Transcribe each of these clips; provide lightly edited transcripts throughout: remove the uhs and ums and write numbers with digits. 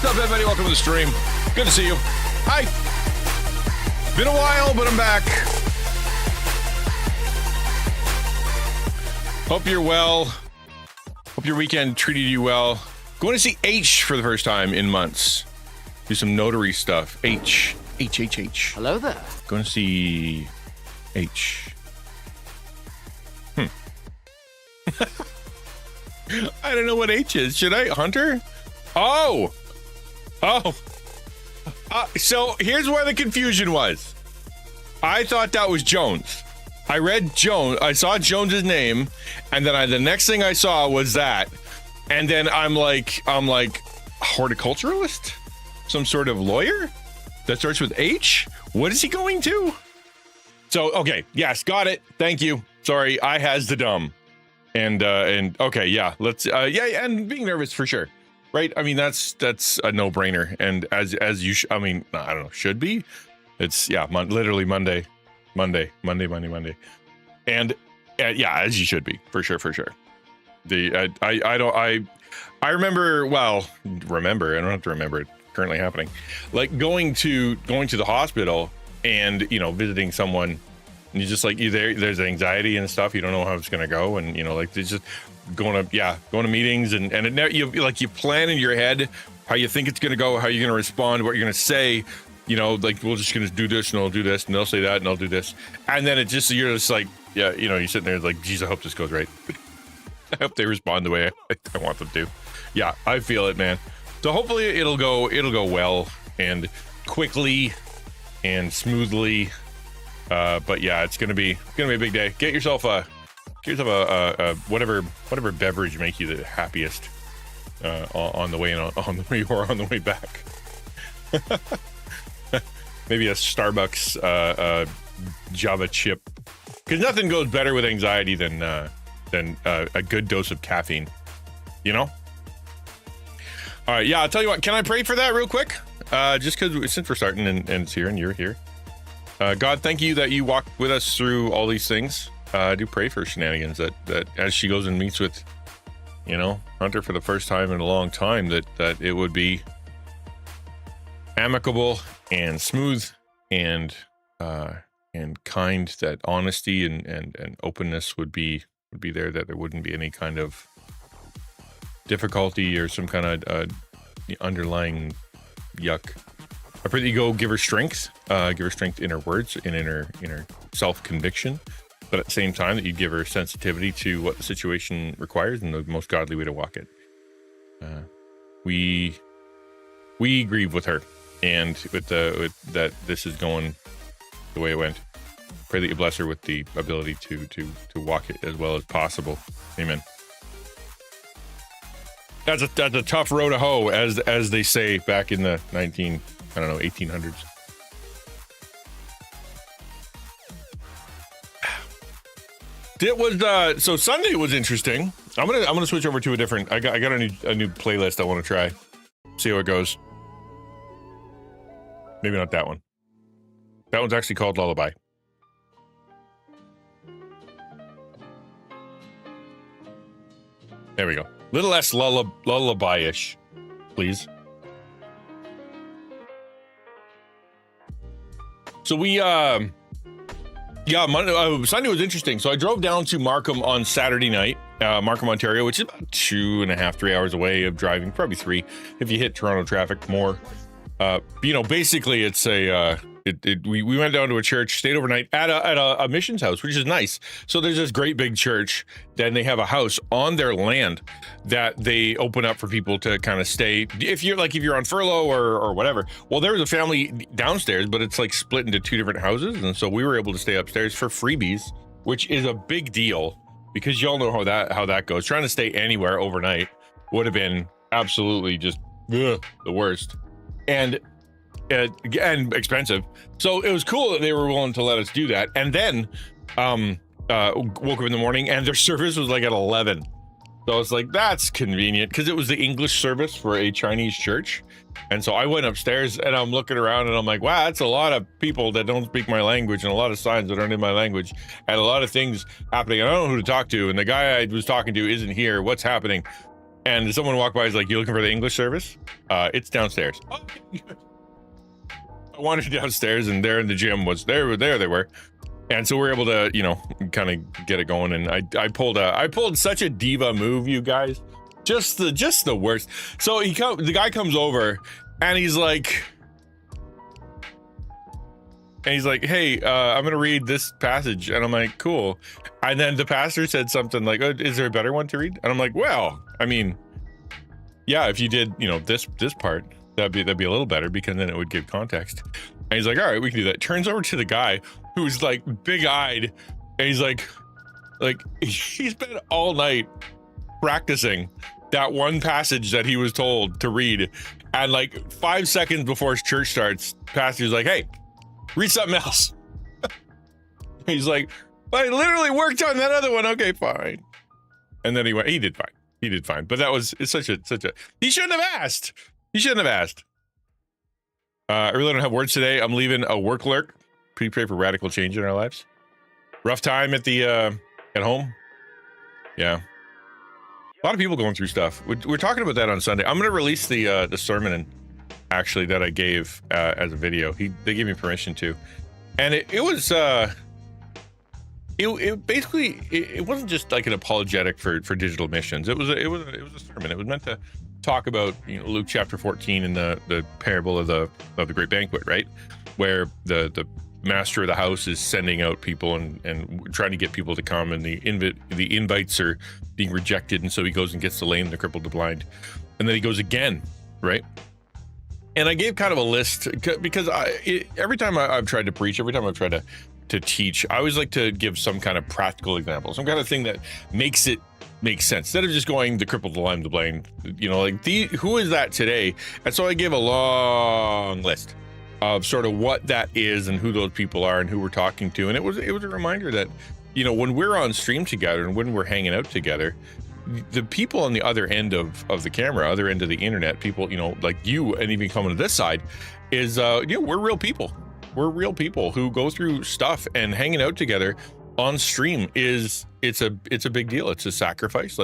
What's up, everybody? Welcome to the stream. Good to see you. Hi. Been a while, but I'm back. Hope you're well. Hope your weekend treated you well. Going to see H for the first time in months. Do some notary stuff. H. H. Hello there. Going to see H. I don't know what H is. Should I? Hunter? Oh. So here's where the confusion was. I thought that was Jones. I read Jones. I saw Jones's name, and then the next thing I saw was that. And then I'm like, horticulturalist? Some sort of lawyer that starts with H? What is he going to? So, okay. Yes, got it. Thank you. Sorry, I has the dumb. And okay, yeah, let's, and being nervous for sure. Right? I mean, that's a no-brainer. And as you, I don't know, should be. It's, literally Monday. And, as you should be, for sure. I remember, I don't have to remember it currently happening. Like going to the hospital and, visiting someone, and you just like, there's anxiety and stuff. You don't know how it's going to go. And, it's just going to meetings and you plan in your head how you think it's going to go, how you're going to respond, what you're going to say, we're just going to do this and I'll do this and they'll say that and I'll do this. And then you're just like, you're sitting there like, geez, I hope this goes right. I hope they respond the way I want them to. Yeah, I feel it, man. So hopefully it'll go well and quickly and smoothly. But yeah, it's gonna be a big day. Get yourself a whatever beverage make you the happiest on the way on the way back. Maybe a Starbucks Java chip, because nothing goes better with anxiety than a good dose of caffeine. All right, yeah, I'll tell you what. Can I pray for that real quick? Just because since we're starting and it's here and you're here. God, thank you that you walk with us through all these things. I do pray for Shenanigans that as she goes and meets with, Hunter for the first time in a long time, that it would be amicable and smooth and kind, that honesty and openness would be there, that there wouldn't be any kind of difficulty or some kind of underlying yuck. I pray that you go give her strength in her words and in her self-conviction, but at the same time that you give her sensitivity to what the situation requires and the most godly way to walk it. We grieve with her, and with that this is going the way it went. Pray that you bless her with the ability to walk it as well as possible. Amen. That's a tough row to hoe, as they say back in the 1800s. It was so Sunday was interesting. I'm gonna switch over to a different. I got a new playlist I want to try. See how it goes. Maybe not that one. That one's actually called Lullaby. There we go. Little less lullaby-ish, please. So we, Sunday was interesting. So I drove down to Markham on Saturday night, Markham, Ontario, which is about 2.5, 3 hours away of driving, probably 3 if you hit Toronto traffic more. Basically it's we went down to a church, stayed overnight at a missions house, which is nice. So there's this great big church, then they have a house on their land that they open up for people to kind of stay. If you're on furlough or whatever. Well, there was a family downstairs, but it's like split into 2 different houses. And so we were able to stay upstairs for freebies, which is a big deal because y'all know how that goes. Trying to stay anywhere overnight would have been absolutely just the worst. And expensive. So it was cool that they were willing to let us do that. And then woke up in the morning and their service was like at 11. So I was like, that's convenient, because it was the English service for a Chinese church. And so I went upstairs and I'm looking around and I'm like, wow, that's a lot of people that don't speak my language and a lot of signs that aren't in my language and a lot of things happening. I don't know who to talk to. And the guy I was talking to isn't here. What's happening? And someone walked by, is like, you looking for the English service? It's downstairs. I wandered downstairs and there in the gym was there they were. And so we're able to, kind of get it going. And I pulled such a diva move, you guys. Just the worst. So the guy comes over and he's like, And he's like, hey, I'm going to read this passage. And I'm like, cool. And then the pastor said something like, oh, is there a better one to read? And I'm like, well, I mean, yeah, if you did, this part, that'd be a little better, because then it would give context. And he's like, all right, we can do that. Turns over to the guy who's like big-eyed, and he's like he spent all night practicing that one passage that he was told to read. And like 5 seconds before church starts, pastor's like, hey, read something else. He's like, I literally worked on that other one. Okay, fine. And then he did fine. He did fine. But it's such a, he shouldn't have asked. I really don't have words today. I'm leaving a work alert. Please pray for radical change in our lives. Rough time at home. Yeah. A lot of people going through stuff. We're talking about that on Sunday. I'm going to release the sermon actually that I gave as a video. They gave me permission to, and it was it basically it wasn't just like an apologetic for digital missions. It was a sermon. It was meant to talk about Luke chapter 14 and the parable of the great banquet, right, where the master of the house is sending out people and trying to get people to come, and the invites are being rejected, and so he goes and gets the lame, the crippled, the blind, and then he goes again, right? And I gave kind of a list, because every time I've tried to preach, every time I've tried to teach, I always like to give some kind of practical example, some kind of thing that makes it make sense, instead of just going the crippled, the lame, the blind, who is that today? And so I gave a long list of sort of what that is and who those people are and who we're talking to. And it was a reminder that, when we're on stream together and when we're hanging out together, the people on the other end of the camera, other end of the internet, people, like you, and even coming to this side, is, we're real people. We're real people who go through stuff, and hanging out together on stream it's a big deal. It's a sacrifice.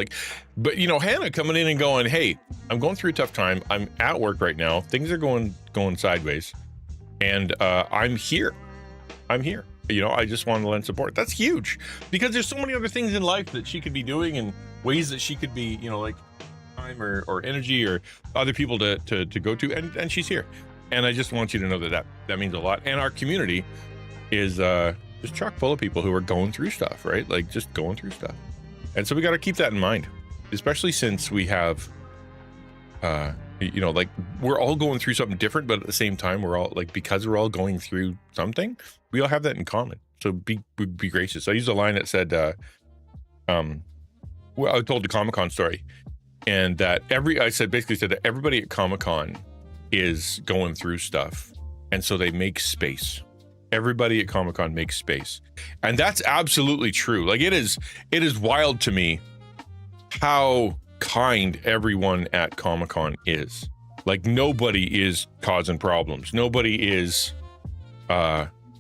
But Hannah coming in and going, hey, I'm going through a tough time. I'm at work right now. Things are going sideways. And I'm here. I just want to lend support. That's huge, because there's so many other things in life that she could be doing, and ways that she could be, like time or energy or other people to go to, and she's here. And I just want you to know that means a lot. And our community is just chock full of people who are going through stuff, right? Like just going through stuff. And so we got to keep that in mind, especially since we have we're all going through something different, but at the same time, we're all because we're all going through something, we all have that in common. So be gracious. I used a line that said, I told the Comic-Con story, and that basically said that everybody at Comic-Con is going through stuff, and so they make space. Everybody at Comic-Con makes space, and that's absolutely true. It is wild to me how kind everyone at Comic-Con is. Nobody is causing problems. Nobody is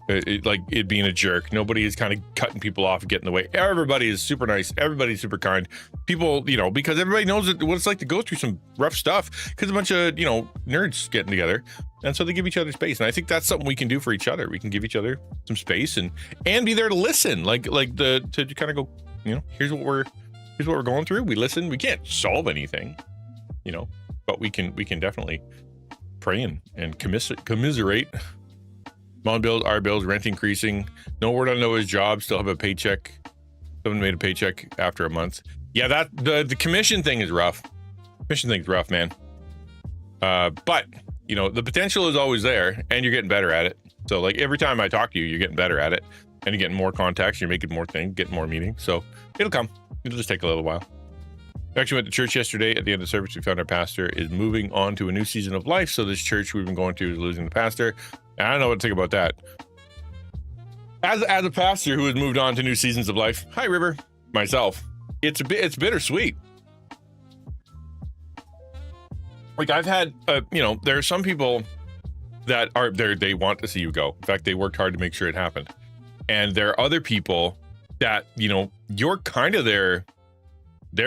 it being a jerk. Nobody is kind of cutting people off and getting in the way. Everybody is super nice. Everybody's super kind. People, because everybody knows what it's like to go through some rough stuff, because a bunch of nerds getting together, and so they give each other space. And I think that's something we can do for each other. We can give each other some space and be there to listen, to kind of go, here's what we're going through. We listen. We can't solve anything, but we can definitely pray and commiserate. Mom bills, our bills, rent increasing. No word on Noah's job. Still have a paycheck. Someone made a paycheck after a month. Yeah, that the commission thing is rough. Commission thing's rough, man. But the potential is always there, and you're getting better at it. So every time I talk to you, you're getting better at it, and you're getting more contacts. You're making more things, getting more meetings. So it'll come. It'll just take a little while. We actually went to church yesterday. At the end of the service, we found our pastor is moving on to a new season of life. So this church we've been going to is losing the pastor. And I don't know what to think about that. As a pastor who has moved on to new seasons of life, hi River, myself, it's bittersweet. I've had, there are some people that are there. They want to see you go. In fact, they worked hard to make sure it happened. And there are other people that, you're kind of their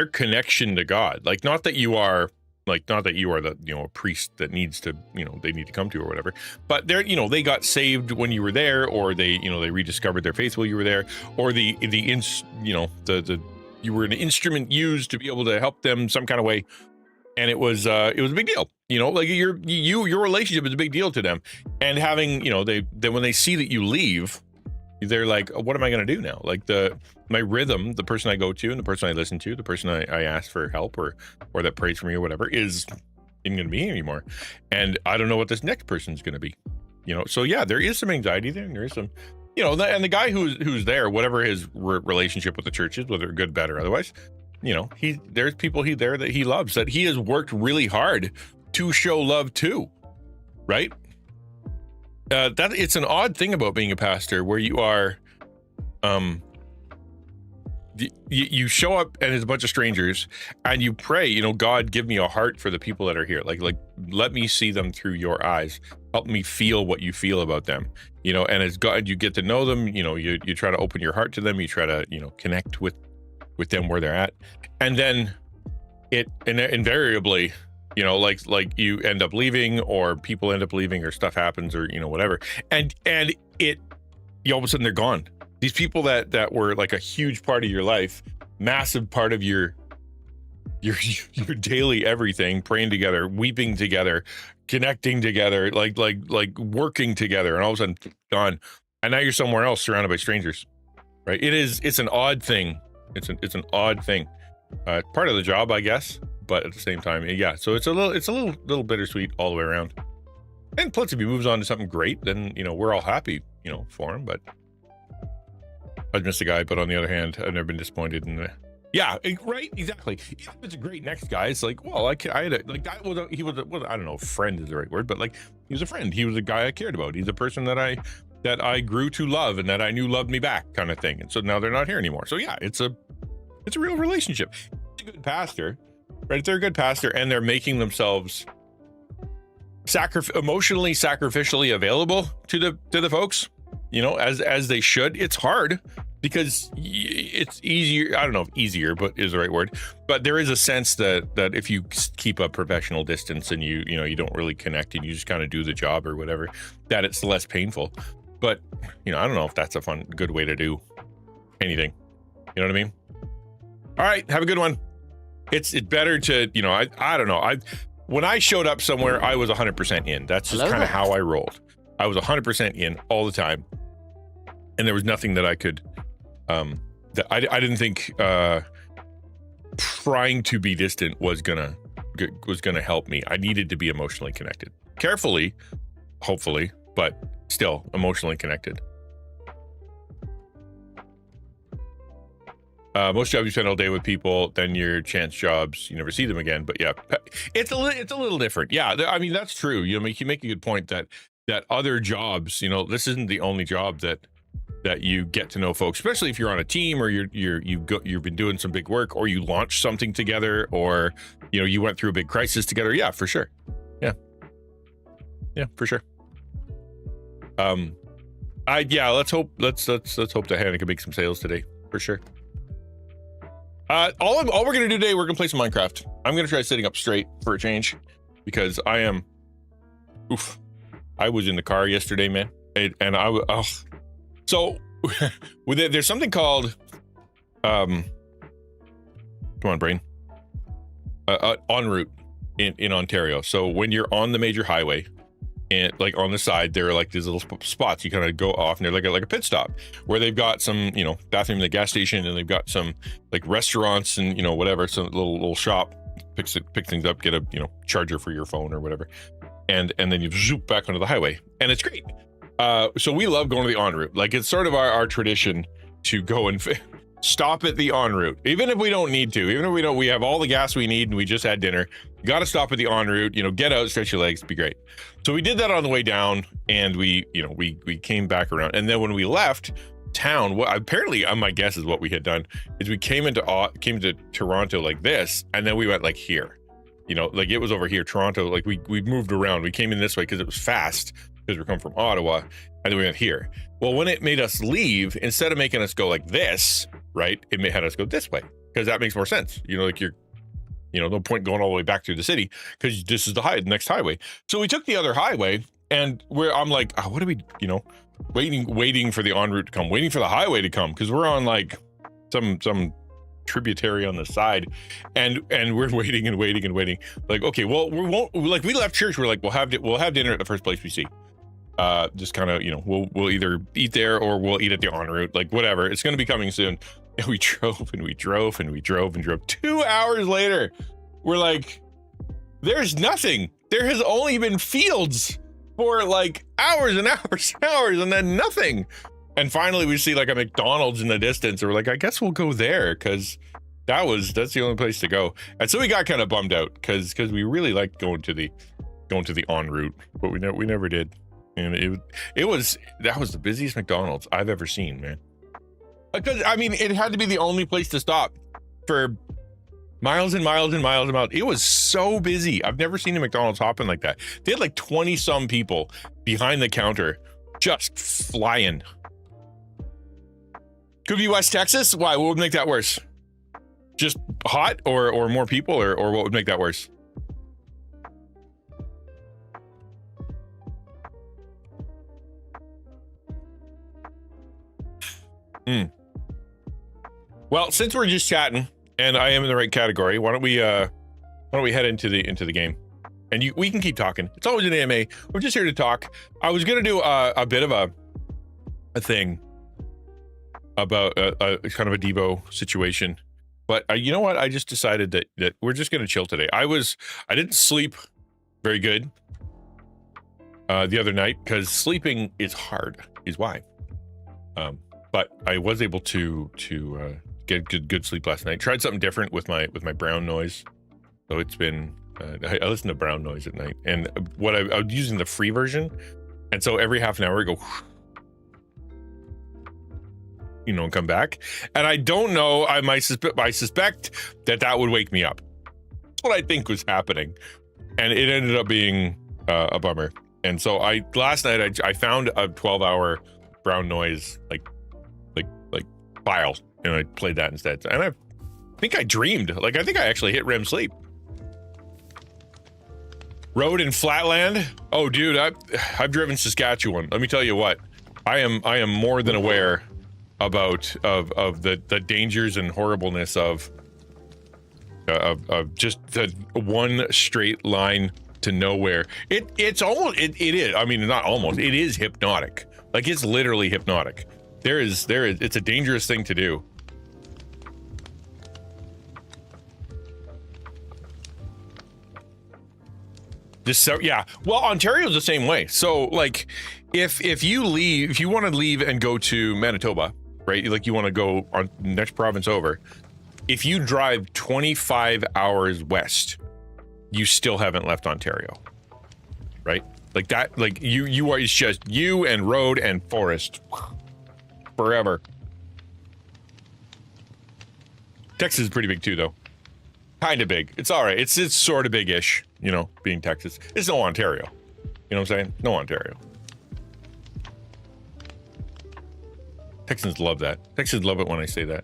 connection to God. Not that you are the, a priest that needs to, they need to come to or whatever, but they're, they got saved when you were there, or they, they rediscovered their faith while you were there, or you were an instrument used to be able to help them some kind of way. and it was a big deal. Like your relationship is a big deal to them, and having then when they see that you leave, they're like, oh, what am I going to do now? Like my rhythm, the person I go to and the person I listen to, the person I ask for help or that prays for me or whatever isn't going to be here anymore, and I don't know what this next person's going to be. So yeah, there is some anxiety there, and there is some, and the guy who's there, whatever his relationship with the church is, whether good, bad, or otherwise, there's people there that he loves, that he has worked really hard to show love to, right? That it's an odd thing about being a pastor where you are, you show up and there's a bunch of strangers and you pray, God, give me a heart for the people that are here. Like let me see them through your eyes. Help me feel what you feel about them, and as God, you get to know them, you try to open your heart to them. You try to, connect with them where they're at. And then it invariably, like you end up leaving, or people end up leaving, or stuff happens, or, whatever. And it, all of a sudden they're gone. These people that were like a huge part of your life, massive part of your daily everything, praying together, weeping together, connecting together, like working together, and all of a sudden gone. And now you're somewhere else surrounded by strangers, right? It's an odd thing. It's an odd thing. Part of the job, I guess, but at the same time, yeah. So it's a little bittersweet all the way around. And plus, if he moves on to something great, then we're all happy, for him. But I'd miss the guy. But on the other hand, I've never been disappointed in the. Yeah, right, exactly. If it's a great next guy, it's like, well, I had a like he was I don't know if friend is the right word, but like he was a friend. He was a guy I cared about. He's a person that I grew to love and that I knew loved me back, kind of thing. And so now they're not here anymore. So yeah, it's a real relationship. It's a good pastor, right? If they're a good pastor and they're making themselves emotionally sacrificially available to the folks, as they should. It's hard because it's easier. I don't know if easier, but is the right word. But there is a sense that if you keep a professional distance and you don't really connect and you just kind of do the job or whatever, that it's less painful. But, I don't know if that's a good way to do anything. You know what I mean? All right. Have a good one. It's better to, I don't know. When I showed up somewhere, I was 100% in. That's just kind of how I rolled. I was 100% in all the time. And there was nothing that I could, that I didn't think trying to be distant was gonna help me. I needed to be emotionally connected. Carefully, hopefully, but still emotionally connected. Most jobs you spend all day with people, then your chance jobs, you never see them again. But yeah, it's a little different. Yeah, I mean, that's true. You make a good point that other jobs, this isn't the only job that you get to know folks, especially if you're on a team or you've been doing some big work, or you launch something together, or you went through a big crisis together. Yeah, for sure. Yeah, for sure. Let's hope that Hannah can make some sales today for sure. All we're gonna do today, we're gonna play some Minecraft. I'm gonna try sitting up straight for a change, because I was in the car yesterday, man, and so there's something called come on, brain, en route in Ontario. So when you're on the major highway, and like on the side, there are like these little spots you kind of go off, and they're like a pit stop where they've got some, bathroom in the gas station, and they've got some like restaurants and whatever, some little shop, pick things up, get a charger for your phone or whatever, and then you zoop back onto the highway, and it's great. So we love going to the en route. Like, it's sort of our tradition to go and stop at the en route, even if we don't need to, even if we have all the gas we need and we just had dinner. You got to stop at the en route, get out, stretch your legs, be great. So we did that on the way down, and we came back around. And then when we left town, what apparently, my guess is what we had done is we came to Toronto like this, and then we went like here, like it was over here, Toronto. Like we moved around. We came in this way because it was fast, because we're coming from Ottawa, and then we went here. Well, when it made us leave, instead of making us go like this, right, it had us go this way, because that makes more sense. Like you're, no point going all the way back through the city, because this is the next highway. So we took the other highway, and I'm like, what do we, waiting for the en route to come, waiting for the highway to come, because we're on like some tributary on the side, and we're waiting and waiting and waiting. Like, okay, well, we won't, like, we left church. We're like, we'll have dinner at the first place we see. Just kind of, we'll either eat there or we'll eat at the en route, like whatever. It's going to be coming soon. And we drove and we drove and we drove and drove. 2 hours later, we're like, there's nothing. There has only been fields for like hours and hours and hours, and then nothing. And finally we see like a McDonald's in the distance, and we're like, I guess we'll go there, because that's the only place to go. And so we got kind of bummed out because we really liked going to the en route, but we never did. And that was the busiest McDonald's I've ever seen, man. Because I mean, it had to be the only place to stop for miles and miles and miles and miles. It was so busy. I've never seen a McDonald's hopping like that. They had like 20 some people behind the counter just flying. Could be West Texas. Why? What would make that worse? Just hot or more people, or what would make that worse? Well, since we're just chatting and I am in the right category, why don't we head into the game? And we can keep talking. It's always an AMA. We're just here to talk. I was gonna do a bit of a thing about a kind of a Devo situation, but you know what? I just decided that we're just gonna chill today. I didn't sleep very good the other night, because sleeping is hard, is why. But I was able to get good sleep last night. Tried something different with my brown noise. So it's been I listen to brown noise at night, and what I was using the free version, and so every half an hour I go, and come back. And I don't know. I suspect that would wake me up. That's what I think was happening, and it ended up being a bummer. And so last night I found a 12-hour brown noise like file, and I played that instead. And I think I dreamed. Like, I think I actually hit REM sleep. Road in Flatland. Oh, dude, I've driven Saskatchewan. Let me tell you what. I am more than aware about the dangers and horribleness of just the one straight line to nowhere. It's almost it is. I mean, not almost. It is hypnotic. Like, it's literally hypnotic. There is. It's a dangerous thing to do. Just so, yeah. Well, Ontario's the same way. So, like, if you want to leave and go to Manitoba, right? Like, you want to go on next province over. If you drive 25 hours west, you still haven't left Ontario, right? Like that. Like you are. It's just you and road and forest forever. Texas is pretty big too, though. Kind of big. It's all right. It's sort of big-ish, being Texas. It's no Ontario. You know what I'm saying? No Ontario. Texans love that. Texans love it when I say that.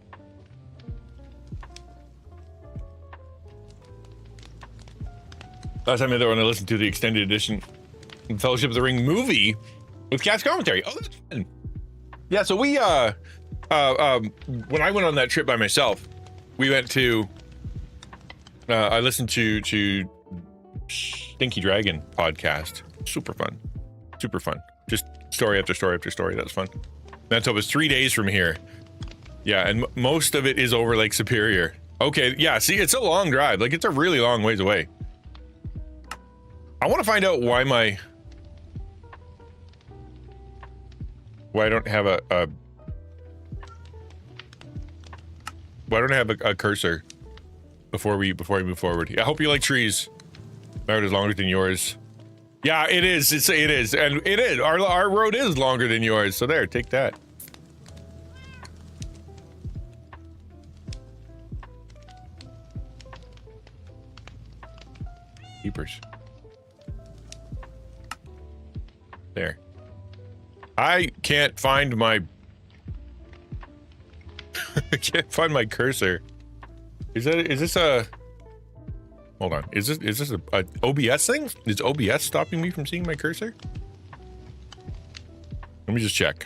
Last time I there when I listened to the extended edition of Fellowship of the Ring movie with cast commentary. Oh, that's fun. Yeah, so we when I went on that trip by myself, we went to I listened to Stinky Dragon podcast. Super fun. Just story after story after story. That was fun. Manitoba was 3 days from here. Yeah, and most of it is over Lake Superior. Okay, yeah, see, it's a long drive. Like, it's a really long ways away. I want to find out why I don't have a cursor before we move forward. I hope you like trees. My road is longer than yours. Yeah, it is. It is, and it is. Our road is longer than yours. So there, take that. Keepers. There. I can't find my I can't find my cursor. Is this a hold on. Is this a OBS thing? Is OBS stopping me from seeing my cursor? Let me just check.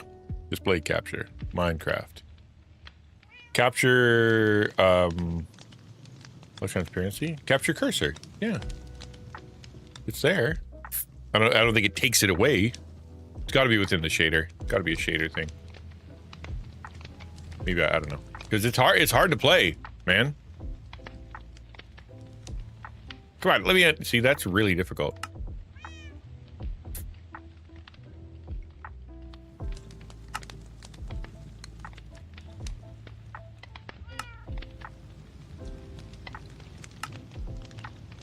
Display capture. Minecraft. Capture, what transparency? Capture cursor. Yeah. It's there. I don't think it takes it away. It's got to be within the shader. Got to be a shader thing. Maybe I don't know, because it's hard to play, man. Come on, let me see. That's really difficult.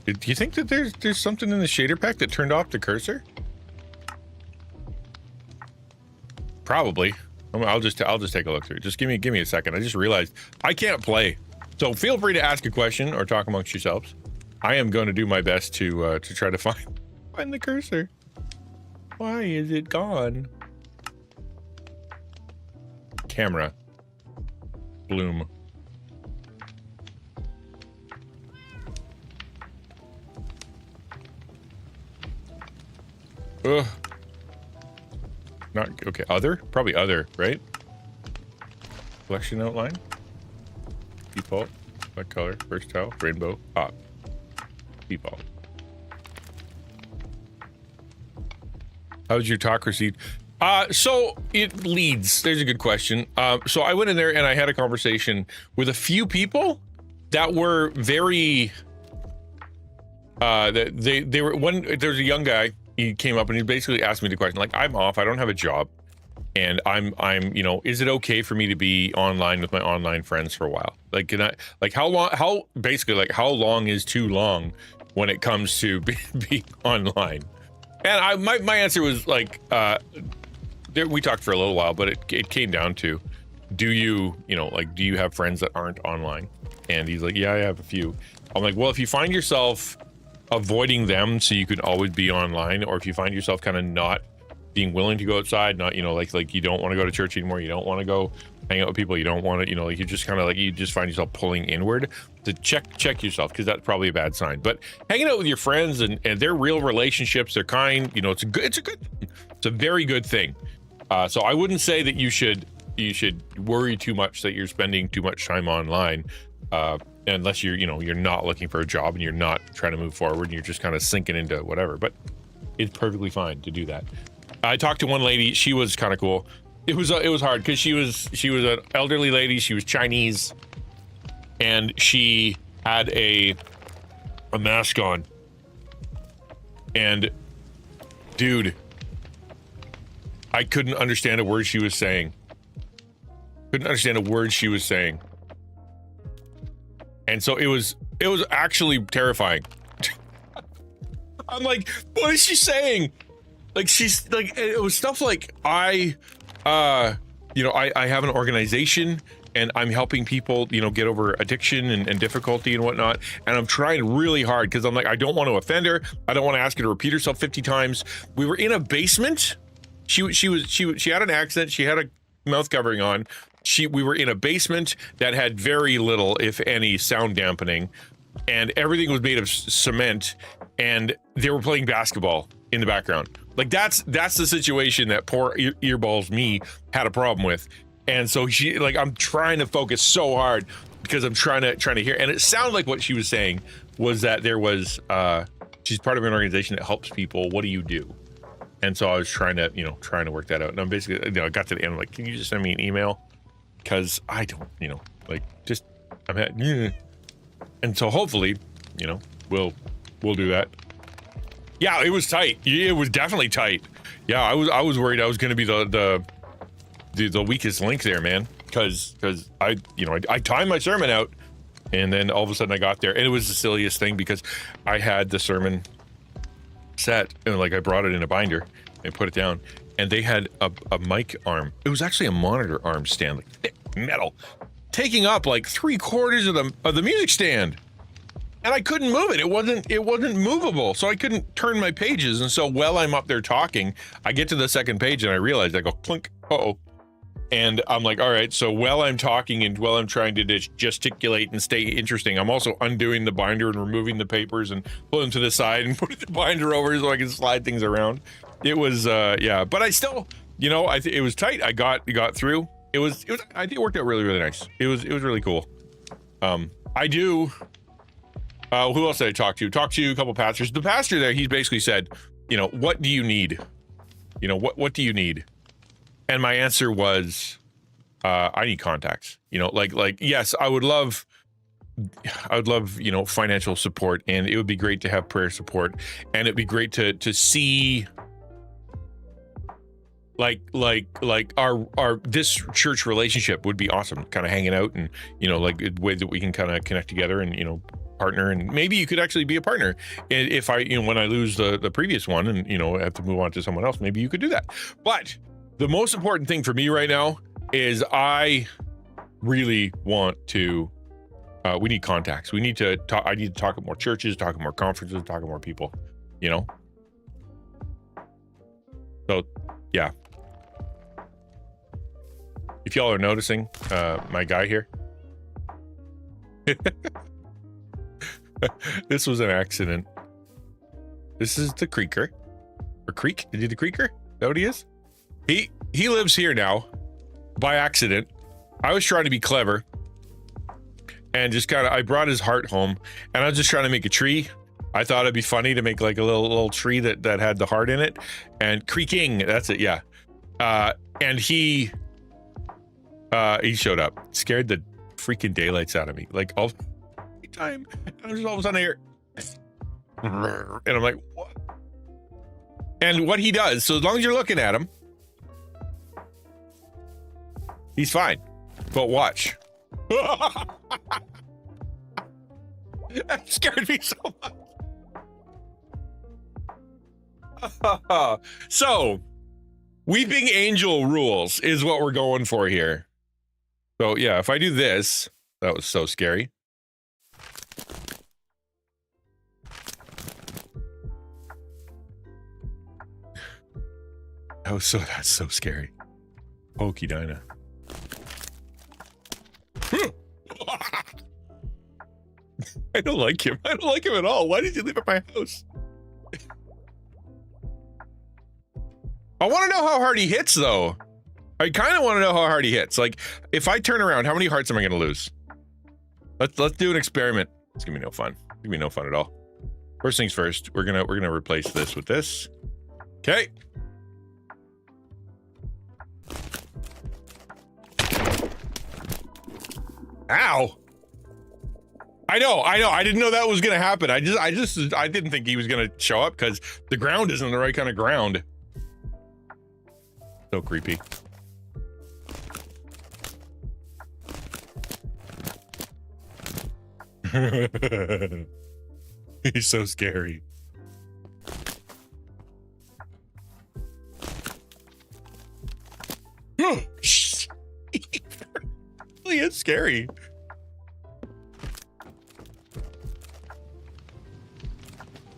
Do you think that there's something in the shader pack that turned off the cursor? Probably. I'll just take a look through it. Just give me a second. I just realized I can't play, so feel free to ask a question or talk amongst yourselves. I am going to do my best to try to find the cursor. Why is it gone? Camera. Bloom. Ugh. Not okay. Other? Probably other, right? Collection outline. Default. Black color. Versatile. Rainbow. Pop. Default. How's your talk received? So it leads. There's a good question. So I went in there and I had a conversation with a few people that were very. They were one. There's a young guy. He came up and he basically asked me the question, like, I'm off, I don't have a job, and I'm, you know, is it okay for me to be online with my online friends for a while? Like, can I, like, how long is too long when it comes to being online? And my answer was like, we talked for a little while, but it came down to, do you have friends that aren't online? And he's like, yeah, I have a few. I'm like, well, if you find yourself avoiding them so you can always be online, or if you find yourself kind of not being willing to go outside, not, you know, like you don't want to go to church anymore, you don't want to go hang out with people, you don't want to, you know, like, you just kind of like, you just find yourself pulling inward, to check yourself, because that's probably a bad sign. But hanging out with your friends and they're real relationships, they're kind, you know, it's a very good thing. So I wouldn't say that you should worry too much that you're spending too much time online, unless you're not looking for a job and you're not trying to move forward and you're just kind of sinking into whatever. But it's perfectly fine to do that. I talked to one lady. She was kind of cool. It was hard because she was an elderly lady. She was Chinese, and she had a mask on. And dude, I couldn't understand a word she was saying. And so it was actually terrifying. I'm like, what is she saying? Like, she's like, it was stuff like, I have an organization and I'm helping people, you know, get over addiction and difficulty and whatnot. And I'm trying really hard because I'm like, I don't want to offend her. I don't want to ask her to repeat herself 50 times. We were in a basement. She had an accent. She had a mouth covering on. We were in a basement that had very little, if any, sound dampening, and everything was made of cement, and they were playing basketball in the background. Like, that's the situation that poor earballs me had a problem with. And so I'm trying to focus so hard because I'm trying to hear, and it sounded like what she was saying was that there was she's part of an organization that helps people. What do you do? And so I was trying to work that out. And I'm basically, you know, I got to the end, I'm like, can you just send me an email? Because I don't, you know, like, just, and so hopefully, you know, we'll do that. Yeah, it was tight. It was definitely tight. Yeah, I was worried I was going to be the weakest link there, man. Because I timed my sermon out, and then all of a sudden I got there, and it was the silliest thing because I had the sermon set, and like I brought it in a binder and put it down, and they had a mic arm. It was actually a monitor arm stand, like thick metal, taking up like 3/4 of the music stand, and I couldn't move it. It wasn't movable, so I couldn't turn my pages. And so while I'm up there talking, I get to the second page and I realize, I go clink, and I'm like, all right. So while I'm talking and while I'm trying to gesticulate and stay interesting, I'm also undoing the binder and removing the papers and pulling to the side and putting the binder over so I can slide things around. It was, yeah, but I still, you know, it was tight. I got through. I think it worked out really, really nice. It was really cool. I do. Who else did I talk to? Talked to a couple pastors. The pastor there, he basically said, what do you need? What do you need? And my answer was, I need contacts. Yes, I would love, financial support, and it would be great to have prayer support, and it'd be great to see our this church relationship would be awesome, kind of hanging out and a way that we can kind of connect together and partner, and maybe you could actually be a partner. And if I when I lose the previous one and have to move on to someone else, maybe you could do that. But the most important thing for me right now is I really want to we need contacts. We need to talk. I need to talk at more churches, talk at more conferences, talk at more people, so yeah. If y'all are noticing, my guy here, this was an accident. This is the creaker, or creek. Is he the creaker? Is that what he is? He lives here now by accident. I was trying to be clever and just I brought his heart home, and I was just trying to make a tree. I thought it'd be funny to make like a little tree that had the heart in it, and creaking. That's it. Yeah. And he showed up, scared the freaking daylights out of me, like all the time. I'm just all of a sudden here, and I'm like, what? And what he does, so as long as you're looking at him, he's fine. But watch. That scared me so much. So, weeping angel rules is what we're going for here. So yeah, if I do this, that was so scary. That's so scary. Pokey Dinah. I don't like him. I don't like him at all. Why did you leave at my house? I want to know how hard he hits, though. I kind of want to know how hard he hits. Like, if I turn around, how many hearts am I going to lose? Let's do an experiment. It's gonna be no fun. It's gonna be no fun at all. First things first. We're gonna replace this with this. Okay. Ow. I know. I didn't know that was gonna happen. I didn't think he was gonna show up because the ground isn't the right kind of ground. So creepy. He's so scary. He is scary.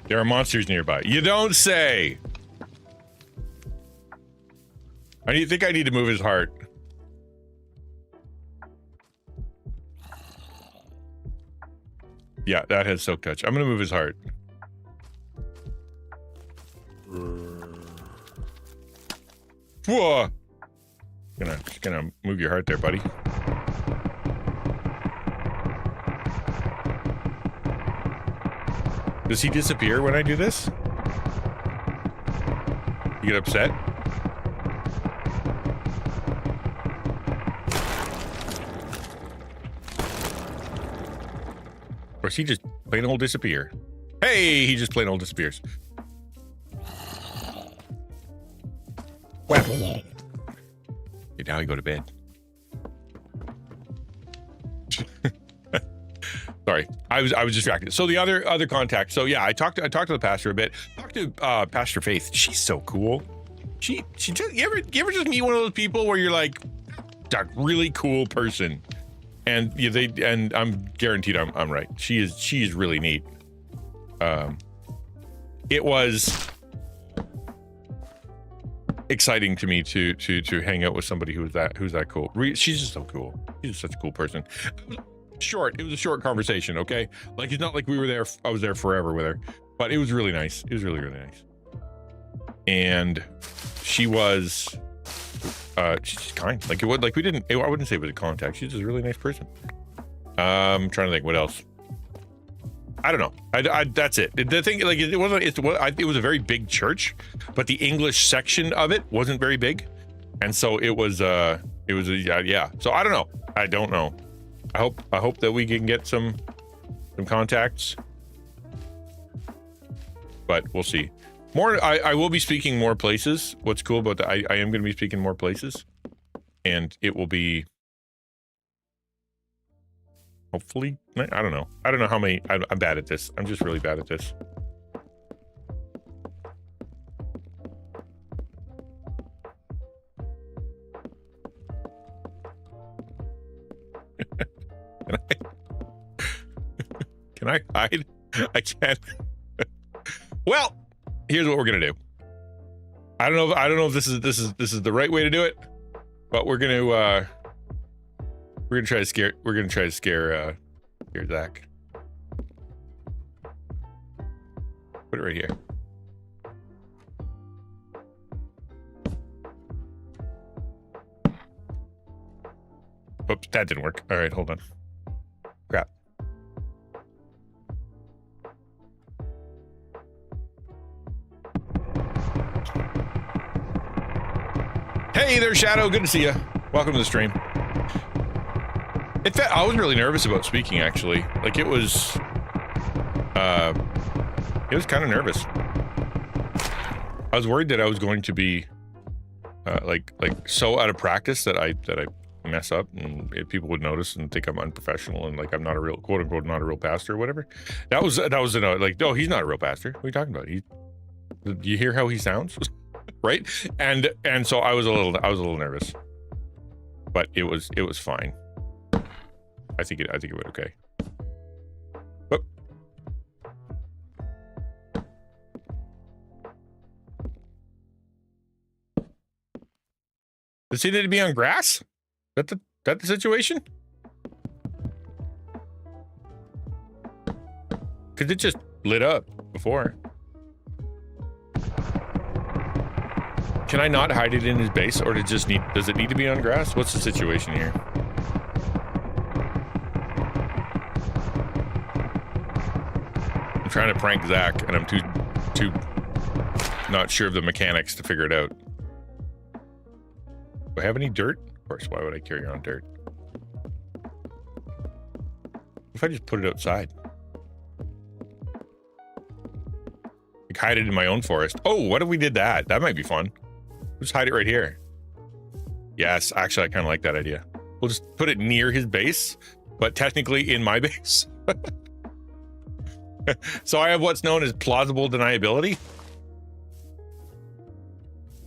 There are monsters nearby. You don't say. I think I need to move his heart. Yeah, that has silk touch. I'm gonna move his heart. Whoa! Just gonna move your heart there, buddy. Does he disappear when I do this? You get upset? Or does he just plain old disappear? Hey, he just plain old disappears. Well, okay, now I go to bed. Sorry, I was distracted. So the other contact. So yeah, I talked to the pastor a bit. Talked to Pastor Faith. She's so cool. She just you ever just meet one of those people where you're like, a really cool person, and and I'm guaranteed I'm right. She is really neat. It was exciting to me to hang out with somebody who's that cool. She's just so cool. She's such a cool person. It was a short conversation, okay? Like, it's not like we were there, I was there forever with her, but it was really nice. It was really, really nice. And she was she's kind. Like, it would, like, we didn't, I wouldn't say it was a contact. She's just a really nice person. I'm trying to think what else. I don't know. That's it. The thing, like, it was a very big church, but the English section of it wasn't very big. And so it was yeah. So I don't know. I don't know. I hope that we can get some contacts, but we'll see. More, I will be speaking more places. What's cool about that, I am going to be speaking more places, and it will be hopefully, I don't know how many. I'm bad at this. I'm just really bad at this. Can I hide? I can't. Well, here's what we're gonna do. I don't know if this is the right way to do it, but we're gonna try to scare Zach. Put it right here. Oops, that didn't work. All right, hold on. Crap. Hey there, Shadow. Good to see you. Welcome to the stream. In fact, I was really nervous about speaking, actually. Like, it was kind of nervous. I was worried that I was going to be like so out of practice that I mess up and people would notice and think I'm unprofessional and like I'm not a real, quote unquote, not a real pastor or whatever. That was like, no, he's not a real pastor. What are you talking about? Do you hear how he sounds? Right? And so I was a little nervous, but it was fine. I think it went okay. Whoop. Does he need to be on grass? That the situation? Cause it just lit up before. Can I not hide it in his base, or does it need to be on grass? What's the situation here? I'm trying to prank Zach, and I'm too not sure of the mechanics to figure it out. Do I have any dirt? Of course, why would I carry on dirt? What if I just put it outside? Like, hide it in my own forest. Oh, what if we did that? That might be fun. Just hide it right here. Yes, actually, I kind of like that idea. We'll just put it near his base, but technically in my base. So I have what's known as plausible deniability.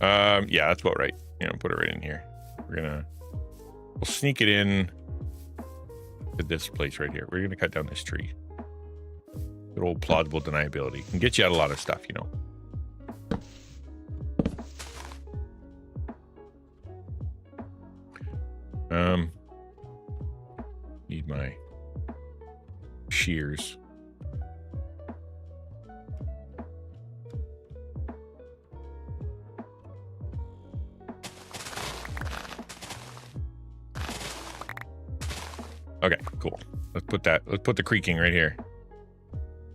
Yeah, that's about right. You know, put it right in here. We'll sneak it in to this place right here. We're gonna cut down this tree. Good old plausible deniability can get you out a lot of stuff, you know. Need my shears. Okay, cool. Let's put the creaking right here.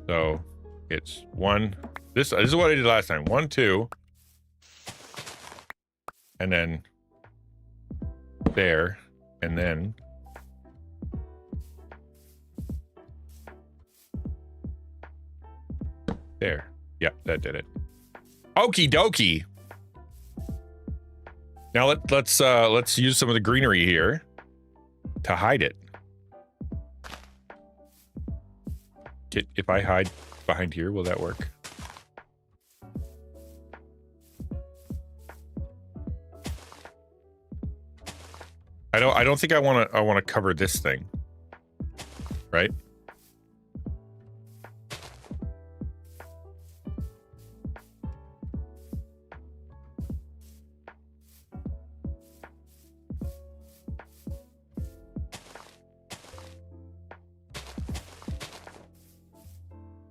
So it's one. This is what I did last time. 1, 2, and then there, and then there. Yep, that did it. Okie dokie. Now let's use some of the greenery here to hide it. If I hide behind here, will that work? I don't think I want to cover this thing. Right?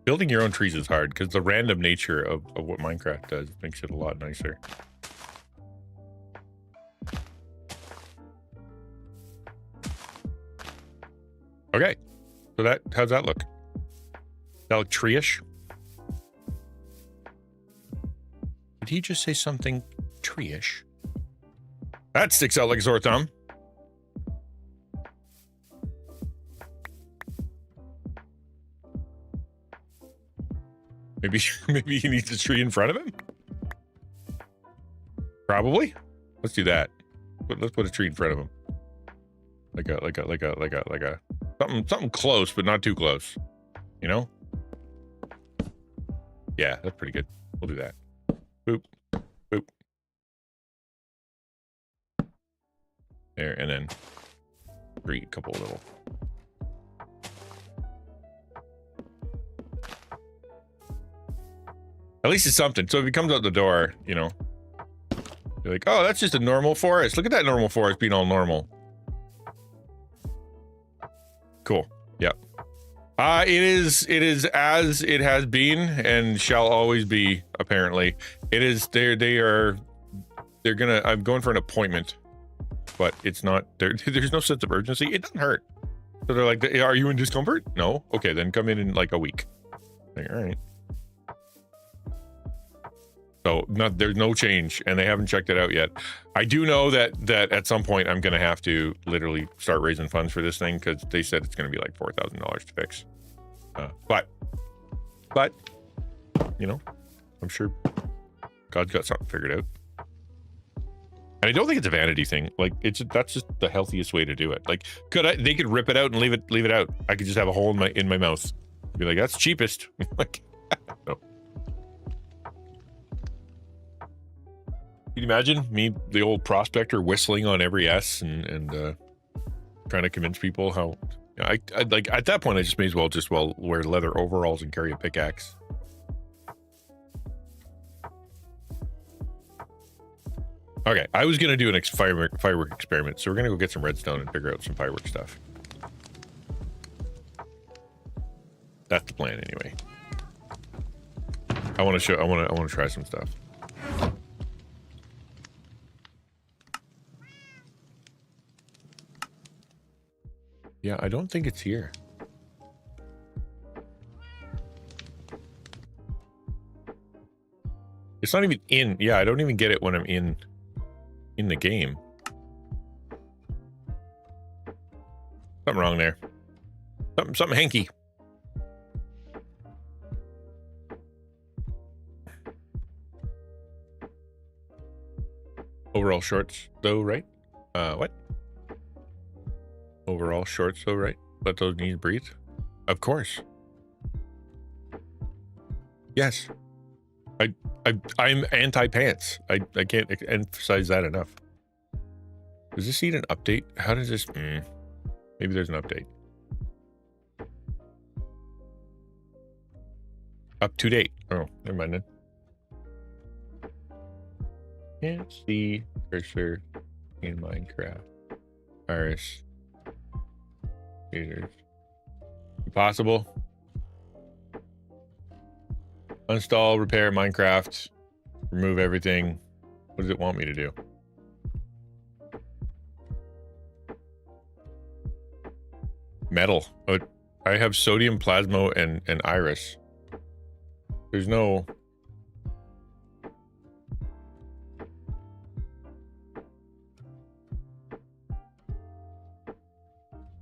Building your own trees is hard because the random nature of what Minecraft does makes it a lot nicer. Okay. So how's that look? That look tree-ish? Did he just say something tree-ish? That sticks out like a sore thumb. Maybe he needs a tree in front of him? Probably. Let's do that. Let's put a tree in front of him. Like a something close, but not too close. You know? Yeah, that's pretty good. We'll do that. Boop. Boop. There, and then a couple little. At least it's something. So if he comes out the door, you know, you're like, oh, that's just a normal forest. Look at that normal forest being all normal. Cool. Yep. It is as it has been and shall always be, apparently. It is they're gonna I'm going for an appointment, but it's not there's no sense of urgency. It doesn't hurt. So they're like, are you in discomfort? No? Okay, then come in like a week. Like, all right. So there's no change, and they haven't checked it out yet. I do know that at some point I'm going to have to literally start raising funds for this thing because they said it's going to be like $4,000 to fix. But you know, I'm sure God's got something figured out. And I don't think it's a vanity thing. Like that's just the healthiest way to do it. Like they could rip it out and leave it out. I could just have a hole in my mouth. Be like, that's cheapest. Like, no. Can you imagine me, the old prospector, whistling on every S and trying to convince people how I like at that point I just may as well wear leather overalls and carry a pickaxe. Okay, I was gonna do an firework experiment, so we're gonna go get some redstone and figure out some firework stuff. That's the plan, anyway. I want to try some stuff. Yeah, I don't think it's here. It's not even in. Yeah, I don't even get it when I'm in the game. Something wrong there. Something hanky. Overall shorts though, right? What? Overall shorts though, right? Let those knees breathe. Of course. Yes. I'm anti-pants. I can't emphasize that enough. Does this need an update? How does this... maybe there's an update. Up to date. Oh, never mind then. Can't see cursor in Minecraft. Iris. Possible. Uninstall, repair Minecraft, remove everything. What does it want me to do? Metal. Oh, I have sodium, plasma, and iris. There's no...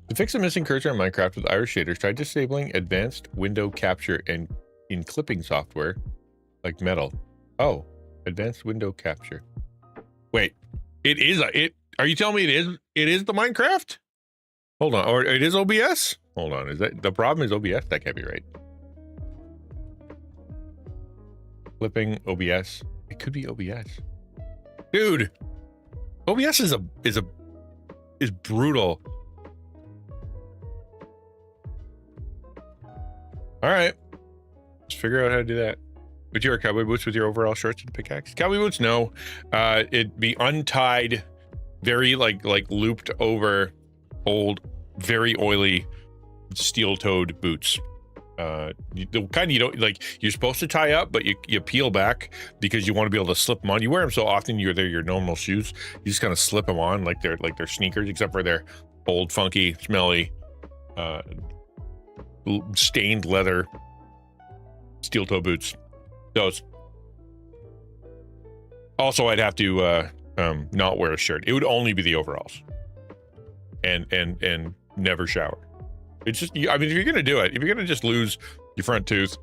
To fix a missing cursor in Minecraft with iris shaders, try disabling advanced window capture and in clipping software like metal. Oh, advanced window capture. Wait, it is are you telling me it is the Minecraft? Hold on, or it is OBS? Hold on, is that the problem? Is OBS? That can't be right. Clipping OBS. It could be OBS. Dude, OBS is brutal. All right. Let's figure out how to do that. Would you wear cowboy boots with your overall shorts and pickaxe? Cowboy boots, no. It'd be untied, very like looped over old, very oily steel-toed boots. The kind you don't like. You're supposed to tie up, but you peel back because you want to be able to slip them on. You wear them so often, they're your normal shoes. You just kind of slip them on like they're sneakers, except for they're old, funky, smelly, stained leather, steel toe boots. Those. Also, I'd have to not wear a shirt. It would only be the overalls, and never shower. It's just, I mean, if you're gonna do it, if you're gonna just lose your front tooth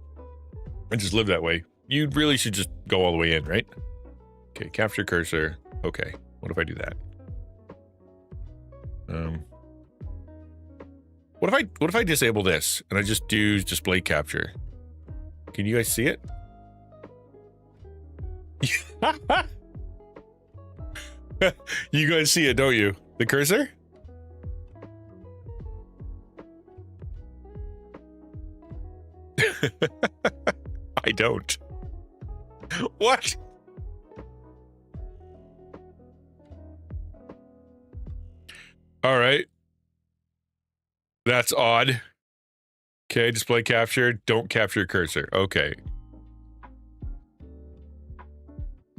and just live that way, you really should just go all the way in, right? Okay, capture cursor. Okay, what if I do that? What if I disable this and I just do display capture? Can you guys see it? You guys see it, don't you? The cursor? I don't. What? All right. That's odd. Okay, display capture. Don't capture cursor. Okay.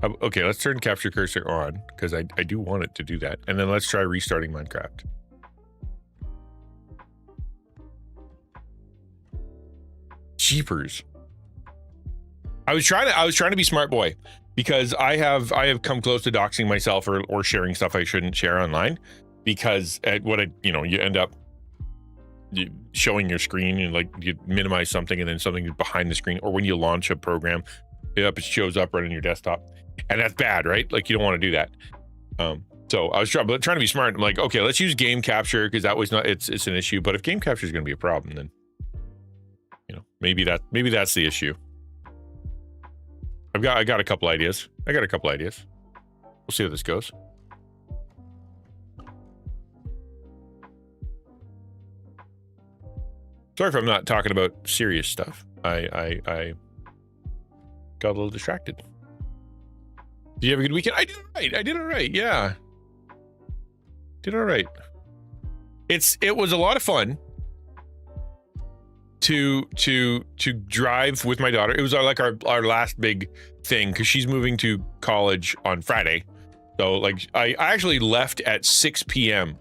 Okay, let's turn capture cursor on because I do want it to do that. And then let's try restarting Minecraft. Jeepers. I was trying to be smart boy because I have come close to doxing myself or sharing stuff I shouldn't share online because you end up showing your screen and like you minimize something and then something behind the screen, or when you launch a program, it shows up right on your desktop. And that's bad, right? Like you don't want to do that. So I was trying to be smart. I'm like, okay, let's use game capture because that was not, it's an issue. But if game capture is going to be a problem, then, maybe that's the issue. I got a couple ideas. We'll see how this goes. Sorry if I'm not talking about serious stuff. I got a little distracted. Did you have a good weekend? I did all right. Yeah. Did all right. It was a lot of fun to drive with my daughter. It was our last big thing because she's moving to college on Friday. So like I actually left at 6 p.m.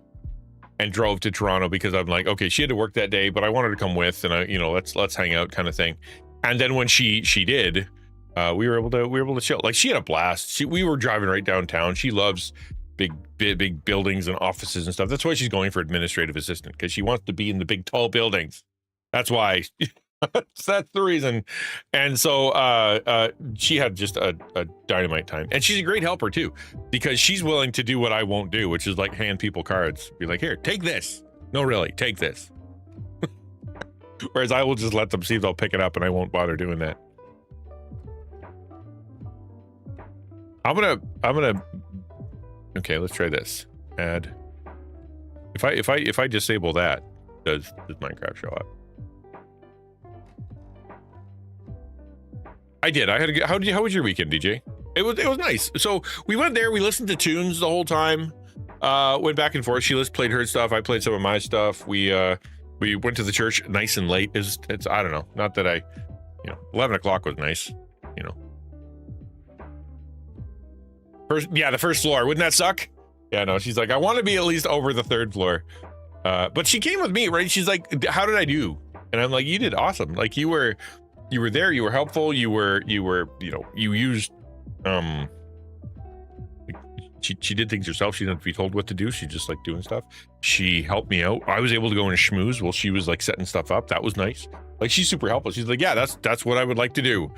and drove to Toronto because I'm like, okay, she had to work that day, but I wanted to come with and let's hang out kind of thing. And then when she did, we were able to chill. Like she had a blast. We were driving right downtown. She loves big buildings and offices and stuff. That's why she's going for administrative assistant, because she wants to be in the big tall buildings. That's why. That's the reason. And so she had just a dynamite time. And she's a great helper too, because she's willing to do what I won't do, which is like hand people cards. Be like, here, take this. No, really, take this. Whereas I will just let them see if they'll pick it up and I won't bother doing that. I'm gonna okay, let's try this. Add. If I disable that, does Minecraft show up? I did. I had a good, how was your weekend, DJ? It was nice. So we went there, we listened to tunes the whole time. Went back and forth. She played her stuff, I played some of my stuff. We went to the church nice and late. It's I don't know, not that 11 o'clock was nice, the first floor. Wouldn't that suck? Yeah, no, she's like, I want to be at least over the third floor. But she came with me, right? She's like, how did I do? And I'm like, you did awesome. Like you were there, you were helpful, you used she did things herself. She didn't have to be told what to do. She just like doing stuff. She helped me out. I was able to go and schmooze while she was like setting stuff up. That was nice. Like she's super helpful. She's like, yeah, that's what I would like to do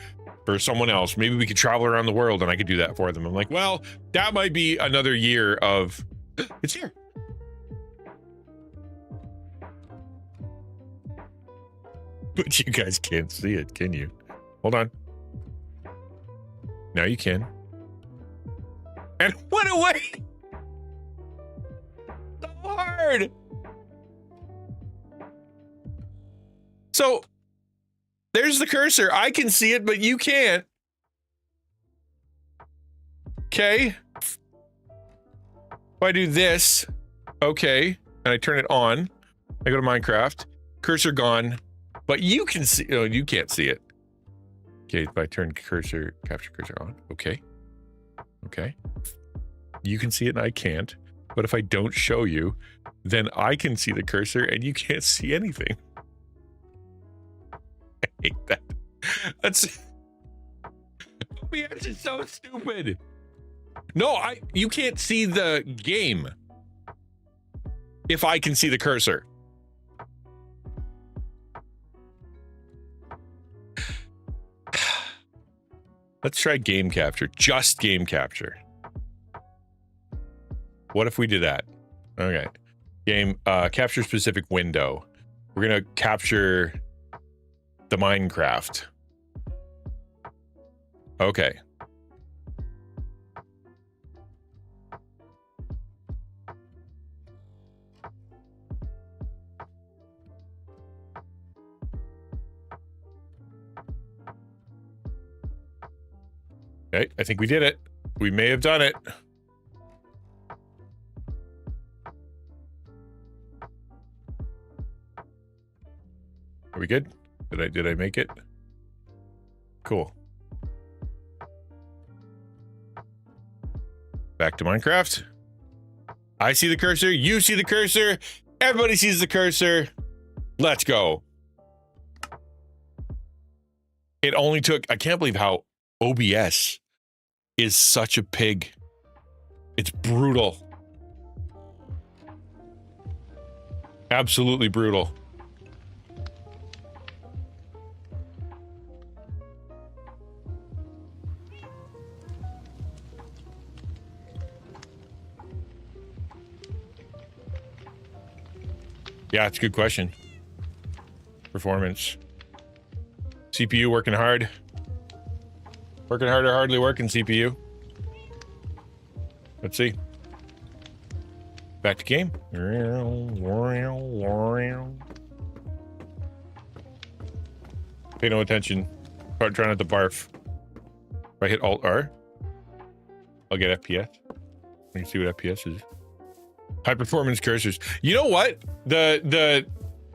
for someone else. Maybe we could travel around the world and I could do that for them. I'm like, well, that might be another year of it's here. But you guys can't see it, can you? Hold on. Now you can. And what a way! So hard! So, there's the cursor. I can see it, but you can't. Okay. If I do this, okay, and I turn it on, I go to Minecraft, cursor gone, but you can see, you can't see it. Okay, if I turn capture cursor on, okay. You can see it and I can't. But if I don't show you, then I can see the cursor and you can't see anything. I hate that. That's OBS is so stupid. No, you can't see the game if I can see the cursor. Let's try game capture. Just game capture. What if we did that? Okay. Game capture specific window. We're gonna capture the Minecraft. Okay. Okay, I think we did it. We may have done it. Are we good? Did I make it? Cool. Back to Minecraft. I see the cursor, you see the cursor, everybody sees the cursor. Let's go. It only took, I can't believe how OBS is such a pig. It's brutal. Absolutely brutal. Yeah, it's a good question. Performance. CPU working hard. Working hard or hardly working, CPU. Let's see. Back to game. Pay no attention. Try not to barf. If I hit Alt R, I'll get FPS. You can see what FPS is. High performance cursors. You know what?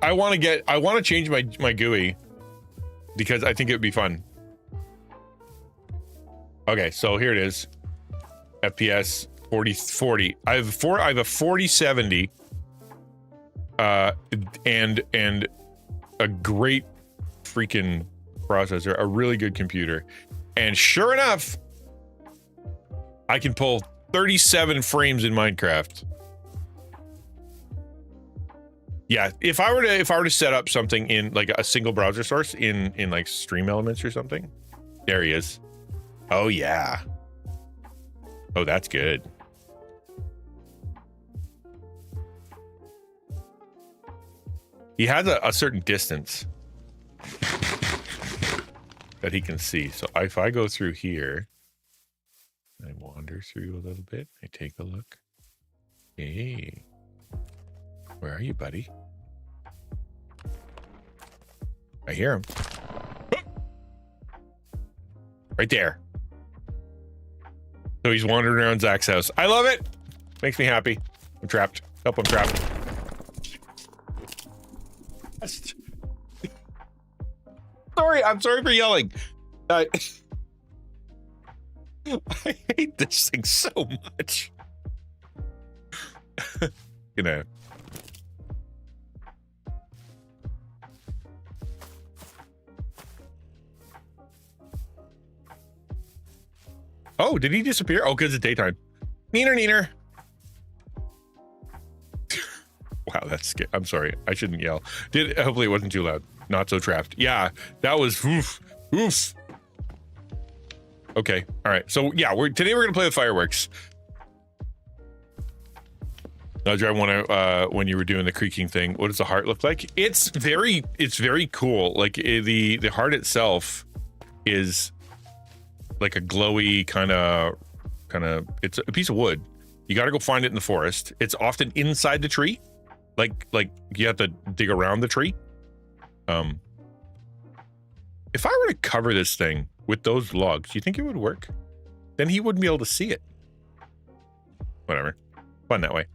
I want to change my GUI because I think it would be fun. Okay, so here it is. FPS 40. I have a 4070 and a great freaking processor, a really good computer. And sure enough, I can pull 37 frames in Minecraft. Yeah, if I were to set up something in like a single browser source in like Stream Elements or something. There he is. Oh yeah. Oh, that's good. He has a certain distance that he can see. So if I go through here, I wander through a little bit. I take a look. Hey, where are you, buddy? I hear him. Right there. So he's wandering around Zach's house. I love it. Makes me happy. I'm trapped. Help, I'm trapped. Sorry, I'm sorry for yelling. I hate this thing so much. You know. Oh, did he disappear? Oh, because it's daytime. Neener. Wow, that's scary. I'm sorry. I shouldn't yell. Hopefully it wasn't too loud. Not so trapped. Yeah, that was oof. Okay. All right. So yeah, today we're gonna play with fireworks. I was driving when you were doing the creaking thing. What does the heart look like? It's very cool. Like the heart itself is like a glowy kind of. It's a piece of wood. You got to go find it in the forest. It's often inside the tree. Like you have to dig around the tree. If I were to cover this thing with those logs, do you think it would work? Then he wouldn't be able to see it. Whatever. Fun that way.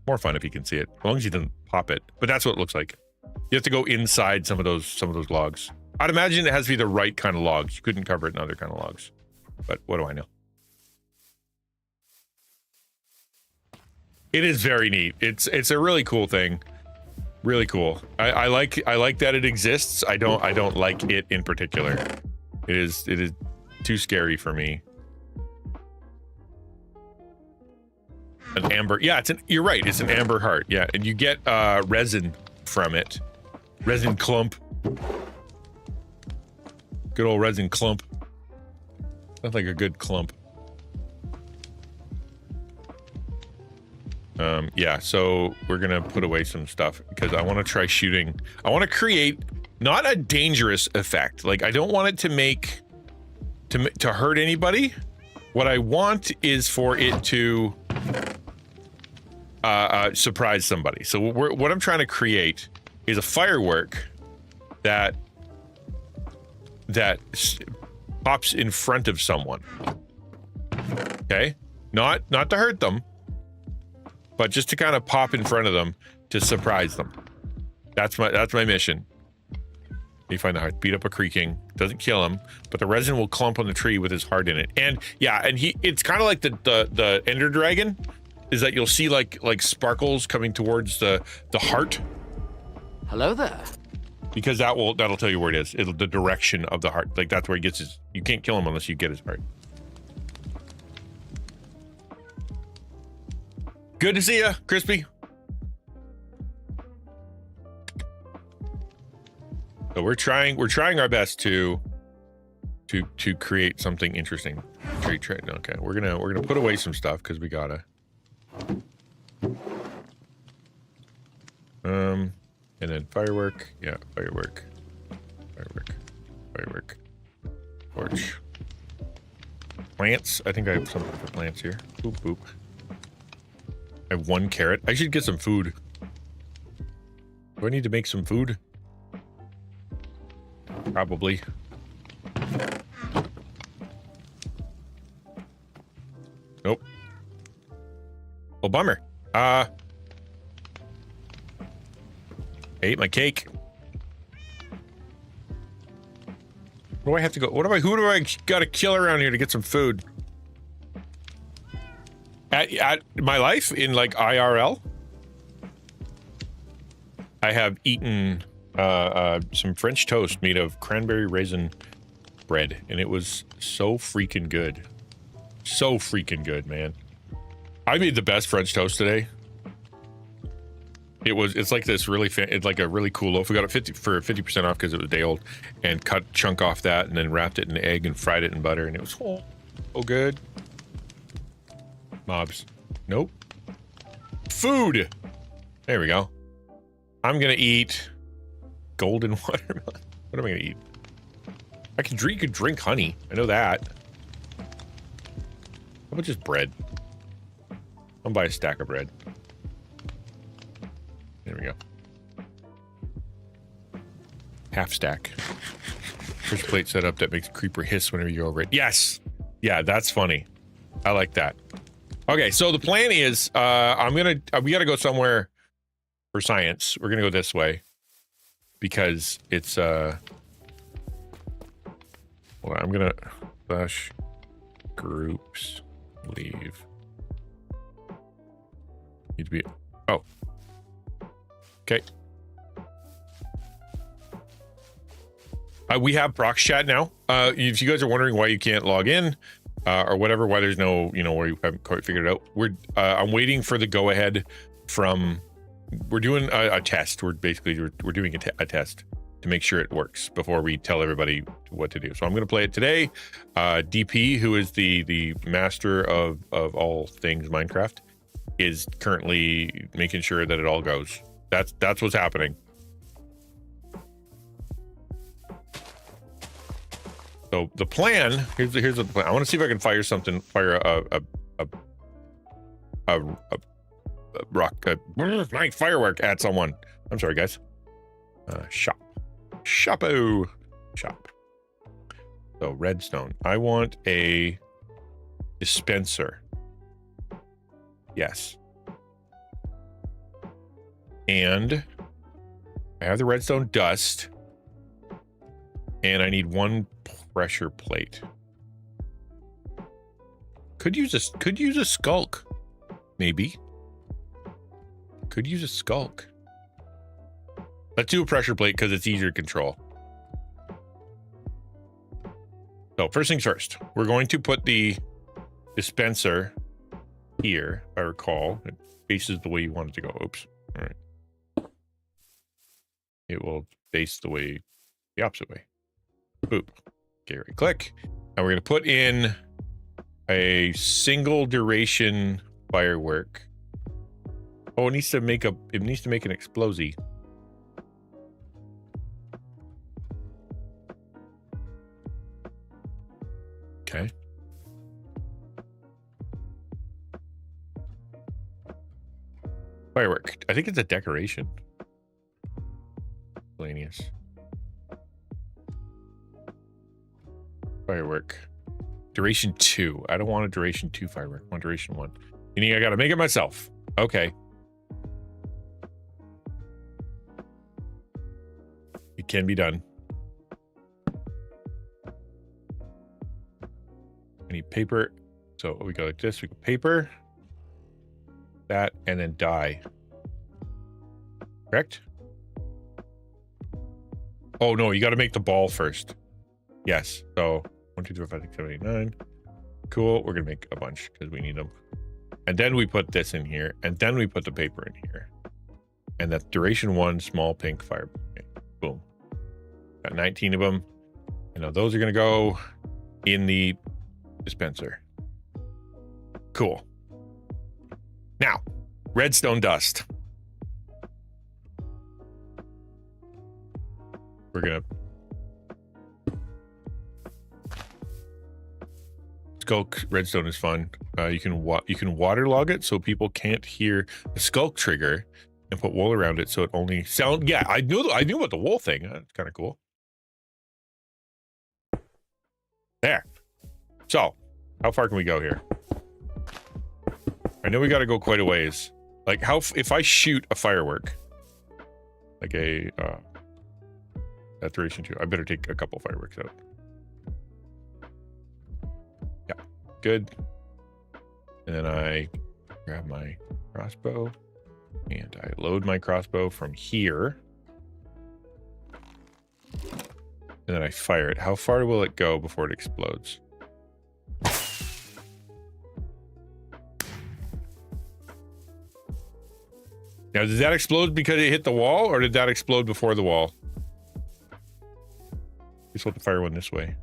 More fun if he can see it, as long as he doesn't pop it. But that's what it looks like. You have to go inside some of those logs. I'd imagine it has to be the right kind of logs. You couldn't cover it in other kind of logs. But what do I know? It is very neat. It's a really cool thing. Really cool. I like that it exists. I don't like it in particular. It is too scary for me. An amber. Yeah, you're right. It's an amber heart. Yeah, and you get resin from it. Resin clump. Good old resin clump. Sounds like a good clump. Yeah, so we're gonna put away some stuff because I want to try shooting. I want to create not a dangerous effect. Like I don't want it to make to hurt anybody. What I want is for it to surprise somebody. So what I'm trying to create is a firework that pops in front of someone. Okay, not to hurt them, but just to kind of pop in front of them to surprise them. That's my mission. You find the heart, beat up a creaking, doesn't kill him, but the resin will clump on the tree with his heart in it. And yeah, and it's kind of like the Ender Dragon, is that you'll see like sparkles coming towards the heart. Hello there. Because that'll tell you where it is. The direction of the heart. Like that's where he gets his. You can't kill him unless you get his heart. Good to see you, Crispy. So we're trying our best to create something interesting. Okay, we're gonna put away some stuff because we gotta. And then firework. Yeah, firework. Torch. Plants. I think I have something for plants here. Boop boop. I have 1 carrot. I should get some food. Do I need to make some food? Probably. Nope. Well, bummer. I ate my cake. Where do I have to go? Who do I gotta kill around here to get some food? At my life in like IRL, I have eaten some French toast made of cranberry raisin bread, and it was so freaking good. So freaking good, man. I made the best French toast today. It's like this really it's like a really cool loaf. We got it for 50% off because it was a day old, and cut a chunk off that and then wrapped it in egg and fried it in butter, and it was so good. Mobs. Nope. Food. There we go. I'm gonna eat golden watermelon. What am I gonna eat? I can drink. You could drink honey. I know that. How about just bread? I'll buy a stack of bread. There we go. Half stack. There's a plate set up that makes a creeper hiss whenever you go over it. Yes. Yeah, that's funny. I like that. Okay, so the plan is we gotta go somewhere for science. We're gonna go this way because it's hold on, I'm gonna slash groups leave. Need to be okay. We have Prox chat now. If you guys are wondering why you can't log in or whatever, why there's no, where you haven't quite figured it out, I'm waiting for the go ahead from. We're doing a test. We're doing a test to make sure it works before we tell everybody what to do. So I'm going to play it today. DP, who is the master of all things Minecraft, is currently making sure that it all goes. That's what's happening. So the plan, here's the plan. I want to see if I can fire a firework at someone. I'm sorry, guys. Shop. So redstone. I want a dispenser. Yes. And I have the redstone dust. And I need 1 pressure plate. Could use a skulk, maybe. Could use a skulk. Let's do a pressure plate because it's easier to control. So first things first, we're going to put the dispenser here, if I recall. It faces the way you want it to go. Oops. All right. It will face the opposite way. Boop. Okay, right click. And we're going to put in a single duration firework. Oh, it needs to make an explosive. Okay. Firework. I think it's a decoration. Miscellaneous. Firework. Duration 2. I don't want a duration 2 firework. I want duration 1. Meaning I gotta make it myself. Okay. It can be done. I need paper. So we go like this. We go paper. That and then dye. Correct? Oh no, you got to make the ball first. Yes. So 1, 2, 3, 4, 5, 6, 7, 8, 9. Cool. We're gonna make a bunch because we need them. And then we put this in here, and then we put the paper in here. And that's duration 1, small pink fire. Okay. Boom. Got 19 of them. And now those are gonna go in the dispenser. Cool. Now, redstone dust. We're gonna skulk redstone is fun. You can waterlog it so people can't hear the skulk trigger, and put wool around it so it only sound. Yeah, I knew about the wool thing. That's kind of cool. There. So, how far can we go here? I know we got to go quite a ways. Like if I shoot a firework, like a that duration 2, I better take a couple fireworks out. Yeah, good. And then I grab my crossbow and I load my crossbow from here. And then I fire it. How far will it go before it explodes? Now, did that explode because it hit the wall, or did that explode before the wall? You're supposed to fire one this way.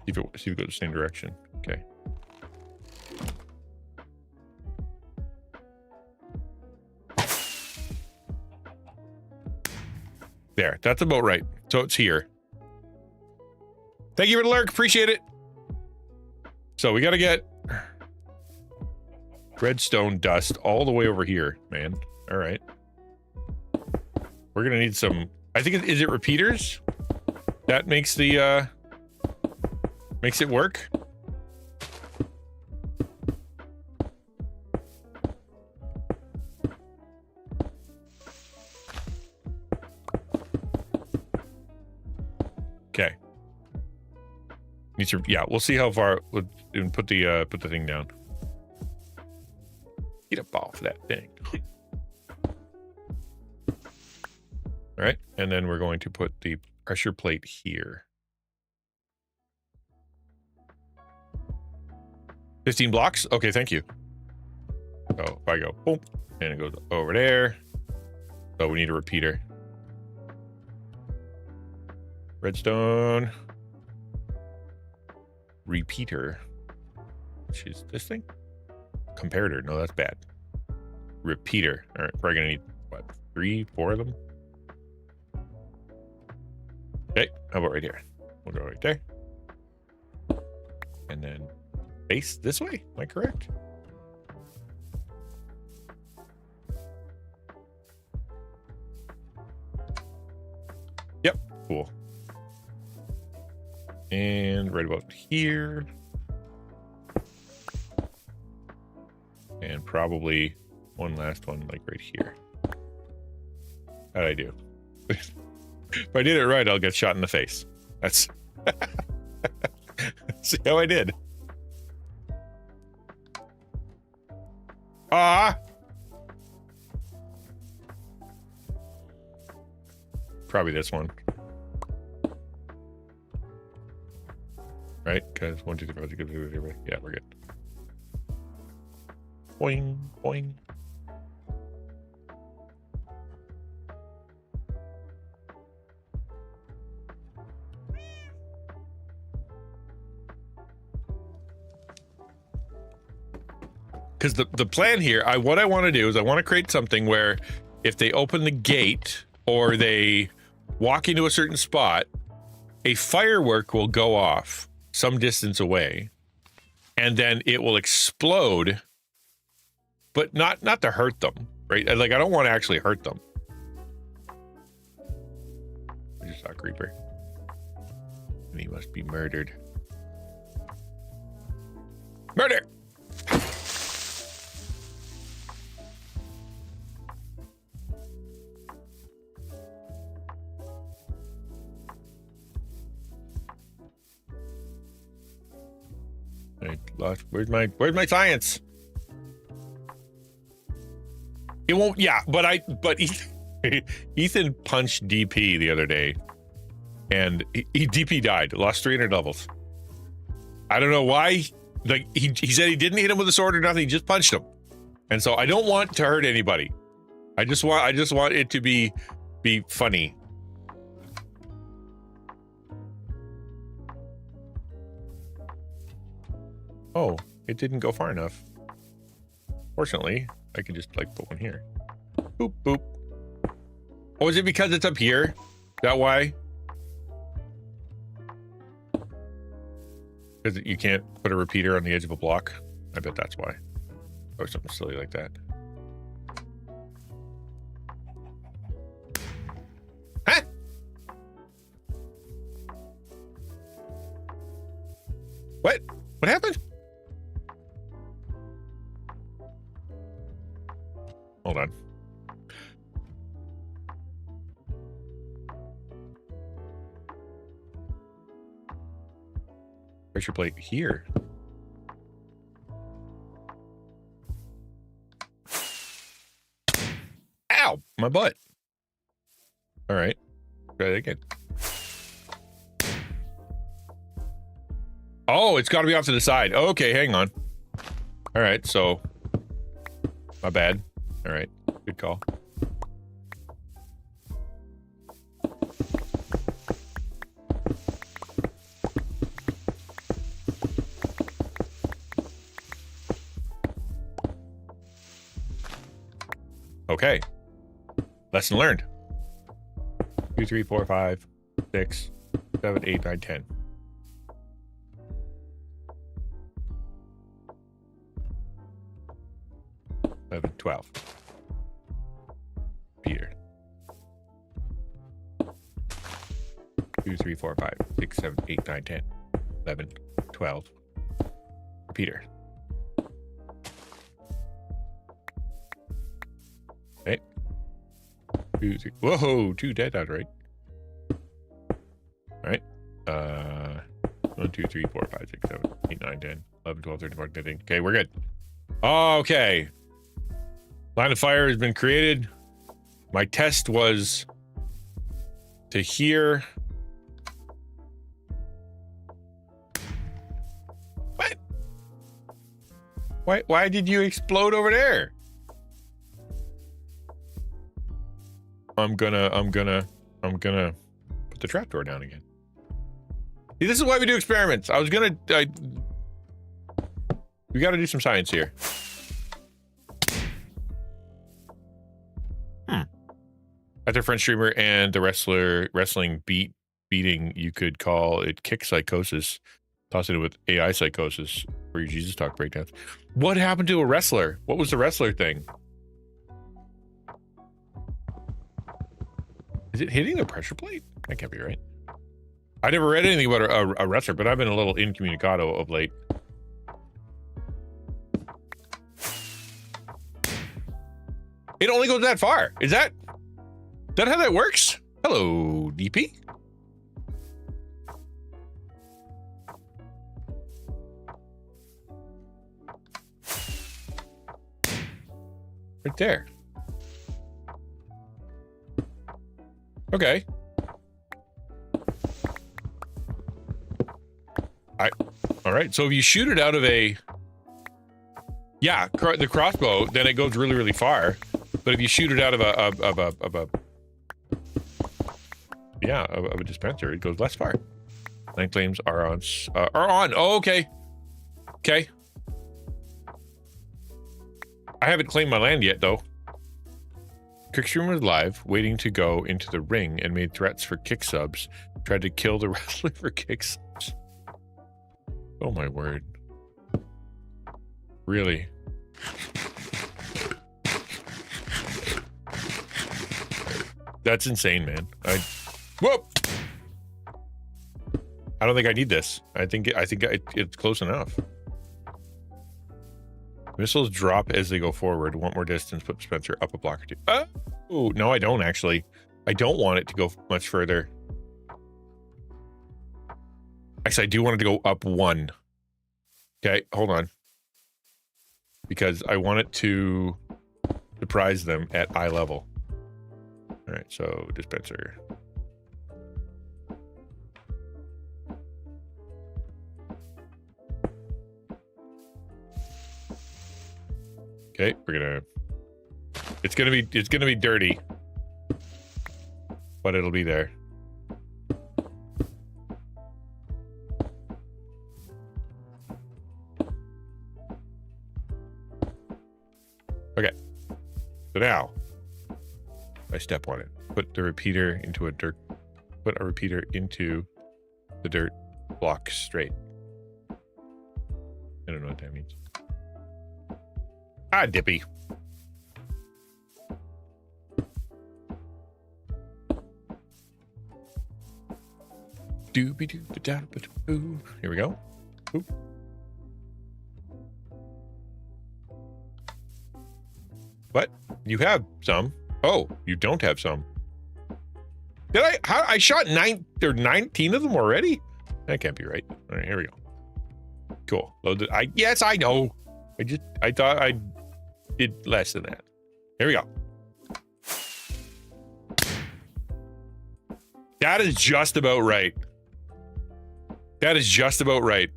See if it goes the same direction. Okay. There, that's about right. So it's here. Thank you for the lurk, appreciate it. So we got to get redstone dust all the way over here, man. All right. We're gonna need some. I think is it repeaters that makes the makes it work. Okay. Needs to, yeah, we'll see how far. We'll put the thing down. Get up off that thing. All right, and then we're going to put the pressure plate here. 15 blocks? Okay, thank you. So if I go boom, and it goes over there. So we need a repeater. Redstone. Repeater. Which is this thing? Comparator. No, that's bad. Repeater. All right, probably gonna need what, 3, 4 of them. Okay, how about right here? We'll go right there. And then face this way. Am I correct? Yep, cool. And right about here. And probably one last one, like right here. How'd I do? If I did it right, I'll get shot in the face. That's see how I did. probably this one. Right? Because 1, 2, 3, 4, 5, 6, 7, 8, 9, 10. Yeah, we're good. Boing, boing. Because the plan here, what I want to do is I want to create something where if they open the gate or they walk into a certain spot, a firework will go off some distance away, and then it will explode, but not to hurt them, right? Like, I don't want to actually hurt them. I just saw a creeper. And he must be murdered. Murder! I lost. Where's my science? It won't. Yeah, but Ethan punched DP the other day, and DP died. Lost 300 levels. I don't know why. Like he said he didn't hit him with a sword or nothing. He just punched him, and so I don't want to hurt anybody. I just want it to be funny. Oh, it didn't go far enough. Fortunately, I can just like put one here. Boop, boop. Oh, is it because it's up here? Is that why? Because you can't put a repeater on the edge of a block? I bet that's why. Or something silly like that. Huh? What? What happened? Hold on. Pressure plate here. Ow! My butt. All right. Try that again. Oh, it's got to be off to the side. Okay, hang on. All right, so my bad. All right, good call. Okay. Lesson learned. 2, 3, 4, 5, 6, 7, 8, 9, 10. 11, 12. Peter. 2, 3, 4, 5, 6, 7, 8, 9, 10. 11, 12. Peter. Okay. 2, 3. Whoa, 2 dead out, right? All right. 1, 2, 3, 4, 5, 6, 7, 8, 9, 10, 11, 12, 13, 14, 15. Okay, we're good. Okay. Line of fire has been created. My test was to hear. What? Why did you explode over there? I'm gonna put the trapdoor down again. See, this is why we do experiments. We got to do some science here. After French streamer and the wrestling beating, you could call it kick psychosis. Toss it with AI psychosis for your Jesus talk breakdowns. What happened to a wrestler? What was the wrestler thing? Is it hitting the pressure plate? That can't be right. I never read anything about a wrestler, but I've been a little incommunicado of late. It only goes that far. Is that how that works? Hello, DP. Right there. Okay. All right. So if you shoot it out of a, the crossbow, then it goes really, really far. But if you shoot it out of a dispenser, it goes less far. Land claims are on. Oh, okay. Okay. I haven't claimed my land yet, though. Kickstream was live, waiting to go into the ring, and made threats for kick subs. Tried to kill the wrestler for kick subs. Oh my word. Really? That's insane, man. Whoop! I don't think I need this. I think it's close enough. Missiles drop as they go forward. Want more distance, put Spencer up a block or two. Oh, no, I don't actually. I don't want it to go much further. Actually, I do want it to go up one. Okay, hold on. Because I want it to surprise them at eye level. All right, so dispenser. Okay, it's gonna be dirty, but it'll be there. Okay, so now I step on it. Put a repeater into the dirt block straight. I don't know what that means. Ah, Dippy. Doobie-doo-ba-da-ba-doo. Here we go. Oop. What? You have some. Oh, you don't have some. Did I? How? I shot 19 of them already? That can't be right. All right, here we go. Cool. Loaded. Yes, I know. I thought I did less than that. Here we go. That is just about right. That is just about right.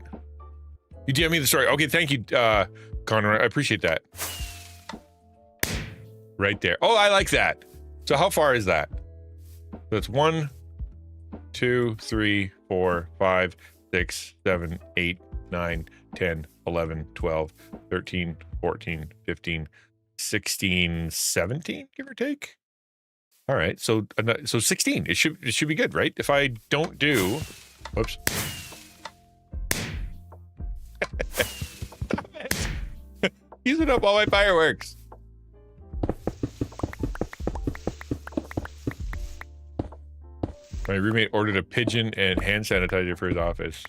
You DM me the story. Okay, thank you, Connor. I appreciate that. Right there. Oh, I like that. So how far is that? That's 1, 2, 3, 4, 5, 6, 7, 8, 9, 10, 11, 12, 13, 14, 15, 16, 17, give or take. All right, so 16. It should be good, right? If I don't do, whoops. Using up all my fireworks. My roommate ordered a pigeon and hand sanitizer for his office.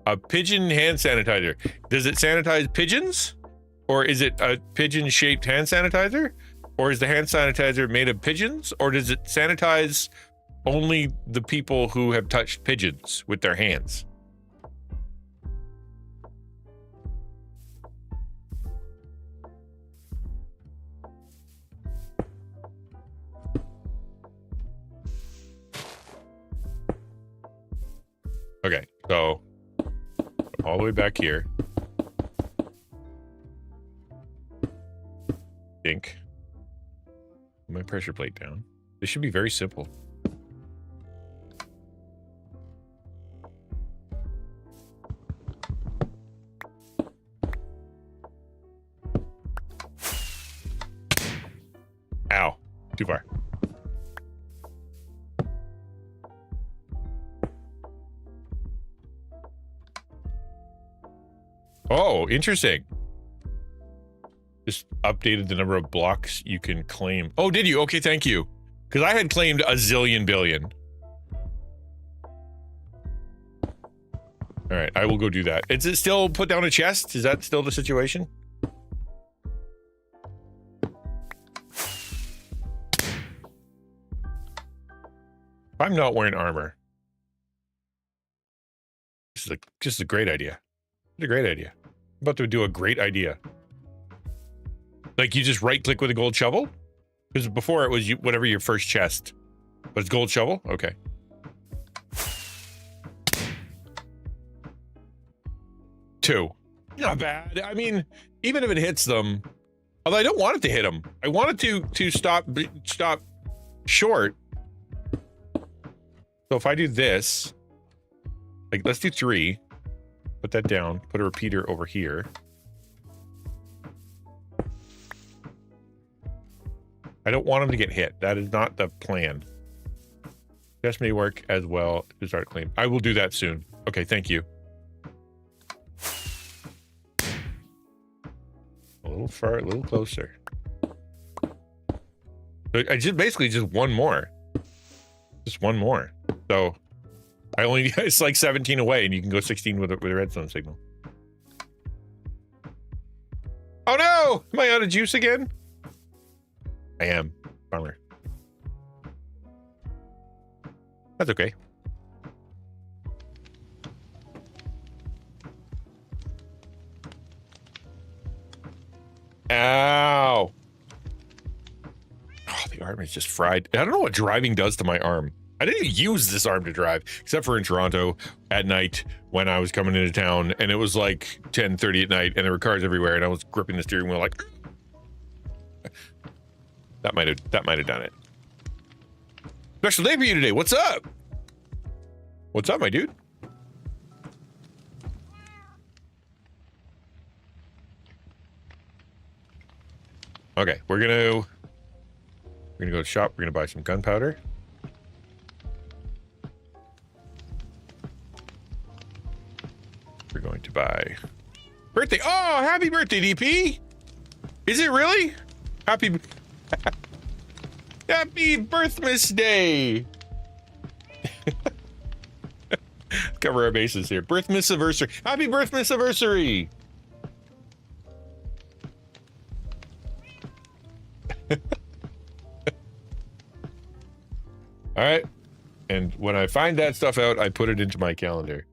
A pigeon hand sanitizer. Does it sanitize pigeons? Or is it a pigeon-shaped hand sanitizer? Or is the hand sanitizer made of pigeons? Or does it sanitize only the people who have touched pigeons with their hands? Okay, so all the way back here. Think. Put my pressure plate down. This should be very simple. Ow, too far. Oh, interesting. Just updated the number of blocks you can claim. Oh, did you? Okay, thank you. Because I had claimed a zillion billion. All right, I will go do that. Is it still put down a chest? Is that still the situation? I'm not wearing armor. This is just a great idea. It's a great idea. I'm about to do a great idea. Like you just right click with a gold shovel? Because before it was whatever your first chest. But it's gold shovel? Okay. 2. Not bad. I mean, even if it hits them, although I don't want it to hit them. I want it to stop short. So if I do this, like, let's do 3. Put that down. Put a repeater over here. I don't want them to get hit. That is not the plan. This may work as well to start clean. I will do that soon. Okay, thank you. A little far, a little closer. I just basically just one more. Just one more. So I only, it's like 17 away, and you can go 16 with a redstone signal. Oh no! Am I out of juice again? I am. Bummer. That's okay. Ow! Oh, the arm is just fried. I don't know what driving does to my arm. I didn't even use this arm to drive, except for in Toronto at night when I was coming into town, and it was like 10:30 at night, and there were cars everywhere, and I was gripping the steering wheel like. That might have done it. Special day for you today. What's up? What's up, my dude? Okay, we're gonna go to the shop. We're gonna buy some gunpowder. We're going to buy birthday. Oh, happy birthday, DP! Is it really? Happy Birthmas Day! Cover our bases here. Birthmas anniversary. Happy Birthmas anniversary! All right, and when I find that stuff out, I put it into my calendar.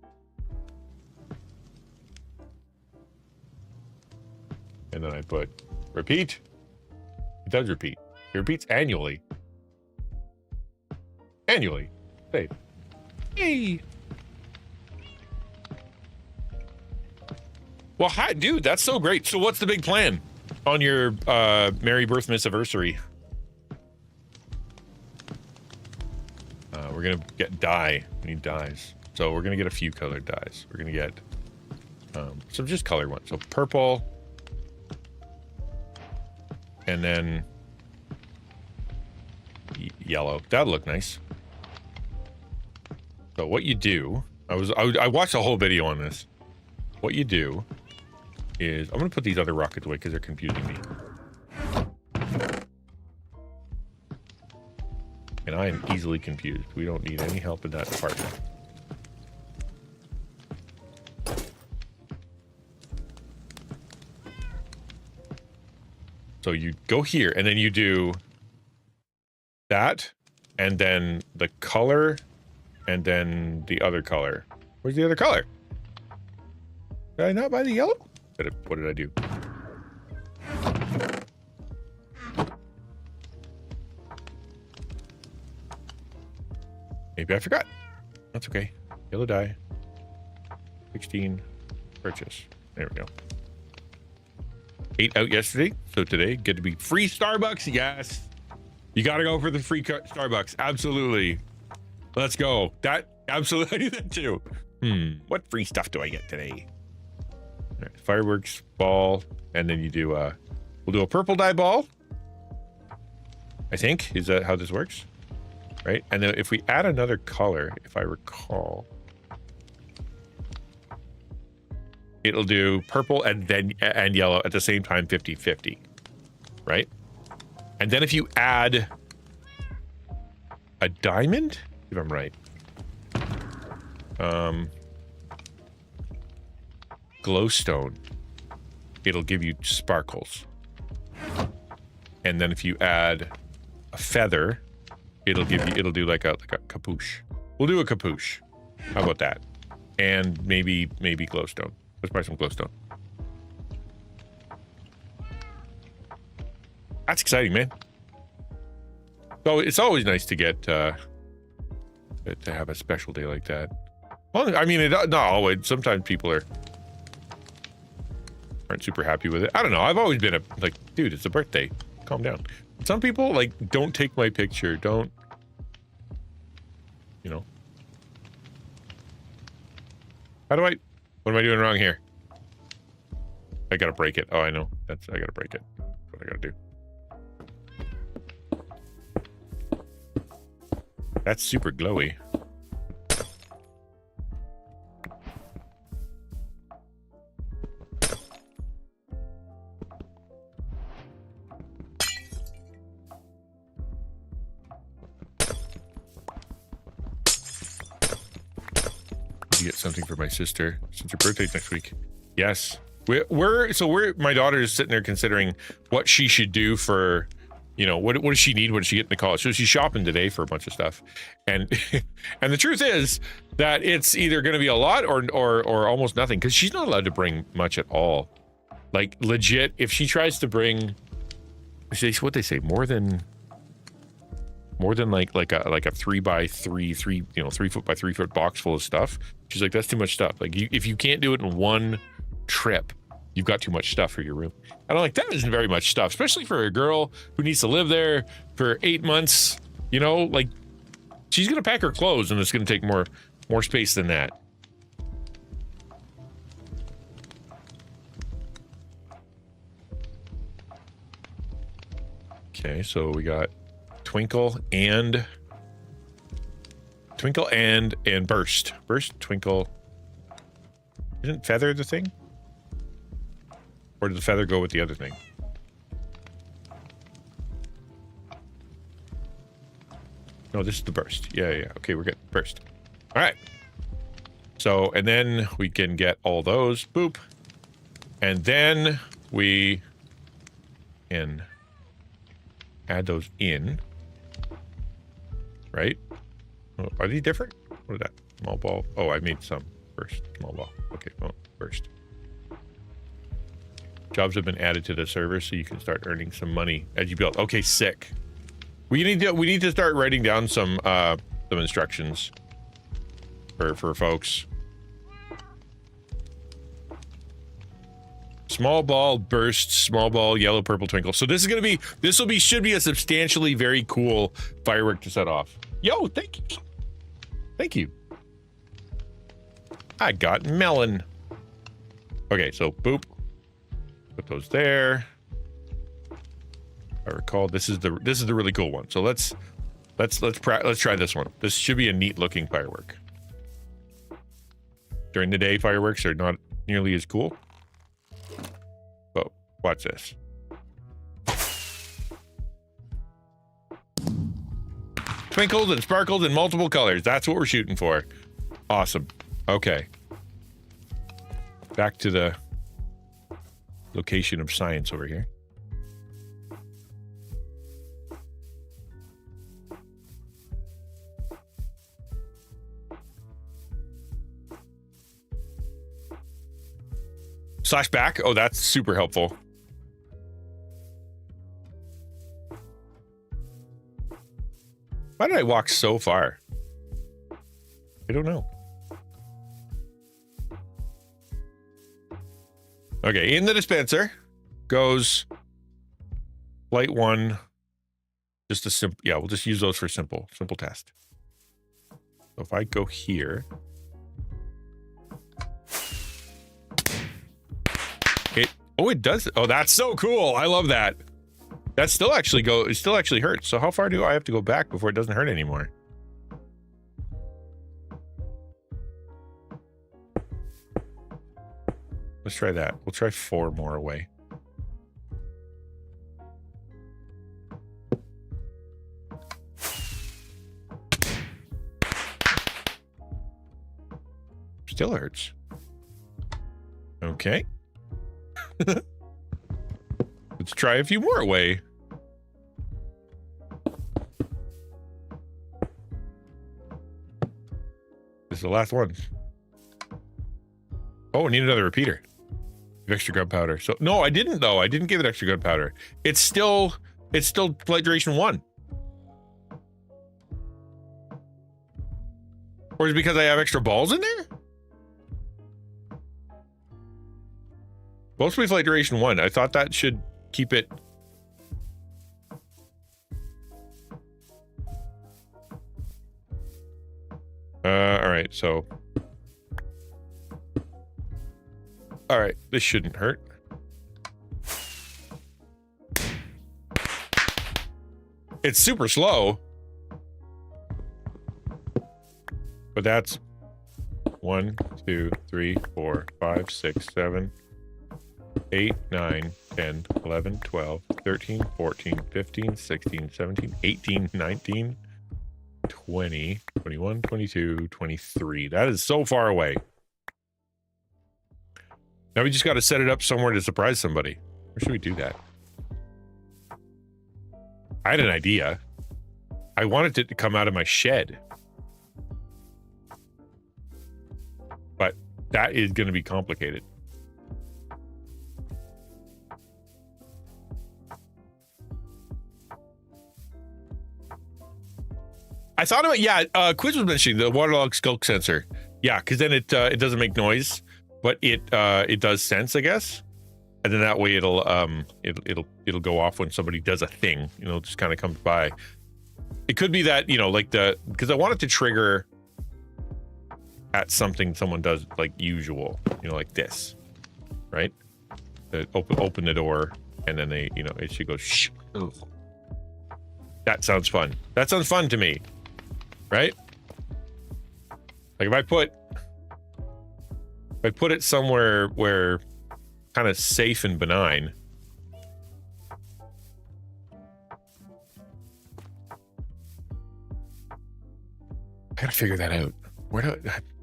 And then I put repeat. It does repeat. It repeats annually. Annually. Save. Hey. Well, hi, dude. That's so great. So, what's the big plan on your Merry Birthmas anniversary? We're gonna get dye. We need dyes. So we're gonna get a few colored dyes. We're gonna get some just colored ones. So purple. And then yellow. That'll look nice. So what you do, I watched a whole video on this. What you do is, I'm gonna put these other rockets away because they're confusing me. And I am easily confused. We don't need any help in that department. So you go here, and then you do that, and then the color, and then the other color. Where's the other color? Did I not buy the yellow? What did I do? Maybe I forgot. That's okay. Yellow dye. 16. Purchase. There we go. 8 out yesterday. So today, get to be free Starbucks. Yes. You got to go for the free Starbucks. Absolutely. Let's go. That, absolutely. I do that too. What free stuff do I get today? All right, fireworks ball. And then you do, we'll do a purple dye ball. I think. Is that how this works? Right? And then if we add another color, if I recall, it'll do purple and then and yellow at the same time, 50-50. Right? And then if you add a diamond, if I'm right, glowstone, it'll give you sparkles. And then if you add a feather, it'll do like a capuche. We'll do a capuche. How about that? And maybe glowstone. Let's buy some glowstone. That's exciting, man. So it's always nice to get to have a special day like that. Well, I mean, not always. Sometimes people are aren't super happy with it. I don't know. I've always been like, dude, it's a birthday. Calm down. Some people like, don't take my picture. Don't, you know. What am I doing wrong here? I gotta break it. Oh, I know. I gotta break it. That's what I gotta do. That's super glowy. Get something for my sister since her birthday's next week. Yes, we're my daughter is sitting there considering what she should do for, you know, what does she need? What does she get into college? So she's shopping today for a bunch of stuff, and and the truth is that it's either going to be a lot or almost nothing, because she's not allowed to bring much at all. Like legit, if she tries to bring, what they say, more than like a 3x3, 3 foot by 3 foot box full of stuff. She's like, that's too much stuff. Like if you can't do it in one trip, you've got too much stuff for your room. And I'm like, that isn't very much stuff, especially for a girl who needs to live there for 8 months. You know, like she's gonna pack her clothes and it's gonna take more space than that. Okay, so we got Twinkle and Burst. Twinkle. Isn't Feather the thing? Or did the Feather go with the other thing? No, this is the Burst. Yeah. Okay, we're good. Burst. All right. So, and then we can get all those. Boop. And then we can add those in. Right? Oh, are these different? What is that? Small ball. Oh, I made some first. Small ball. Okay, well, first. Jobs have been added to the server so you can start earning some money as you build. Okay, sick. We need to start writing down some instructions for folks. Small ball, burst, small ball, yellow, purple, twinkle. So this should be a substantially very cool firework to set off. Yo, thank you. Thank you. I got melon. Okay, so boop. Put those there. I recall this is the really cool one. So let's try this one. This should be a neat looking firework. During the day, fireworks are not nearly as cool. But watch this. Twinkles and sparkles in multiple colors. That's what we're shooting for. Awesome. Okay. Back to the location of science over here. Slash back. Oh, that's super helpful. Why did I walk so far? I don't know. Okay, in the dispenser goes light one. Just a simple, yeah, we'll just use those for simple test. So if I go here, it does. Oh, that's so cool. I love that. That still actually it still actually hurts. So how far do I have to go back before it doesn't hurt anymore? Let's try that. We'll try 4 more away. Still hurts. Okay. Let's try a few more away. This is the last one. Oh, I need another repeater. Extra gunpowder. So no, I didn't though. I didn't give it extra gunpowder. It's still flight duration 1. Or is it because I have extra balls in there? Mostly flight duration 1. I thought that should keep it. All right, so. All right, this shouldn't hurt. It's super slow. But that's 1, 2, 3, 4, 5, 6, 7, 8, 9, 10, 11, 12, 13, 14, 15, 16, 17, 18, 19, 20, 21, 22, 23. That is so far away. Now we just got to set it up somewhere to surprise somebody. Where should we do that? I had an idea. I wanted it to come out of my shed. But that is going to be complicated. I thought about, yeah, Quiz was mentioning the waterlogged skulk sensor. Yeah, because then it doesn't make noise, but it does sense, I guess. And then that way it'll go off when somebody does a thing, you know, just kind of comes by. It could be that, you know, like because I want it to trigger at something someone does like usual, you know, like this, right? Open the door and then they, you know, it should go shh. Ugh. That sounds fun. That sounds fun to me, right? Like if I put it somewhere where kind of safe and benign. I gotta figure that out.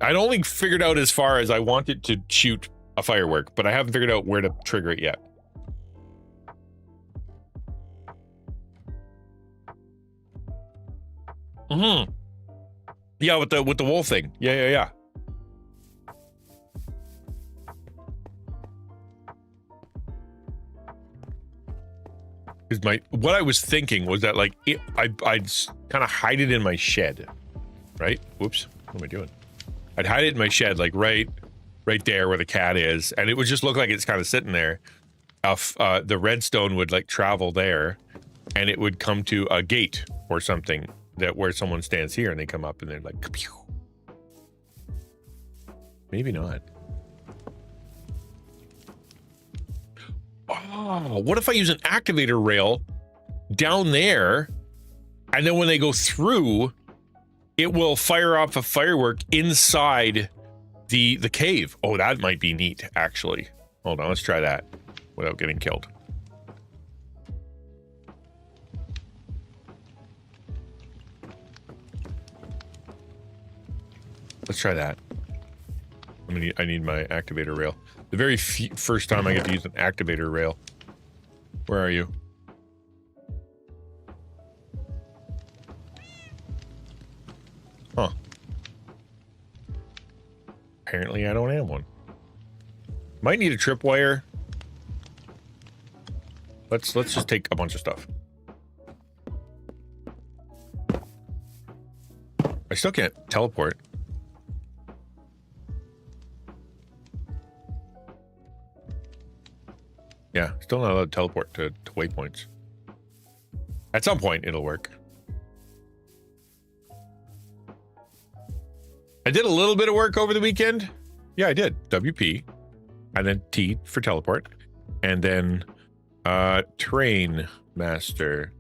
I'd only figured out as far as I wanted to shoot a firework, but I haven't figured out where to trigger it yet. Mm-hmm. Yeah, with the wool thing. Yeah. Because what I was thinking was that like I'd kind of hide it in my shed, right? Whoops, what am I doing? I'd hide it in my shed, like right there where the cat is, and it would just look like it's kind of sitting there. The redstone would like travel there, and it would come to a gate or something where someone stands here, and they come up and they're like, pew. Maybe not. Oh, what if I use an activator rail down there, and then when they go through, it will fire off a firework inside the cave. Oh, that might be neat, actually. Hold on, let's try that without getting killed. Let's try that. I need my activator rail. The very first time I get to use an activator rail. Where are you? Huh. Apparently I don't have one. Might need a tripwire. Let's just take a bunch of stuff. I still can't teleport. Yeah, still not allowed to teleport to waypoints. At some point, it'll work. I did a little bit of work over the weekend. Yeah, I did. WP. And then T for teleport. And then train master.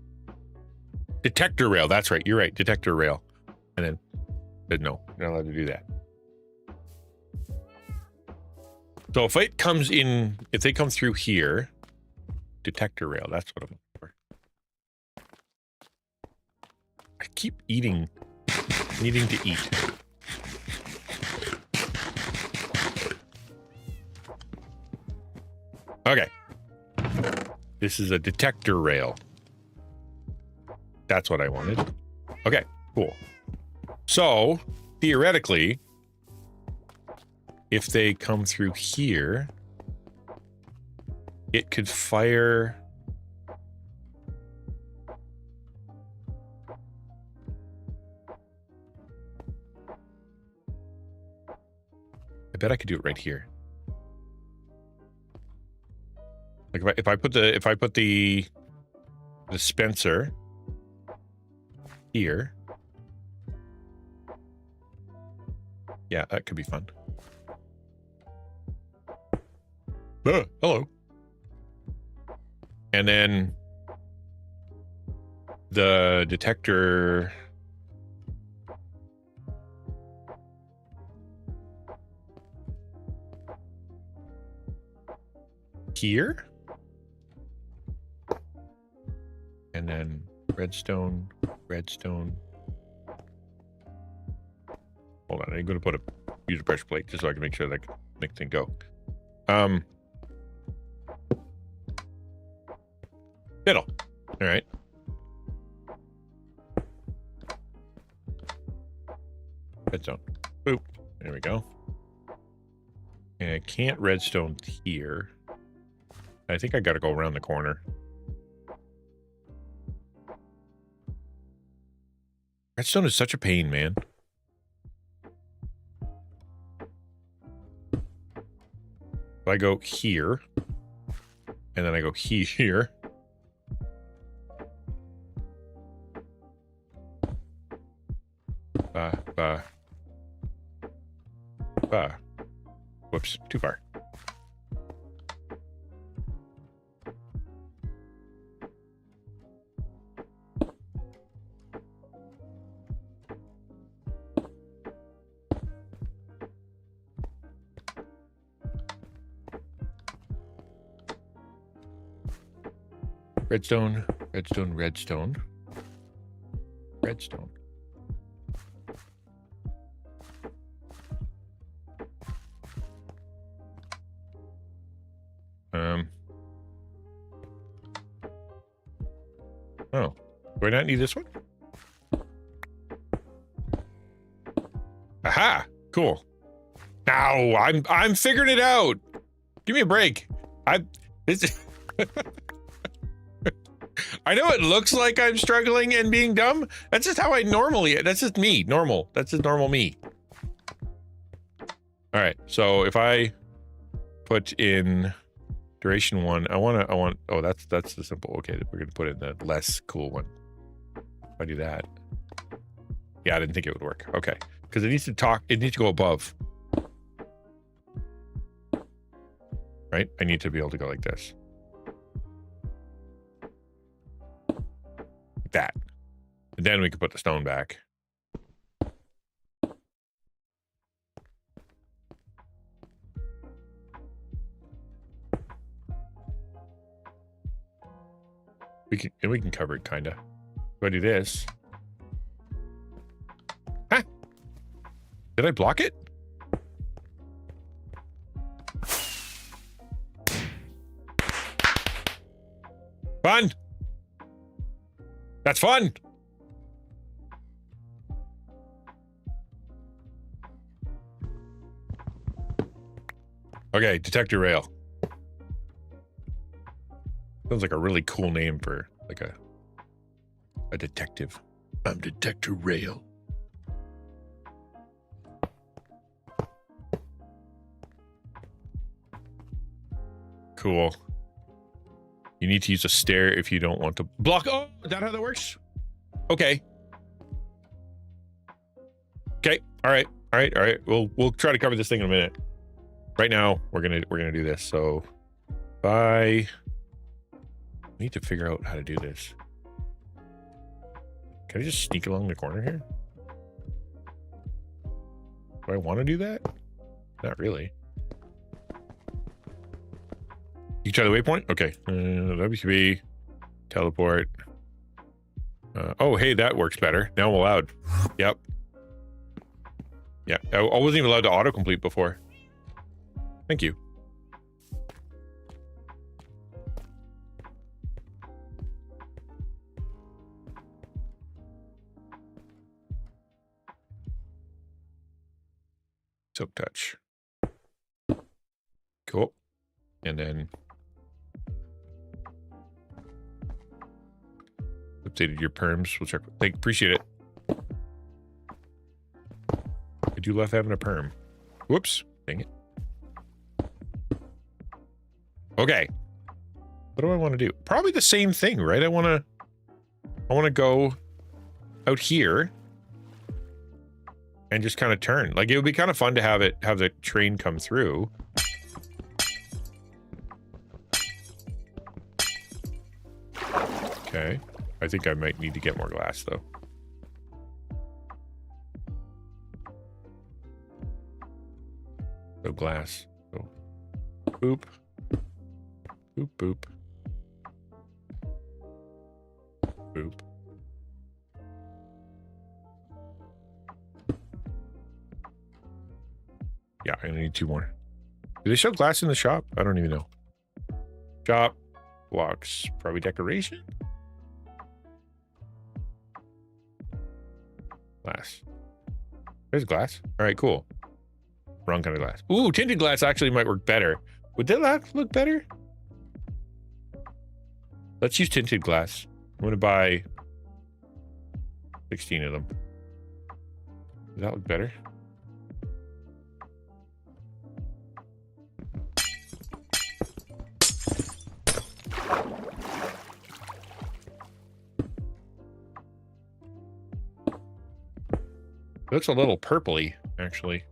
Detector rail. That's right. You're right. Detector rail. And then, no, you're not allowed to do that. So if it comes in, if they come through here, detector rail, that's what I'm looking for. I keep needing to eat. Okay. This is a detector rail. That's what I wanted. Okay, cool. So, theoretically, if they come through here, it could fire. I bet I could do it right here. Like if I put the dispenser here. Yeah, that could be fun. Hello. And then the detector here. And then redstone. Hold on, I'm going to use a pressure plate just so I can make sure that next thing go. Middle. All right. Redstone. Boop. There we go. And I can't redstone here. I think I got to go around the corner. Redstone is such a pain, man. If I go here, and then I go here. Whoops, too far. Redstone. Oh, do I not need this one? Aha! Cool. Now I'm figuring it out. Give me a break. I know it looks like I'm struggling and being dumb. That's just how I normally. That's just me. Normal. That's just normal me. All right. So if I put in duration 1, I want. Oh, that's the simple. Okay, we're gonna put in the less cool one. If I do that. Yeah, I didn't think it would work. Okay, because it needs to talk. It needs to go above. Right. I need to be able to go like this. Like that. And then we can put the stone back. We can cover it kinda. If I do this. Huh? Did I block it? Fun. That's fun. Okay, detector rail. Sounds like a really cool name for like a detective. I'm Detector Rail. Cool. You need to use a stair if you don't want to block. Oh, is that how that works? Okay. Okay. All right. We'll try to cover this thing in a minute. Right now, we're gonna do this. So, I need to figure out how to do this. Can I just sneak along the corner here? Do I want to do that? Not really. You try the waypoint? Okay. WCB, teleport. Oh, hey, that works better. Now I'm allowed. Yep. Yeah, I wasn't even allowed to autocomplete before. Thank you. Silk touch. Cool. And then updated your perms. We'll check. Appreciate it. I do love having a perm. Whoops. Dang it. Okay. What do I want to do? Probably the same thing, right? I want to go out here and just kind of turn. Like, it would be kind of fun to have the train come through. Okay. I think I might need to get more glass, though. So glass. So boop. Boop, boop. Boop. Yeah, I need 2 more. Do they sell glass in the shop? I don't even know. Shop. Blocks. Probably decoration? Glass. There's glass. All right, cool. Wrong kind of glass. Ooh, tinted glass actually might work better. Would that look better? Let's use tinted glass. I'm going to buy 16 of them. Does that look better? It looks a little purpley, actually.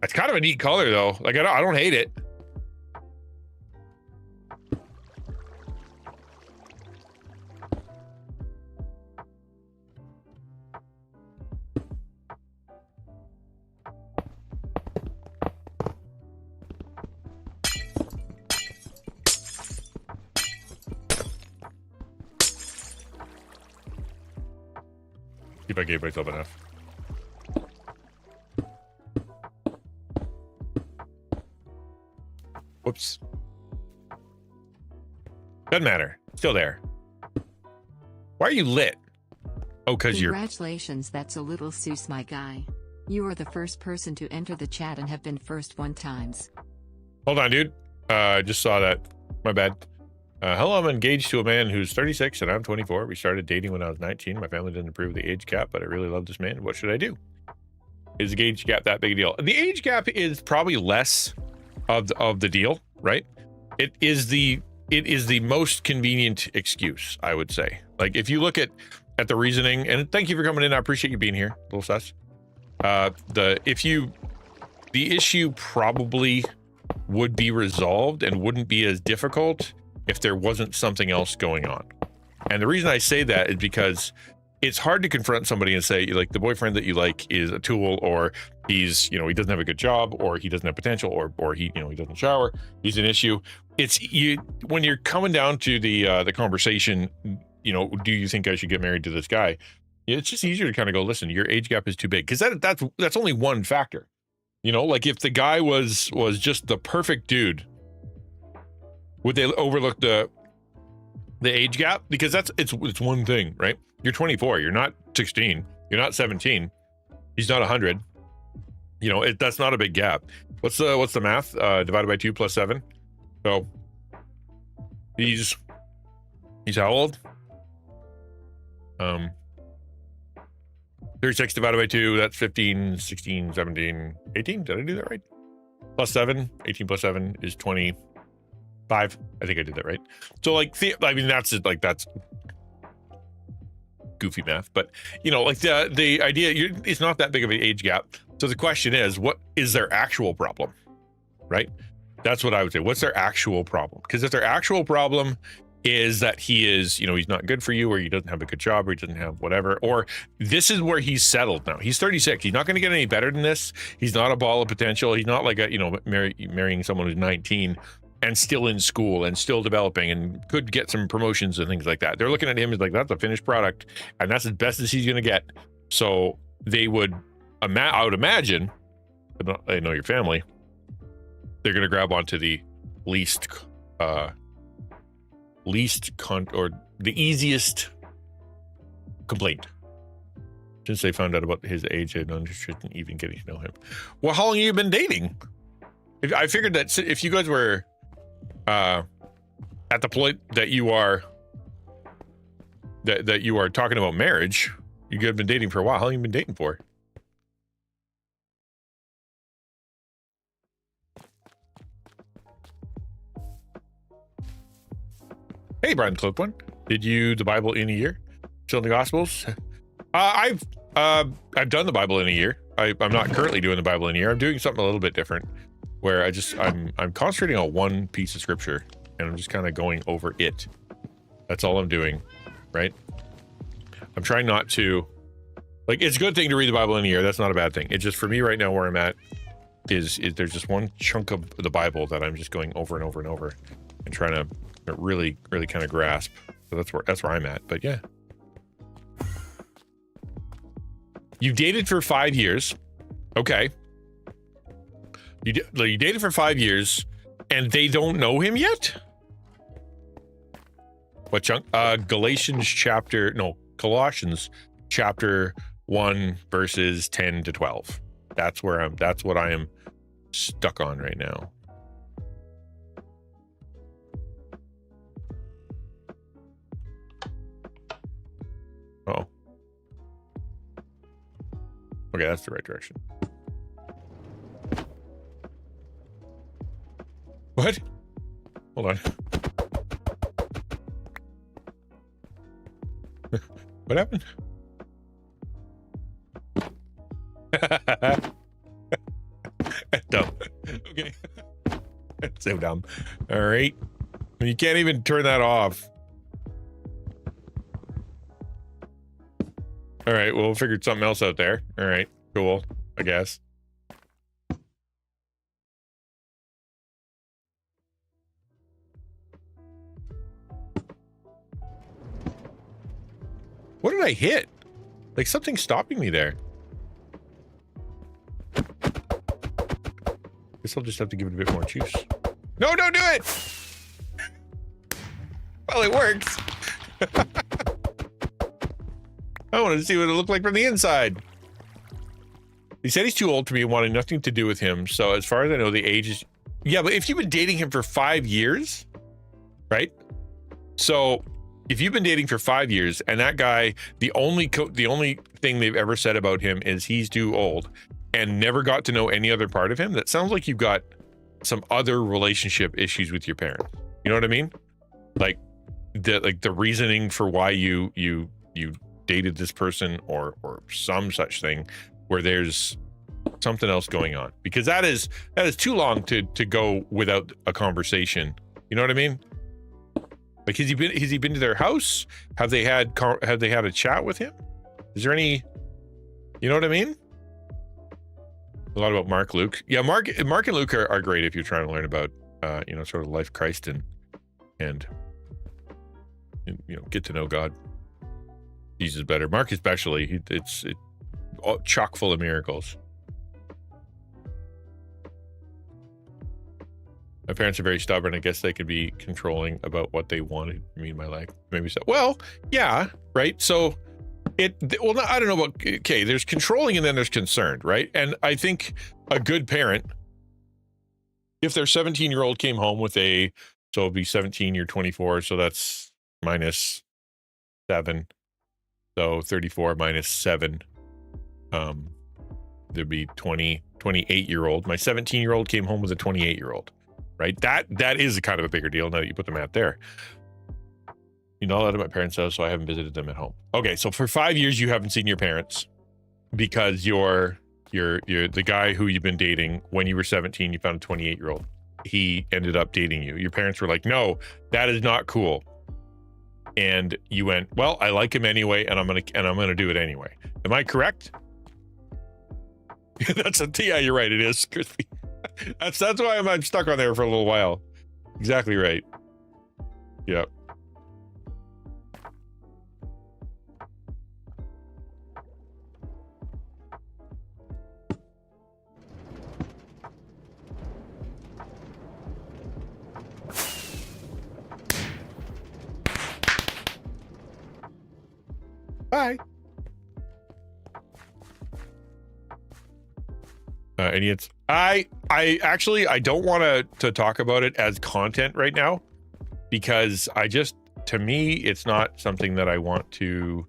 It's kind of a neat color, though. Like, I don't hate it. See if I gave myself enough. Whoops. Doesn't matter. Still there. Why are you lit? Oh, because you're... Congratulations, that's a little Seuss, my guy. You are the first person to enter the chat and have been first 1 times. Hold on, dude. Just saw that. My bad. Hello, I'm engaged to a man who's 36 and I'm 24. We started dating when I was 19. My family didn't approve of the age gap, but I really love this man. What should I do? Is the age gap that big a deal? The age gap is probably less of the deal, right? It is the most convenient excuse, I would say. Like, if you look at the reasoning, and thank you for coming in. I appreciate you being here, little sus. The issue probably would be resolved and wouldn't be as difficult if there wasn't something else going on. And the reason I say that is because it's hard to confront somebody and say, like, the boyfriend that you like is a tool, or he's, he doesn't have a good job, or he doesn't have potential, or he, he doesn't shower. He's an issue. It's when you're coming down to the conversation, do you think I should get married to this guy? It's just easier to kind of go, listen, your age gap is too big, because that's only one factor. Like, if the guy was just the perfect dude, would they overlook the age gap? Because it's one thing, right? You're 24. You're not 16. You're not 17. He's not 100. That's not a big gap. What's the math? Divided by 2 plus 7. So he's how old? 36 divided by 2. That's 15, 16, 17, 18. Did I do that right? Plus 7. 18 plus 7 is 25. I think I did that right. So, like, that's goofy math, but like the idea, it's not that big of an age gap. So the question is, what is their actual problem, right? That's what I would say. What's their actual problem? Because if their actual problem is that he is, he's not good for you, or he doesn't have a good job, or he doesn't have whatever, or this is where he's settled now. He's 36. He's not going to get any better than this. He's not a ball of potential. He's not like marrying someone who's 19 and still in school and still developing and could get some promotions and things like that. They're looking at him as like, that's a finished product, and that's as best as he's going to get. So they would, I would imagine, but I know your family, they're going to grab onto the the easiest complaint. Since they found out about his age, I don't shouldn't even getting to know him. Well, how long have you been dating? I figured that if you guys were at the point that you are talking about marriage, you guys have been dating for a while. How long have you been dating for? Hey, Brian Cloak one. Did you the Bible in a year? Still the Gospels? I've done the Bible in a year. I'm not currently doing the Bible in a year. I'm doing something a little bit different, where I'm concentrating on one piece of scripture, and I'm just kind of going over it. That's all I'm doing, right? I'm trying not to, like, it's a good thing to read the Bible in a year. That's not a bad thing. It's just for me right now where I'm at is there's just one chunk of the Bible that I'm just going over and over and over and trying to really kind of grasp. So that's where I'm at. But yeah. You dated for 5 years. Okay. You dated for 5 years and they don't know him yet? What chunk? Colossians chapter 1 verses 10 to 12. That's what I am stuck on right now. Oh. Okay, that's the right direction. What? Hold on. What happened? Dumb. Okay. So dumb. All right. You can't even turn that off. All right. Well, we'll figure something else out there. All right. Cool. I guess. What did I hit? Like something's stopping me there. Guess I'll just have to give it a bit more juice. No, don't do it! Well, it works. I wanted to see what it looked like from the inside. He said he's too old for me and wanted nothing to do with him. So as far as I know, the age is... Yeah, but if you've been dating him for 5 years, right? So if you've been dating for 5 years and that guy, the only thing they've ever said about him is he's too old and never got to know any other part of him, that sounds like you've got some other relationship issues with your parents. You know what I mean? Like the reasoning for why you dated this person or some such thing where there's something else going on, because that is too long to go without a conversation. You know what I mean? Like, has he been to their house? Have they had a chat with him? Is there any, you know what I mean? A lot about Mark, Luke. Yeah, Mark and Luke are great if you're trying to learn about, sort of life of Christ and get to know God. Jesus better. Mark especially. It's chock full of miracles. My parents are very stubborn. I guess they could be controlling about what they wanted me in my life. Maybe so. Well, yeah, right. So I don't know about, okay, there's controlling and then there's concerned, right? And I think a good parent, if their 17-year-old came home with so it'd be 17, you're 24, so that's minus 7. So 34 minus 7, there'd be 28-year-old. My 17-year-old came home with a 28-year-old, right? That is a kind of a bigger deal now that you put the math there. You're not allowed at my parents' house, so I haven't visited them at home. Okay, so for 5 years you haven't seen your parents because you're the guy who you've been dating. When you were 17, you found a 28-year-old. He ended up dating you. Your parents were like, "No, that is not cool." And you went, "Well, I like him anyway, and I'm gonna do it anyway." Am I correct? Yeah, you're right. It is crispy. That's why I'm stuck on there for a little while. Exactly right. Yep. Bye. Idiots. I actually don't want to talk about it as content right now, because to me, it's not something that I want to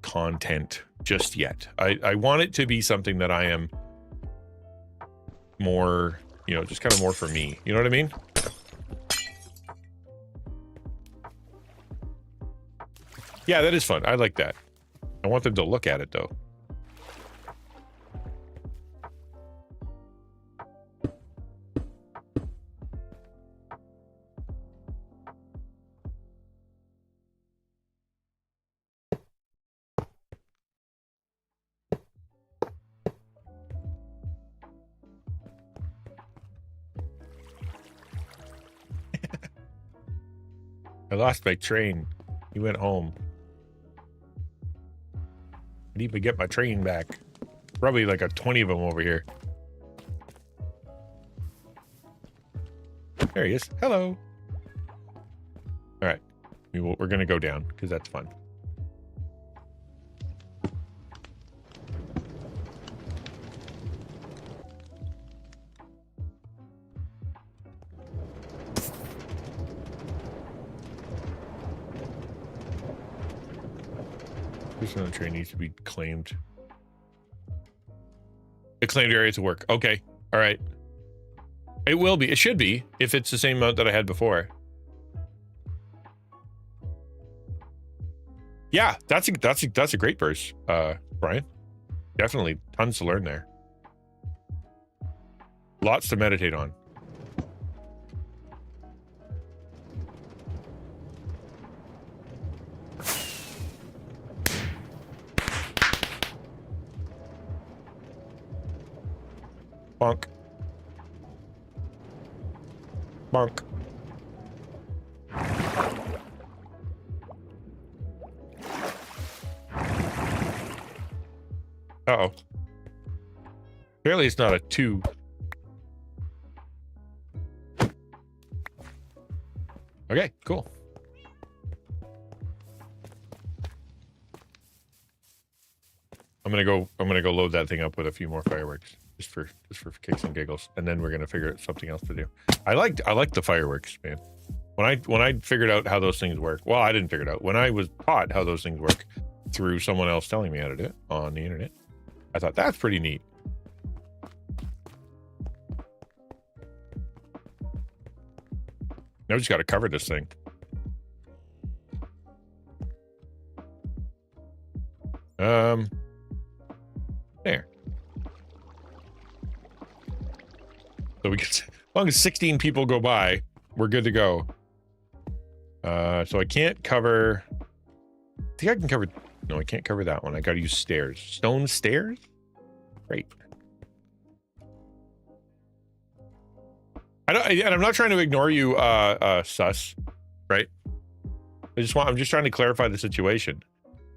content just yet. I want it to be something that I am more, just kind of more for me. You know what I mean? Yeah, that is fun. I like that. I want them to look at it though. I lost my train. He went home. I need to get my train back. Probably like a 20 of them over here. There he is. Hello. All right. We're going to go down because that's fun. Person on the train needs to be claimed. A claimed area to work. Okay. All right. It will be. It should be if it's the same amount that I had before. Yeah, that's a great verse, Brian. Definitely tons to learn there. Lots to meditate on. Bonk. Bonk. Uh-oh. Apparently it's not a 2. Okay, cool. I'm gonna go load that thing up with a few more fireworks. Just for kicks and giggles, and then we're gonna figure out something else to do. I like the fireworks, man. When I figured out how those things work, well, I didn't figure it out. When I was taught how those things work through someone else telling me how to do it on the internet, I thought that's pretty neat. Now we just got to cover this thing. There. So we get, as long as 16 people go by, we're good to go. So I can't cover. I think I can cover. No, I can't cover that one. I got to use stairs. Stone stairs. Great. And I'm not trying to ignore you, sus. Right. I'm just trying to clarify the situation,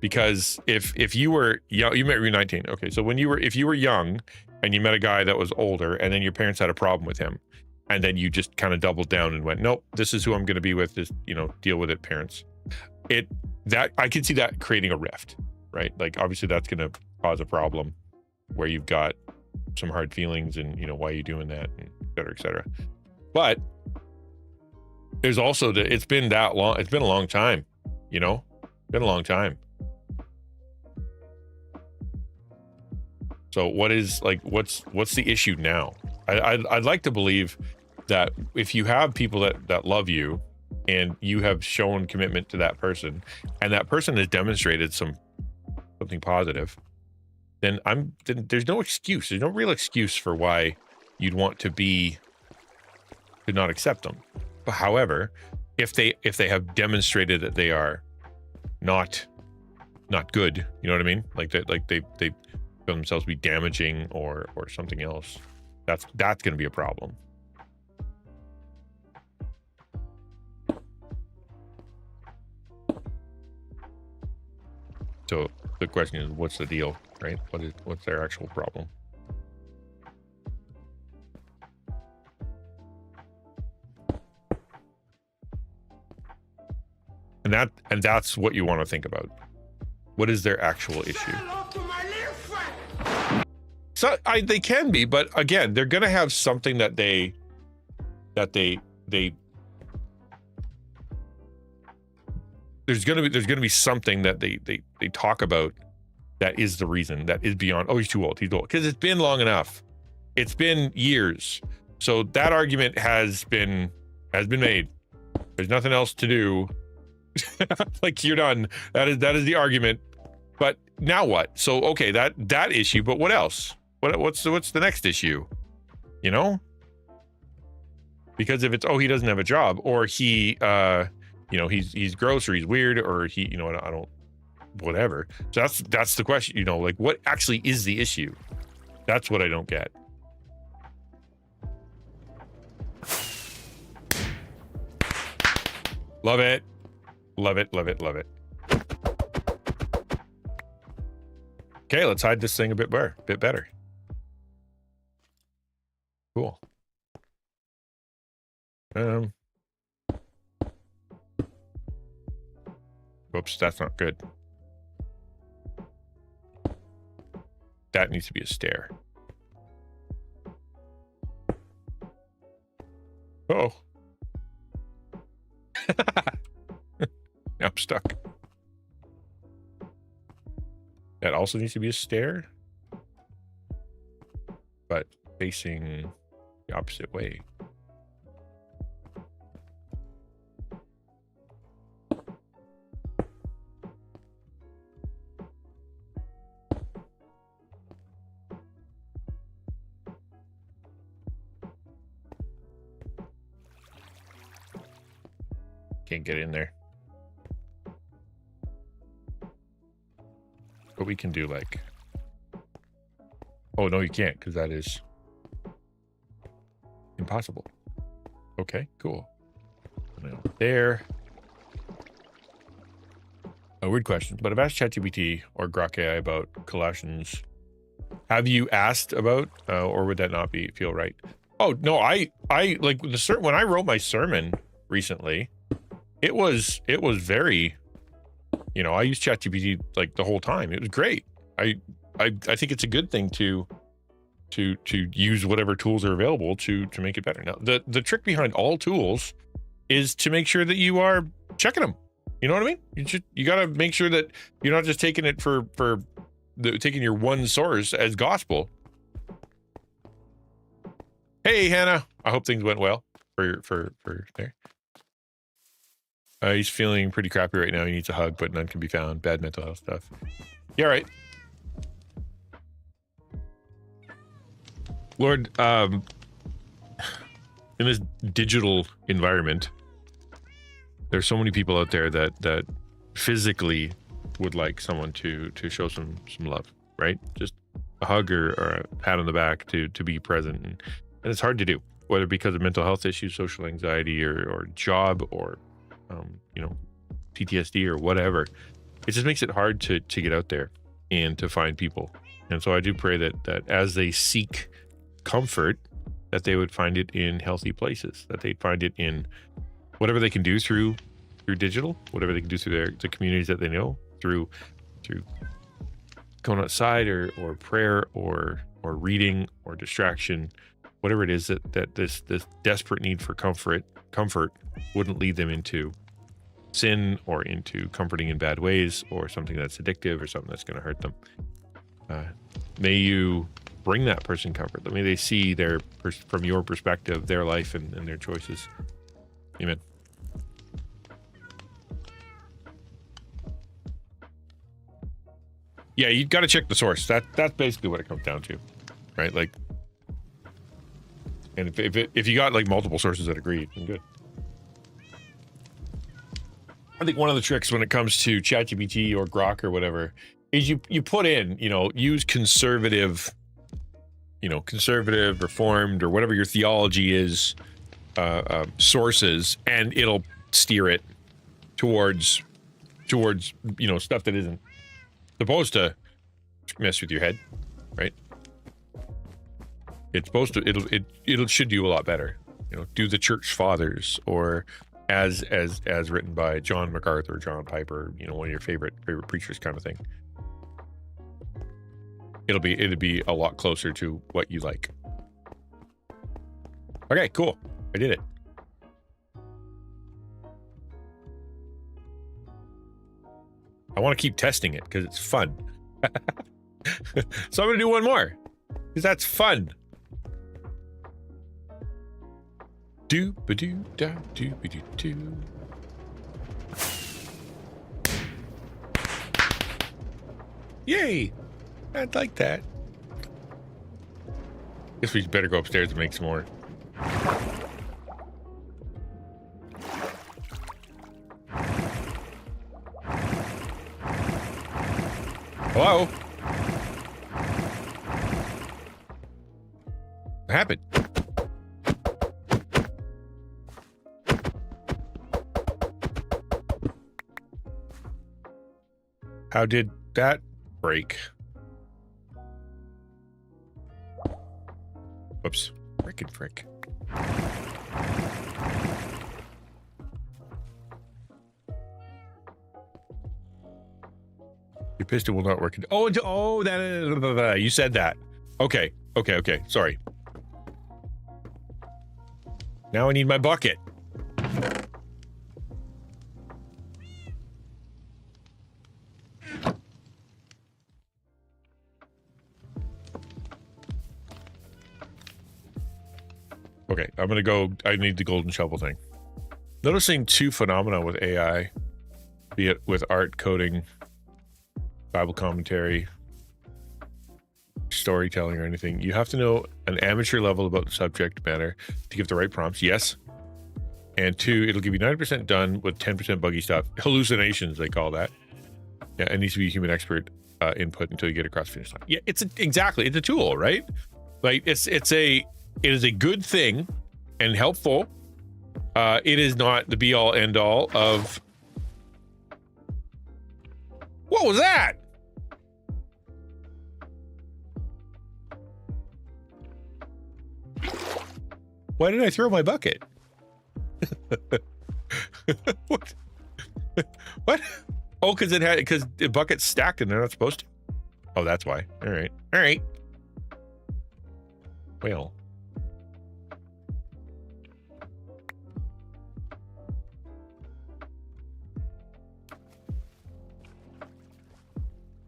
because if you were young, you met when you were 19. Okay, so if you were young and you met a guy that was older, and then your parents had a problem with him, and then you just kind of doubled down and went, nope, this is who I'm going to be with. Just, deal with it, parents. That I can see that creating a rift, right? Like, obviously that's going to cause a problem where you've got some hard feelings and, why are you doing that, and et cetera, et cetera. But there's also it's been that long. It's been a long time, been a long time. So what's the issue now? I'd like to believe that if you have people that love you and you have shown commitment to that person, and that person has demonstrated something positive, then there's no excuse. There's no real excuse for why you'd want to not accept them. But however, if they have demonstrated that they are not good, you know what I mean? Like they feel themselves be damaging or something else, that's going to be a problem. So the question is, what's the deal, right? What's their actual problem? And that's what you want to think about. What is their actual issue? So they can be, but again, they're going to have something that they there's going to be something that they talk about that is the reason, that is beyond, oh, he's old, because it's been long enough. It's been years. So that argument has been made. There's nothing else to do. Like, you're done. That is the argument. But now what? So, okay, that issue, but what else? What's the next issue? You know? Because if it's, oh, he doesn't have a job, or he he's gross, or he's weird, or he, I don't, whatever. So that's the question, like, what actually is the issue? That's what I don't get. Love it. Love it, love it, love it. Okay, let's hide this thing a bit better. Cool. Oops, that's not good. That needs to be a stair. Oh. I'm stuck. That also needs to be a stair, but facing the opposite way. Can't get in there. But we can do like... Oh, no, you can't, because that is impossible. Okay, cool. There. A weird question, but I've asked ChatGPT or Grok AI about Colossians. Have you asked about, or would that not feel right? Oh, no, I like when I wrote my sermon recently, it was very, I used ChatGPT like the whole time. It was great. I think it's a good thing to use whatever tools are available to make it better. Now, the trick behind all tools is to make sure that you are checking them. You know what I mean? You got to make sure that you're not just taking it taking your one source as gospel. Hey, Hannah. I hope things went well for there. He's feeling pretty crappy right now. He needs a hug, but none can be found. Bad mental health stuff. Yeah, right. Lord, in this digital environment, there's so many people out there that physically would like someone to show some love, right? Just a hug or a pat on the back to be present, and it's hard to do, whether because of mental health issues, social anxiety, or job, or PTSD or whatever. It just makes it hard to get out there and to find people. And so I do pray that as they seek comfort, that they would find it in healthy places, that they'd find it in whatever they can do through digital, whatever they can do through the communities that they know, through going outside or prayer or reading or distraction, whatever it is that this desperate need for comfort wouldn't lead them into sin or into comforting in bad ways or something that's addictive or something that's going to hurt them. May you bring that person comfort. May they see from your perspective, their life and their choices. Amen. Yeah, you've got to check the source. That's basically what it comes down to, right? Like, and if you got like multiple sources that agree, then good. I think one of the tricks when it comes to ChatGPT or Grok or whatever is you put in, use conservative, reformed, or whatever your theology is, sources, and it'll steer it towards stuff that isn't supposed to mess with your head, right? It's supposed to, it should do a lot better. Do the church fathers, or as written by John MacArthur, John Piper, one of your favorite preachers, kind of thing. It'll be a lot closer to what you like. Okay, cool. I did it. I want to keep testing it because it's fun. So I'm going to do one more because that's fun. Yay! I'd like that. Guess we better go upstairs and make some more. Hello? What happened? How did that break? Whoops. Frickin' frick. Your piston will not work. Oh, that you said that. Okay. Sorry. Now I need my bucket. Okay, I'm gonna go. I need the golden shovel thing. Noticing two phenomena with AI, be it with art, coding, Bible commentary, storytelling, or anything. You have to know an amateur level about the subject matter to give the right prompts. Yes. And two, it'll give you 90% done with 10% buggy stuff. Hallucinations, they call that. Yeah, it needs to be a human expert input until you get across the finish line. Yeah, it's a tool, right? Like it is a good thing and helpful. It is not the be all end all of. What was that? Why did I throw my bucket? What? What? Oh, because the bucket's stacked and they're not supposed to. Oh, that's why. All right. Well.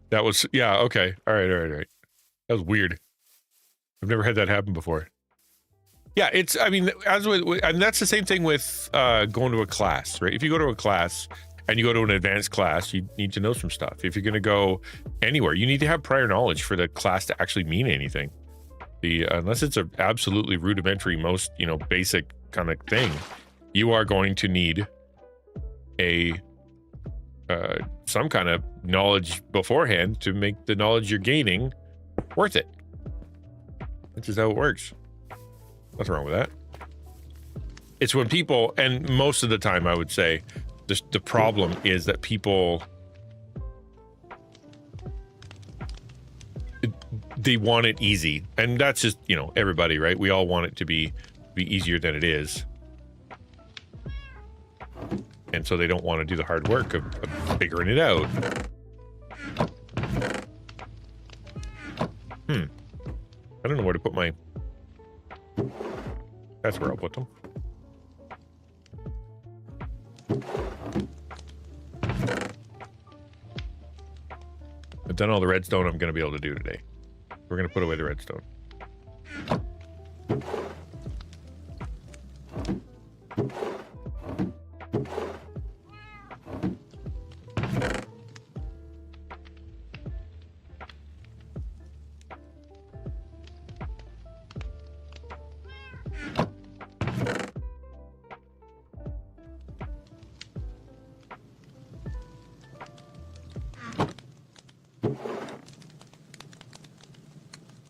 That was, yeah, okay. All right. That was weird. I've never had that happen before. Yeah, and that's the same thing with going to a class, right? If you go to a class and you go to an advanced class, you need to know some stuff. If you're going to go anywhere, you need to have prior knowledge for the class to actually mean anything. Unless it's an absolutely rudimentary, most, basic kind of thing, you are going to need some kind of knowledge beforehand to make the knowledge you're gaining worth it. That's just how it works. Nothing wrong with that. It's when people, and most of the time I would say, the problem is that people, they want it easy. And that's just, everybody, right? We all want it to be easier than it is. And so they don't want to do the hard work of figuring it out. I don't know where to put my... That's where I'll put them. I've done all the redstone I'm going to be able to do today. We're going to put away the redstone.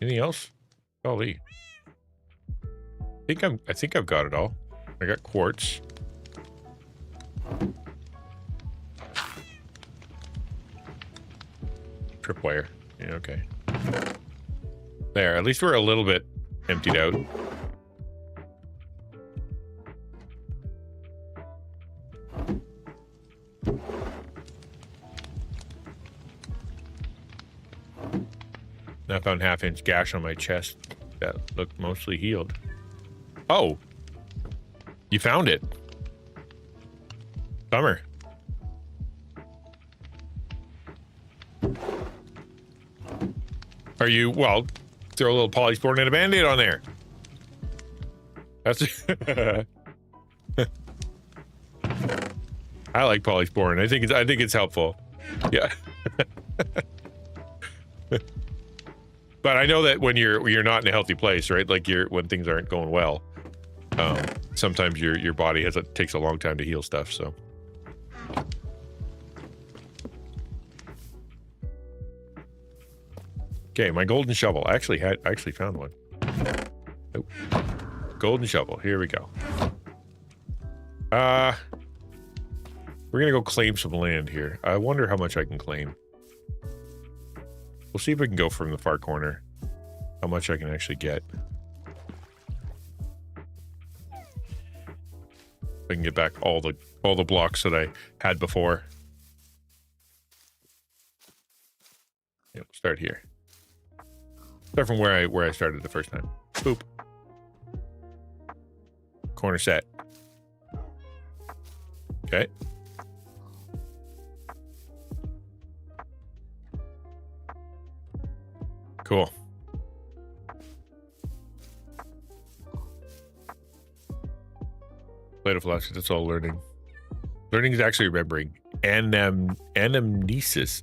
Anything else? Golly. I think I've got it all. I got quartz. Tripwire. Yeah, okay. There, at least we're a little bit emptied out. I found half-inch gash on my chest that looked mostly healed. Oh, you found it. Bummer. Are you, well, throw a little polysporin and a band-aid on there. That's I like polysporin. I think it's helpful. Yeah. But I know that when you're not in a healthy place, right? Like when things aren't going well, sometimes your body takes a long time to heal stuff. So. Okay, my golden shovel. I actually found one. Oh. Golden shovel. Here we go. We're gonna go claim some land here. I wonder how much I can claim. We'll see if we can go from the far corner. How much I can actually get. I can get back all the blocks that I had before. Yeah, we'll start here. Start from where I started the first time. Boop. Corner set. Okay. Cool. Plate of philosophy, that's all learning. Learning is actually remembering. Anamnesis.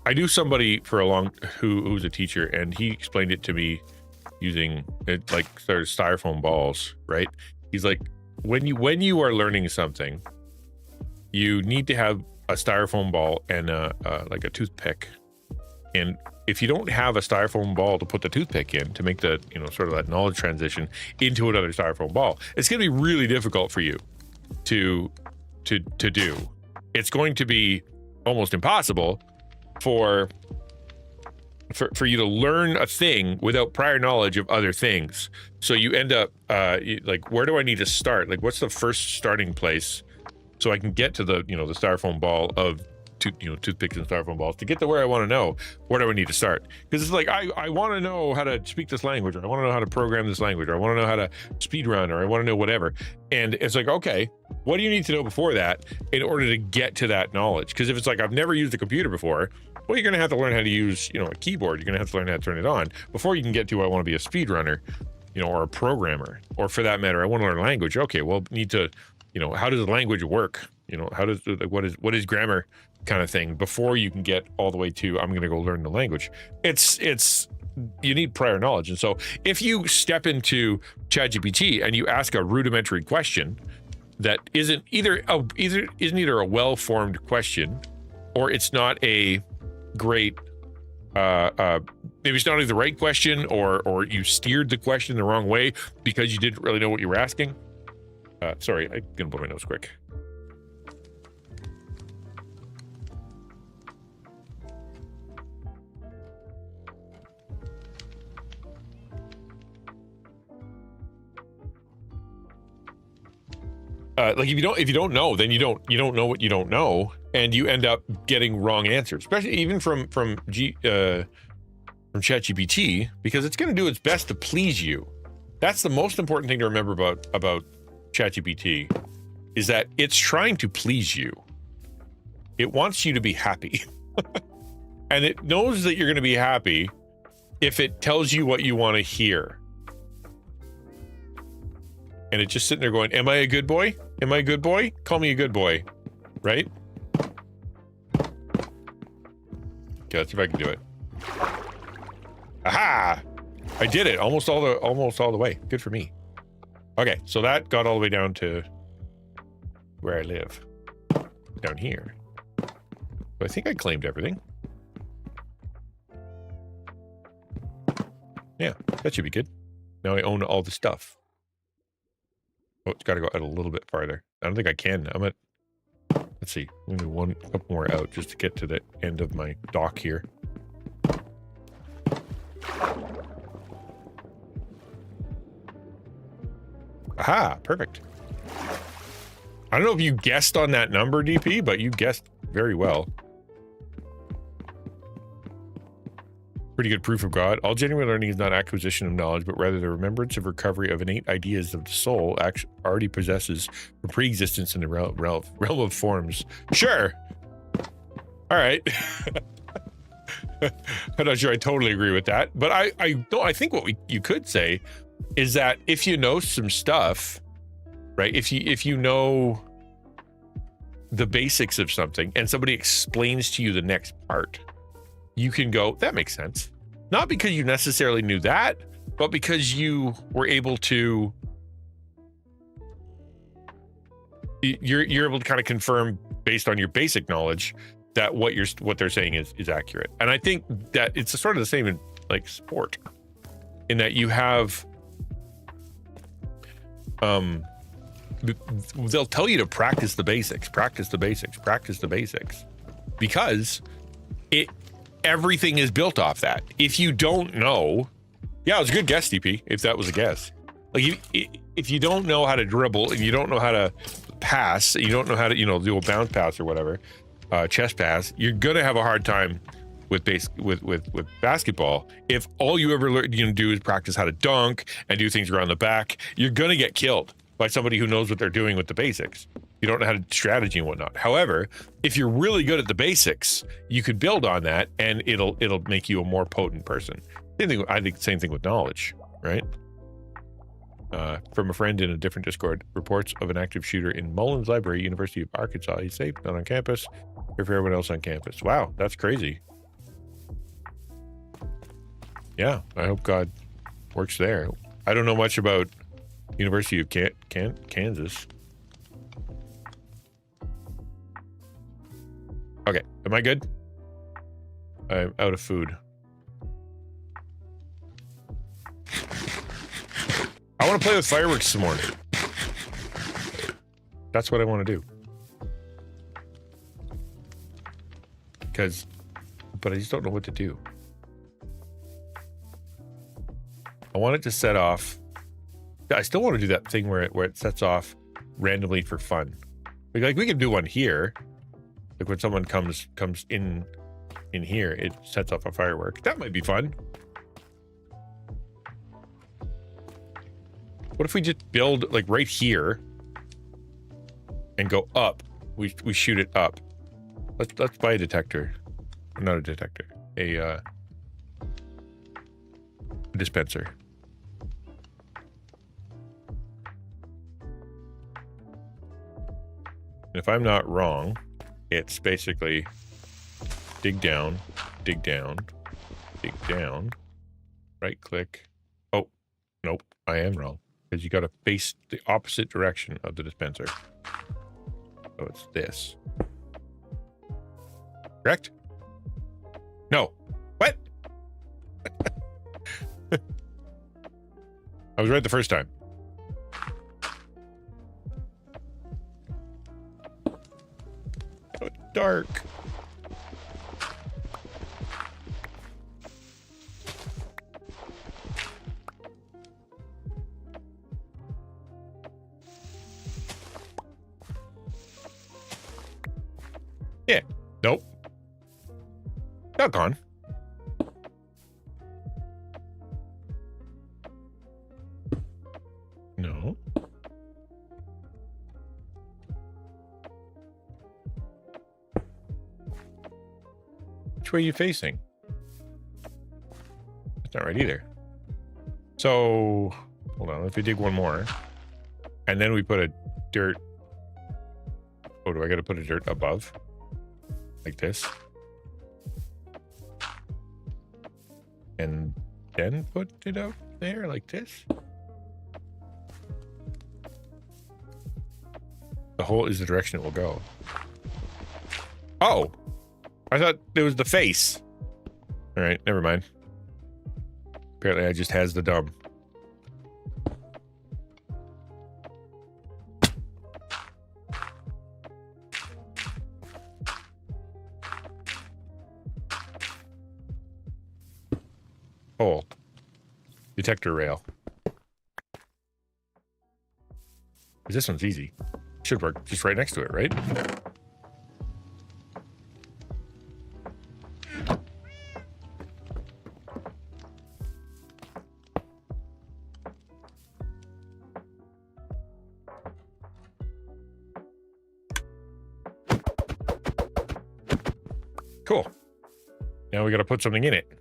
I knew somebody for a long who's a teacher, and he explained it to me using it like sort of styrofoam balls, right? He's like, when you are learning something, you need to have a styrofoam ball and like a toothpick. And if you don't have a styrofoam ball to put the toothpick in to make the, sort of that knowledge transition into another styrofoam ball, it's going to be really difficult for you to do. It's going to be almost impossible for you to learn a thing without prior knowledge of other things. So you end up like, where do I need to start? Like, what's the first starting place so I can get to the, the styrofoam ball of toothpicks and styrofoam balls to get to where I want to know. Where do I need to start? Because it's like, I want to know how to speak this language, or I want to know how to program this language, or I want to know how to speed run, or I want to know whatever. And it's like, okay, what do you need to know before that in order to get to that knowledge? Because if it's like, I've never used a computer before, well, you're going to have to learn how to use, a keyboard. You're going to have to learn how to turn it on before you can get to, I want to be a speedrunner, or a programmer, or for that matter, I want to learn language. Okay, well, need to, how does the language work? How does, like, what is grammar kind of thing before you can get all the way to, I'm going to go learn the language. It's, you need prior knowledge. And so if you step into ChatGPT and you ask a rudimentary question that isn't either a well-formed question, or it's not a great, maybe it's not either the right question, or you steered the question the wrong way because you didn't really know what you were asking. Sorry, I'm gonna blow my nose quick. Like if you don't know, then you don't know what you don't know, and you end up getting wrong answers, especially even from ChatGPT, because it's going to do its best to please you. That's the most important thing to remember about ChatGPT, is that it's trying to please you. It wants you to be happy, and it knows that you're going to be happy if it tells you what you want to hear. And it's just sitting there going, am I a good boy? Am I a good boy? Call me a good boy, right? Okay, let's see if I can do it. Aha! I did it almost all the way. Good for me. Okay, so that got all the way down to where I live. Down here. But I think I claimed everything. Yeah, that should be good. Now I own all the stuff. Oh, it's got to go out a little bit farther. I don't think I can. I'm at, let's see, maybe one couple more out just to get to the end of my dock here. Aha, perfect. I don't know if you guessed on that number, DP, but you guessed very well. Pretty good proof of God. All genuine learning is not acquisition of knowledge, but rather the remembrance of recovery of innate ideas of the soul already possesses from pre-existence in the realm of forms. Sure. All right. I'm not sure I totally agree with that, but I think what you could say is that if you know some stuff, right? If you know the basics of something and somebody explains to you the next part, you can go, that makes sense. Not because you necessarily knew that, but because you were able to, you're able to kind of confirm based on your basic knowledge that what they're saying is accurate. And I think that it's sort of the same in like sport, in that you have, they'll tell you to practice the basics, because everything is built off that. If you don't know, yeah, it was a good guess, DP, if that was a guess. Like if you don't know how to dribble and you don't know how to pass, you don't know how to, do a bounce pass or whatever, chest pass, you're gonna have a hard time with basketball. If all you ever do is practice how to dunk and do things around the back, you're gonna get killed by somebody who knows what they're doing with the basics. You don't know how to strategy and whatnot. However, if you're really good at the basics, you could build on that and it'll make you a more potent person. I think same thing with knowledge, right? From a friend in a different Discord, reports of an active shooter in Mullins Library, University of Arkansas. He's safe, not on campus, or for everyone else on campus. Wow, that's crazy. Yeah, I hope God works there. I don't know much about University of Kansas. Okay, am I good? I'm out of food. I want to play with fireworks some more. That's what I want to do. But I just don't know what to do. I want it to set off. I still want to do that thing where it sets off randomly for fun. Like we can do one here. Like when someone comes in here, it sets off a firework. That might be fun. What if we just build like right here and go up? We shoot it up. Let's buy a detector. Not a detector. A dispenser. And if I'm not wrong, it's basically dig down, dig down, dig down, right click. Oh, nope, I am wrong. Because you got to face the opposite direction of the dispenser. So it's this. Correct? No. What? I was right the first time. Oh, dark. Yeah. Nope. Doggone. No. Which way are you facing? That's not right either. So, hold on. If we dig one more, and then we put a dirt. Oh, do I got to put a dirt above? Like this? And then put it out there like this? The hole is the direction it will go. Oh! I thought it was the face. Alright, never mind. Apparently I just has the dumb. Hole. Detector rail. This one's easy. Should work just right next to it, right? Cool. Now we got to put something in it.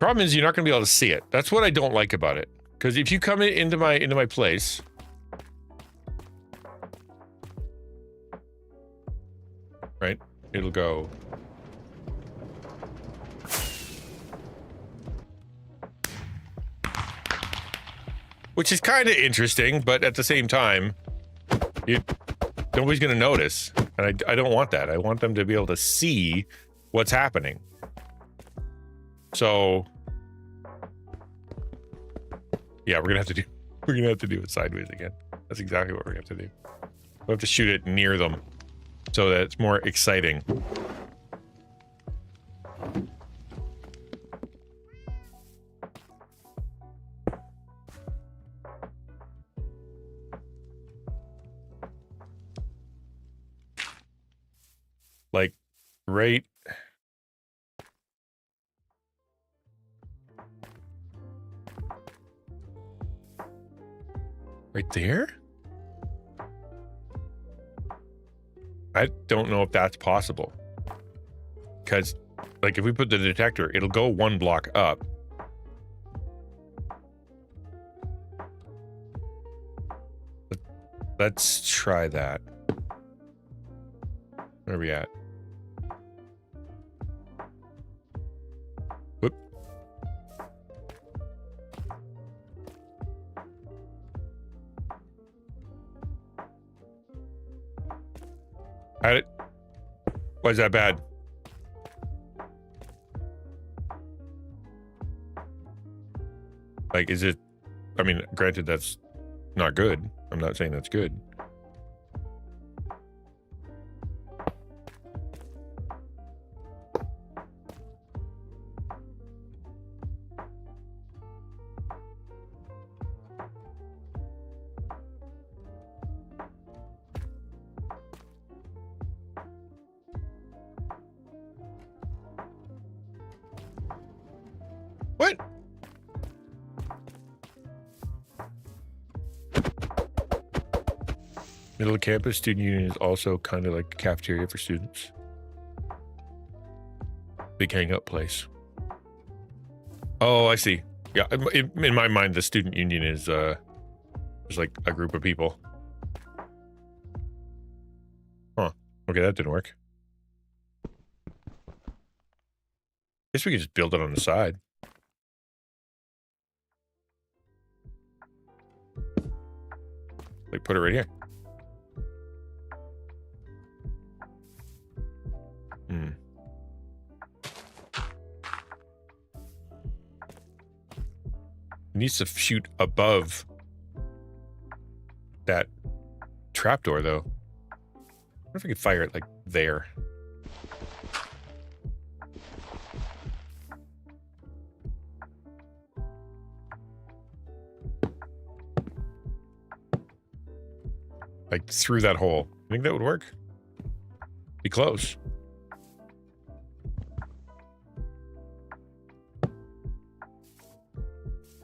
problem is you're not going to be able to see it. That's what I don't like about it. Because if you come into my place, right, it'll go. Which is kind of interesting, but at the same time, nobody's going to notice. And I don't want that. I want them to be able to see what's happening. So, yeah, we're going to have to do it sideways again. That's exactly what we're going to have to do. We'll have to shoot it near them so that it's more exciting. Like right there? I don't know if that's possible. Because, like, if we put the detector, it'll go one block up. Let's try that. Where are we at? Whoop. Why is that bad? Like, is it? I mean, granted, that's not good. I'm not saying that's good. What? Middle of campus student union is also kind of like a cafeteria for students. Big hangout place. Oh, I see. Yeah, in my mind, the student union is like a group of people. Huh. Okay, that didn't work. Guess we could just build it on the side. Like, put it right here. It needs to shoot above that trapdoor, though. I wonder if I could fire it, like, there. Like, through that hole. You think that would work? Be close.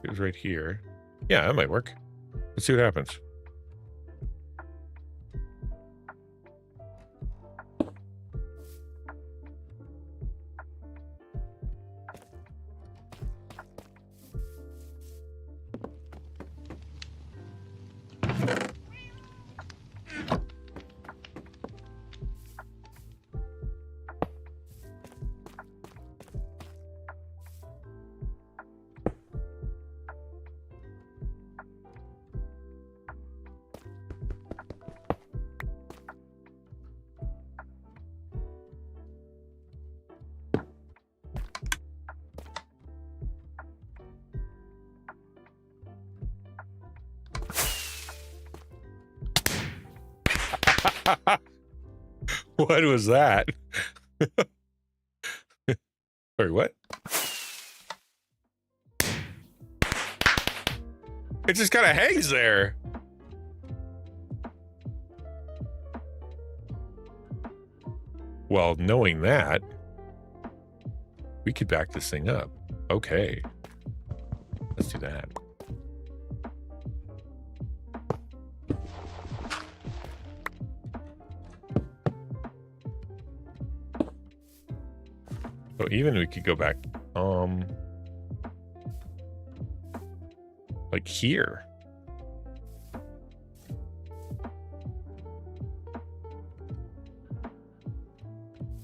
It was right here. Yeah, that might work. Let's see what happens. What was that? Sorry, what? It just kind of hangs there. Well, knowing that, we could back this thing up. Okay. Let's do that. So even we could go back. Like here.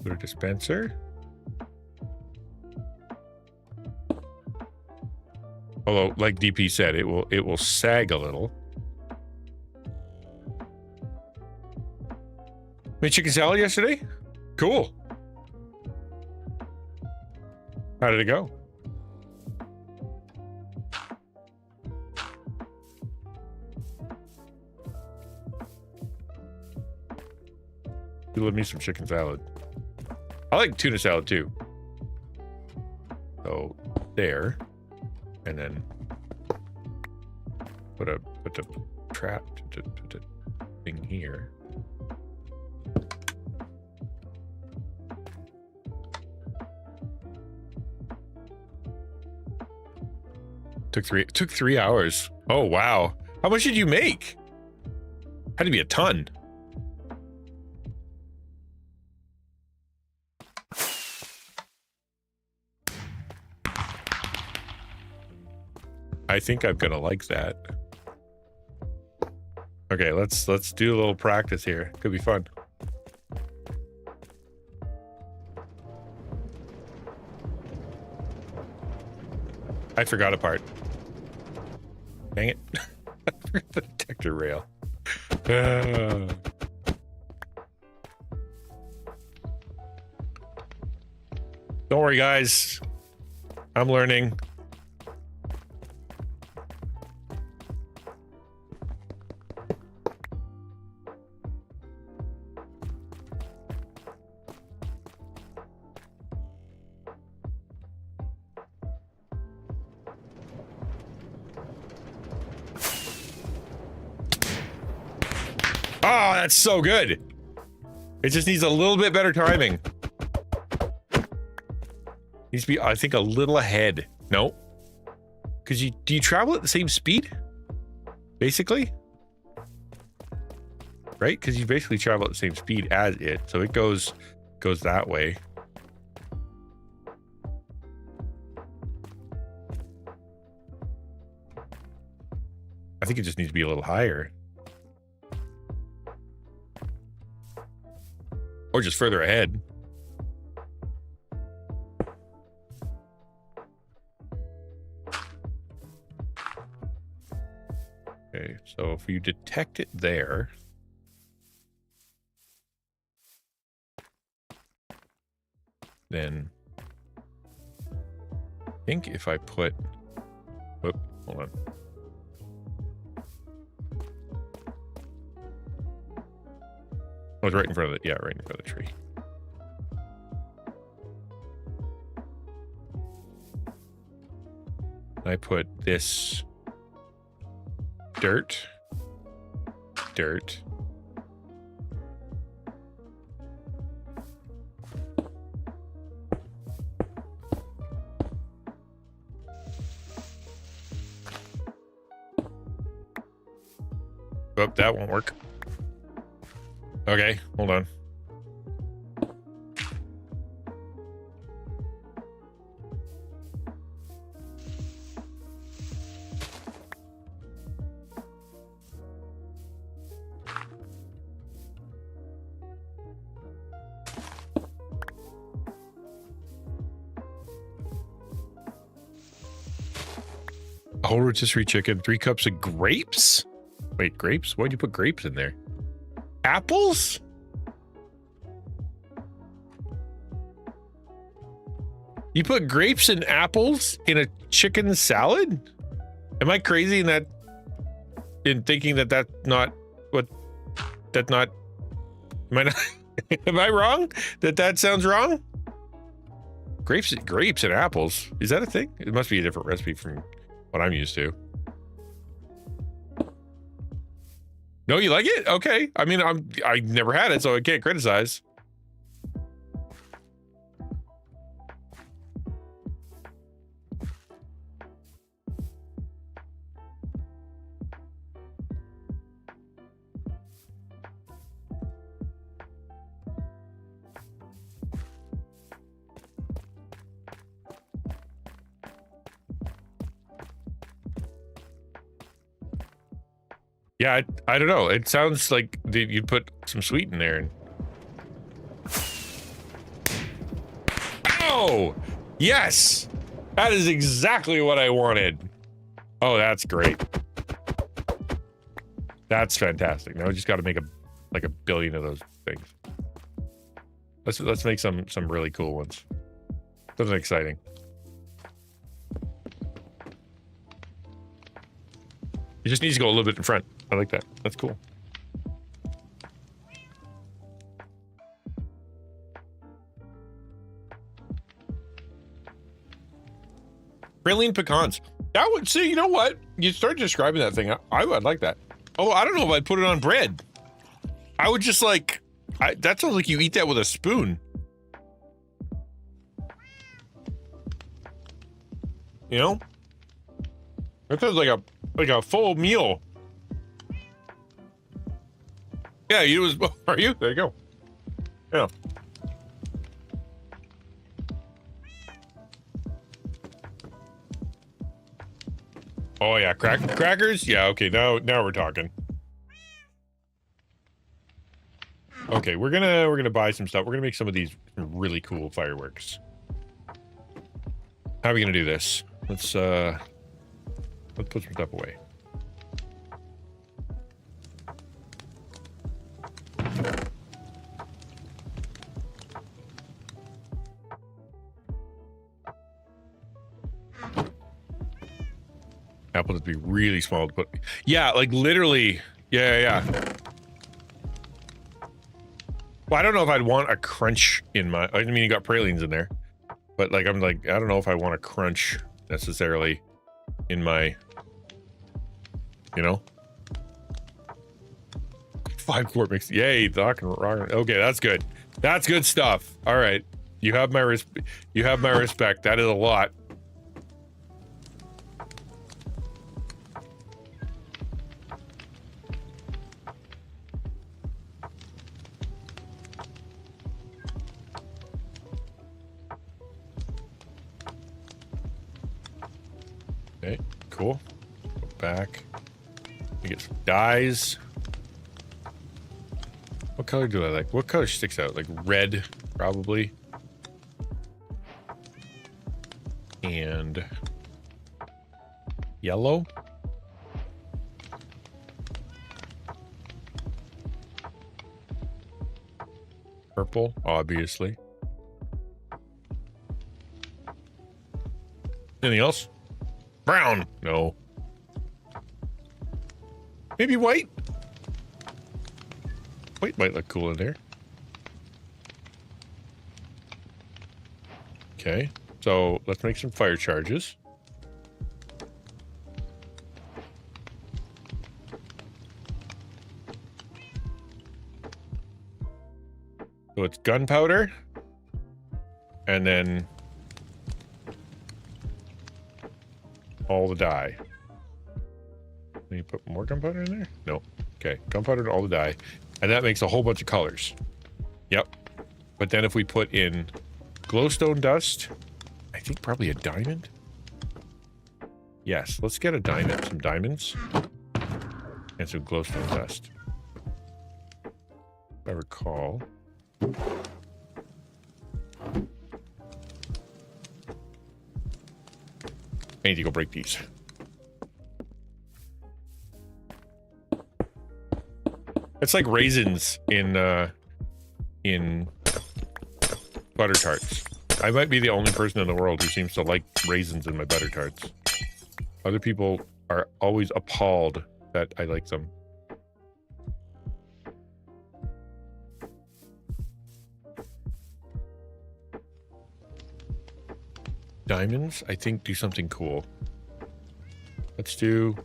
Put a dispenser. Although, like DP said, it will sag a little. Made chicken salad yesterday? Cool. How did it go? You love me some chicken salad. I like tuna salad too. So there, and then put the trap to put the thing here. Took 3 hours. Oh wow. How much did you make? Had to be a ton. I think I'm gonna like that. Okay, let's do a little practice here. Could be fun. I forgot a part. Dang it. The detector rail. Don't worry, guys. I'm learning. Oh, that's so good. It just needs a little bit better timing. Needs to be, I think, a little ahead. No? Because do you travel at the same speed? Basically? Right? Because you basically travel at the same speed as it. So it goes that way. I think it just needs to be a little higher. Or just further ahead. Okay, so if you detect it there, then I think if I put, whoop, hold on. I was right in front of it. Yeah, right in front of the tree. I put this dirt. Oh, that won't work. Okay, hold on. A whole rotisserie chicken, 3 cups of grapes? Wait, grapes? Why'd you put grapes in there? Apples? You put grapes and apples in a chicken salad? Am I crazy in thinking that's not what, am I not, am I wrong? That sounds wrong? Grapes and apples. Is that a thing? It must be a different recipe from what I'm used to. No, you like it? Okay. I mean, I never had it, so I can't criticize. Yeah, I don't know. It sounds like you'd put some sweet in there. And... Ow! Yes! That is exactly what I wanted. Oh, that's great. That's fantastic. Now we just got to make like a billion of those things. Let's make some really cool ones. Something exciting. It just needs to go a little bit in front. I like that. That's cool. Praline pecans. That would see. You know what? You start describing that thing. I would like that. Oh, I don't know if I'd put it on bread. I would just like. That sounds like you eat that with a spoon. You know? That sounds like a full meal. Yeah, you was. Are you? There you go. Yeah. Oh yeah, crackers. Yeah. Okay. Now we're talking. Okay, we're gonna buy some stuff. We're gonna make some of these really cool fireworks. How are we gonna do this? Let's put some stuff away. Apples would be really small to put. Yeah, like literally. Yeah. Well, I don't know if I'd want a crunch in my. I mean, you got pralines in there, but like I'm like I don't know if I want a crunch necessarily in my. You know. 5-quart mix. Yay, rock and rock. Okay, that's good. That's good stuff. All right, you have my respect. That is a lot. Okay, cool. Go back. We get some dyes. What color do I like? What color sticks out? Like red, probably. And yellow. Purple, obviously. Anything else? Brown. No. Maybe white. White might look cool in there. Okay, so let's make some fire charges. So it's gunpowder, and then all the dye. Can you put more gunpowder in there? No. Okay, gunpowder and all the dye. And that makes a whole bunch of colors. Yep. But then if we put in glowstone dust, I think probably a diamond. Yes, let's get a diamond, some diamonds, and some glowstone dust. If I recall. I need to go break these. It's like raisins in butter tarts. I might be the only person in the world who seems to like raisins in my butter tarts. Other people are always appalled that I like them. Diamonds, I think, do something cool. Let's do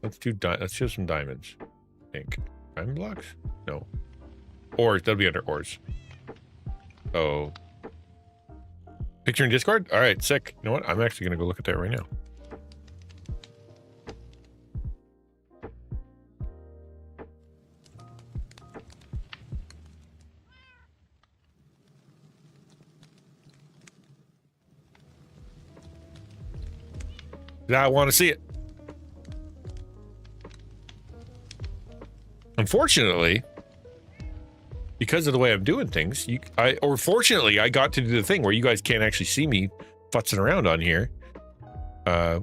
some diamonds. I think. Diamond blocks? No. Ores, that'll be under ores. Oh. Picture in Discord? Alright, sick. You know what? I'm actually gonna go look at that right now. I want to see it. Unfortunately, because of the way I'm doing things, fortunately, I got to do the thing where you guys can't actually see me futzing around on here,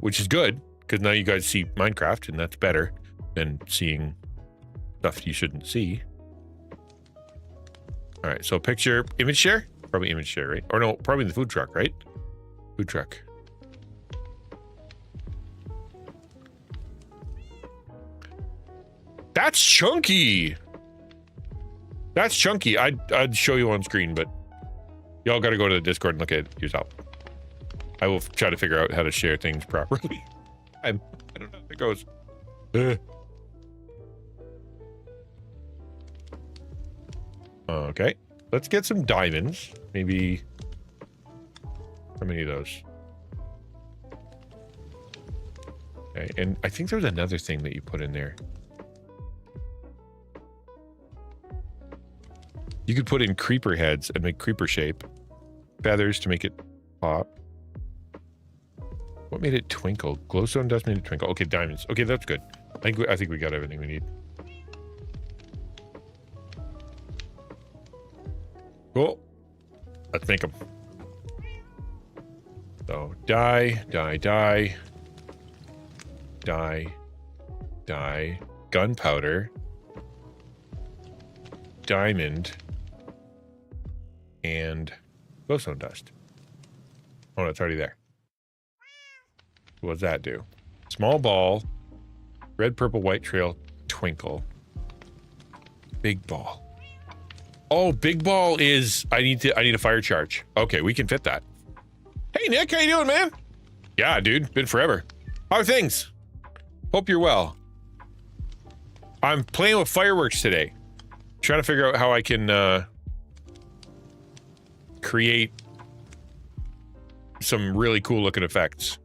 which is good because now you guys see Minecraft, and that's better than seeing stuff you shouldn't see. All right, so picture, image share, probably image share, right? Or no, probably the food truck, right? Food truck. That's chunky. That's chunky. I'd show you on screen, but y'all got to go to the Discord and look at it yourself. I will try to figure out how to share things properly. I don't know how it goes. Okay, let's get some diamonds. Maybe, how many of those? Okay, and I think there's another thing that you put in there. You could put in creeper heads and make creeper shape. Feathers to make it pop. What made it twinkle? Glowstone dust made it twinkle. Okay, diamonds. Okay, that's good. I think we got everything we need. Cool. Let's make them. So, dye, gunpowder, diamond, and glowstone dust. Oh, it's already there. What does that do? Small ball, red, purple, white trail, twinkle. Big ball. Oh, big ball is I need a fire charge. Okay, we can fit that. Hey Nick, how you doing, man? Yeah, dude, been forever. How are things? Hope you're well. I'm playing with fireworks today. Trying to figure out how I can create some really cool looking effects.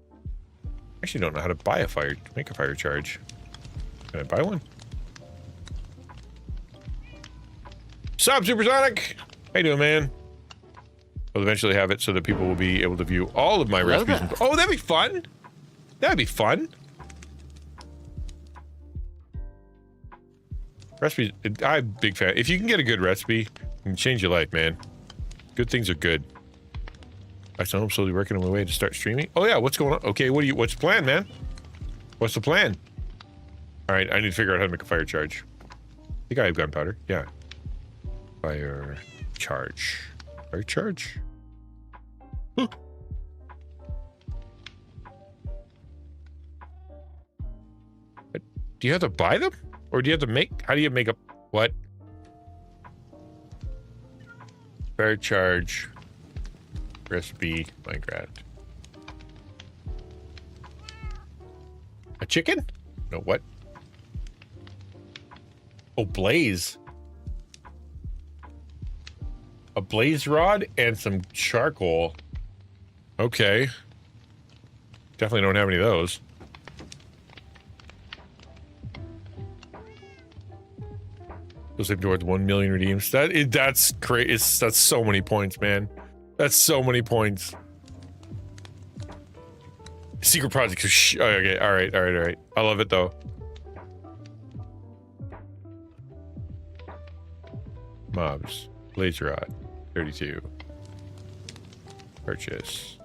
I actually don't know how to make a fire charge. Can I buy one? Sup, Supersonic? How you doing, man? I'll eventually have it so that people will be able to view all of my recipes. Oh, that'd be fun. That'd be fun. Recipes, I'm a big fan. If you can get a good recipe, it can change your life, man. Good things are good. I'm slowly working on my way to start streaming. Oh yeah, what's going on? Okay, what's the plan, man? What's the plan? All right, I need to figure out how to make a fire charge. I think I have gunpowder. Yeah. Fire charge. Fire charge? Huh. Do you have to buy them? Or do you have to make, how do you make a, what? Fire charge. Recipe, Minecraft. A chicken? No, what? Oh, blaze. A blaze rod and some charcoal. Okay. Definitely don't have any of those. Those have towards 1 million redeems. That's great. That's so many points, man. That's so many points. Secret projects. Okay, all right. I love it though. Mobs. Blaze rod. 32. Purchase.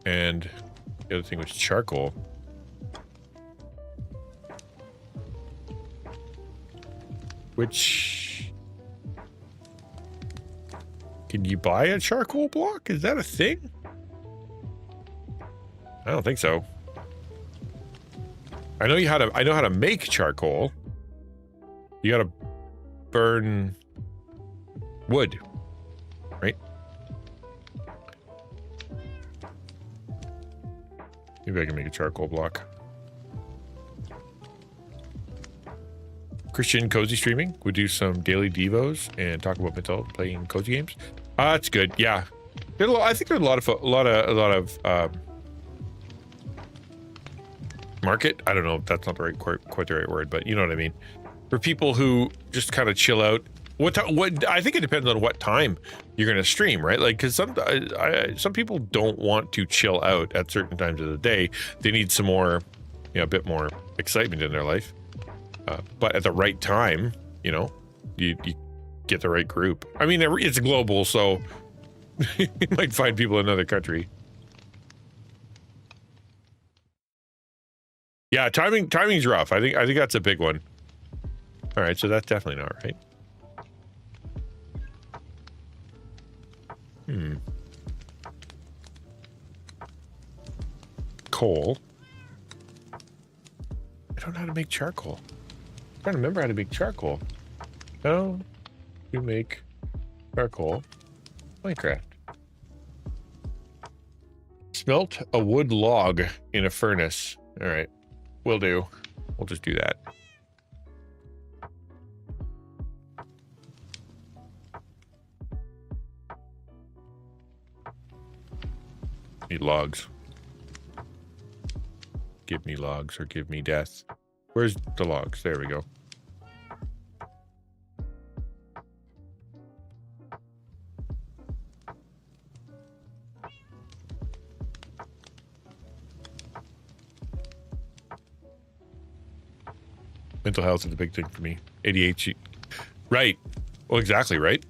And the other thing was charcoal. Which... Can you buy a charcoal block? Is that a thing? I don't think so. I know how to make charcoal. You gotta burn wood, right? Maybe I can make a charcoal block. Christian Cozy streaming would do some daily devos and talk about mental health, playing cozy games. That's good. Yeah, I think there's a lot of market. I don't know if that's not the right quite the right word, but you know what I mean. For people who just kind of chill out. What I think it depends on what time you're gonna stream, right? Like, because some people don't want to chill out at certain times of the day. They need some more, a bit more excitement in their life. But at the right time, you know, you get the right group. I mean, it's global, so you might find people in another country. Yeah, timing's rough. I think that's a big one. All right, so that's definitely not right. Coal. I don't know how to make charcoal. I'm trying to remember how to make charcoal. How you make charcoal? Minecraft. Smelt a wood log in a furnace. All right, will do. We'll just do that. Need logs. Give me logs or give me death. Where's the logs? There we go. Mental health is a big thing for me. ADHD. Right. Well, exactly, right?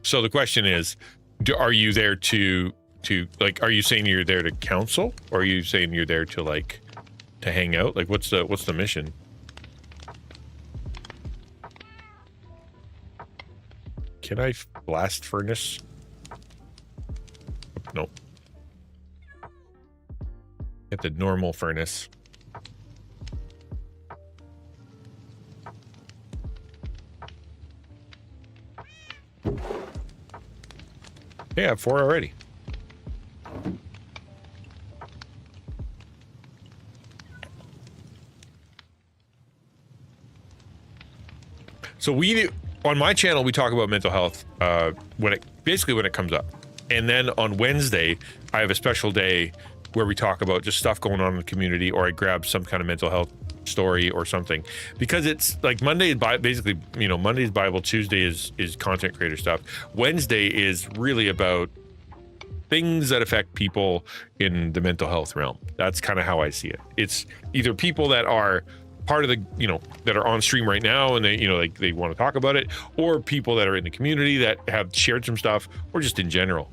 So the question is, are you there to like, are you saying you're there to counsel, or are you saying you're there to like to hang out? Like, what's the mission? Can I blast furnace? Nope. Get the normal furnace. Yeah, I have 4 already. So we, on my channel, we talk about mental health when it comes up. And then on Wednesday, I have a special day where we talk about just stuff going on in the community, or I grab some kind of mental health story or something, because it's like Monday is basically, you know, Monday's Bible, Tuesday is content creator stuff. Wednesday is really about things that affect people in the mental health realm. That's kind of how I see it. It's either people that are part of the, you know, that are on stream right now and they, you know, like they want to talk about it, or people that are in the community that have shared some stuff, or just in general.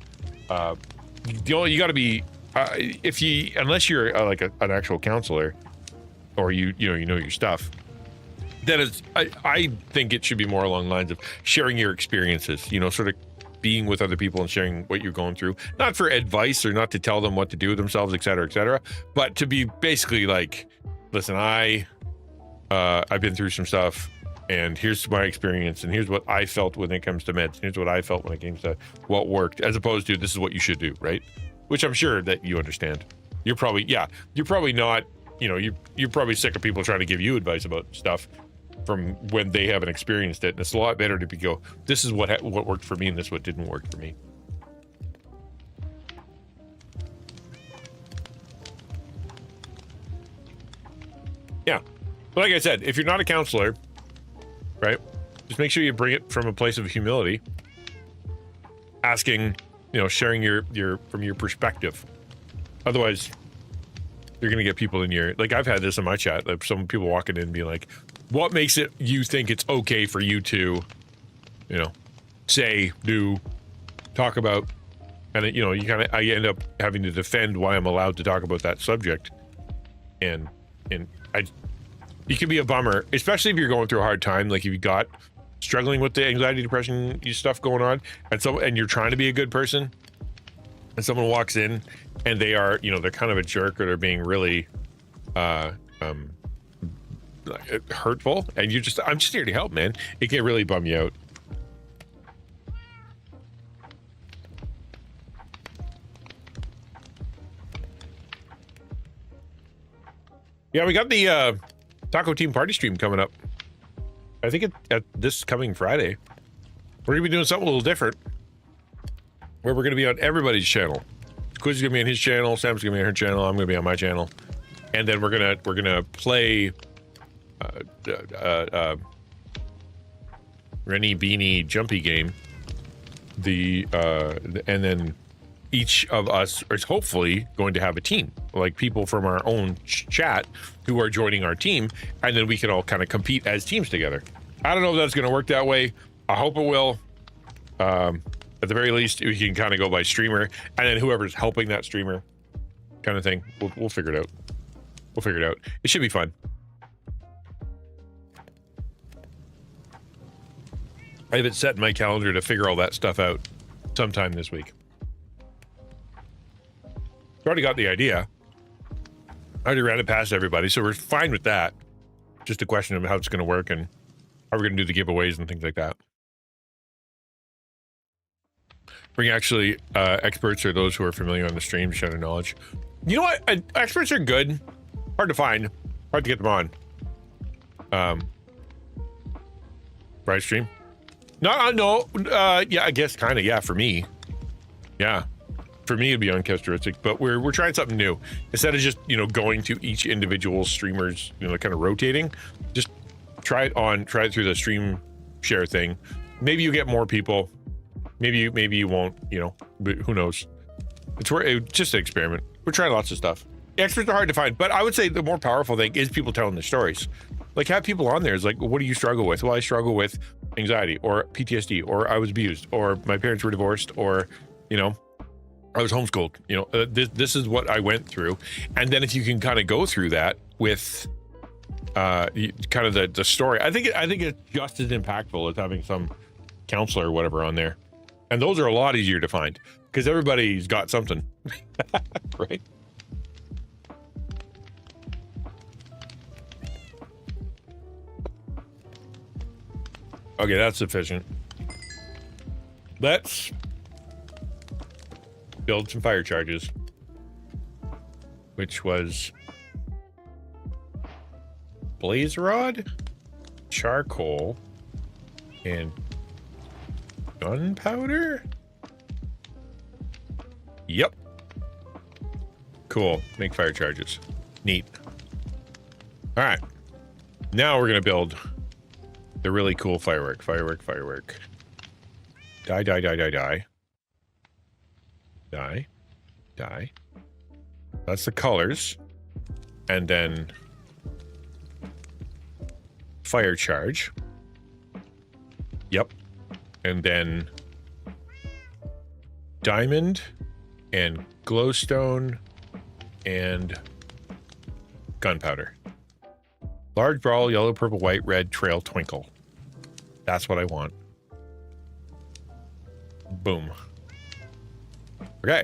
You got to be, unless you're like an actual counselor, or you know your stuff, then it's, I think it should be more along the lines of sharing your experiences, you know, sort of being with other people and sharing what you're going through, not for advice or not to tell them what to do with themselves, et cetera, but to be basically like, listen, I've been through some stuff, and here's my experience, and here's what I felt when it comes to meds, and here's what I felt when it came to what worked, as opposed to this is what you should do, right? Which I'm sure that you understand. You're probably not, you know, you're probably sick of people trying to give you advice about stuff from when they haven't experienced it. And it's a lot better to go, this is what worked for me, and this is what didn't work for me. Yeah. But like I said, if you're not a counselor, right, just make sure you bring it from a place of humility, asking, you know, sharing your from your perspective. Otherwise, you're gonna get people in your, like, I've had this in my chat, like some people walking in and being like, what makes it you think it's okay for you to, you know, say, do, talk about, and it, you know, I end up having to defend why I'm allowed to talk about that subject, and it can be a bummer, especially if you're going through a hard time, like if you got struggling with the anxiety, depression stuff going on, and you're trying to be a good person, and someone walks in and they are, you know, they're kind of a jerk, or they're being really hurtful, and I'm just here to help, man. It can really bum you out. Yeah, we got the Taco Team Party stream coming up. I think at this coming Friday. We're gonna be doing something a little different, where we're gonna be on everybody's channel. Quiz is gonna be on his channel, Sam's gonna be on her channel, I'm gonna be on my channel, and then we're gonna play Rennie Beanie Jumpy game. And then each of us is hopefully going to have a team, like people from our own chat who are joining our team, and then we can all kind of compete as teams together. I don't know if that's going to work that way. I hope it will. At the very least, we can kind of go by streamer, and then whoever's helping that streamer kind of thing. We'll figure it out. We'll figure it out. It should be fun. I have it set in my calendar to figure all that stuff out sometime this week. I already got the idea. I already ran it past everybody, so we're fine with that. Just a question of how it's going to work and how we're going to do the giveaways and things like that. Bring actually experts or those who are familiar on the stream to share their knowledge. You know what? Experts are good. Hard to find. Hard to get them on. Right stream? No. Yeah, I guess kind of. Yeah, for me. Yeah. For me, it'd be uncharacteristic, but we're trying something new. Instead of just, going to each individual streamer's, kind of rotating, just try it through the stream share thing. Maybe you get more people. Maybe you won't, but who knows? It's just an experiment. We're trying lots of stuff. Experts are hard to find, but I would say the more powerful thing is people telling their stories. Like, have people on there. It's like, what do you struggle with? Well, I struggle with anxiety or PTSD, or I was abused, or my parents were divorced, or, I was homeschooled. This is what I went through. And then if you can kind of go through that with kind of the story, I think it's just as impactful as having some counselor or whatever on there. And those are a lot easier to find because everybody's got something, right? Okay, that's sufficient. Let's build some fire charges, which was blaze rod, charcoal, and gunpowder. Yep. Cool. Make fire charges. Neat. All right. Now we're gonna build the really cool firework. Die. That's the colors. And then fire charge. Yep. And then diamond and glowstone and gunpowder. Large ball, yellow, purple, white, red, trail, twinkle. That's what I want. Boom. Okay.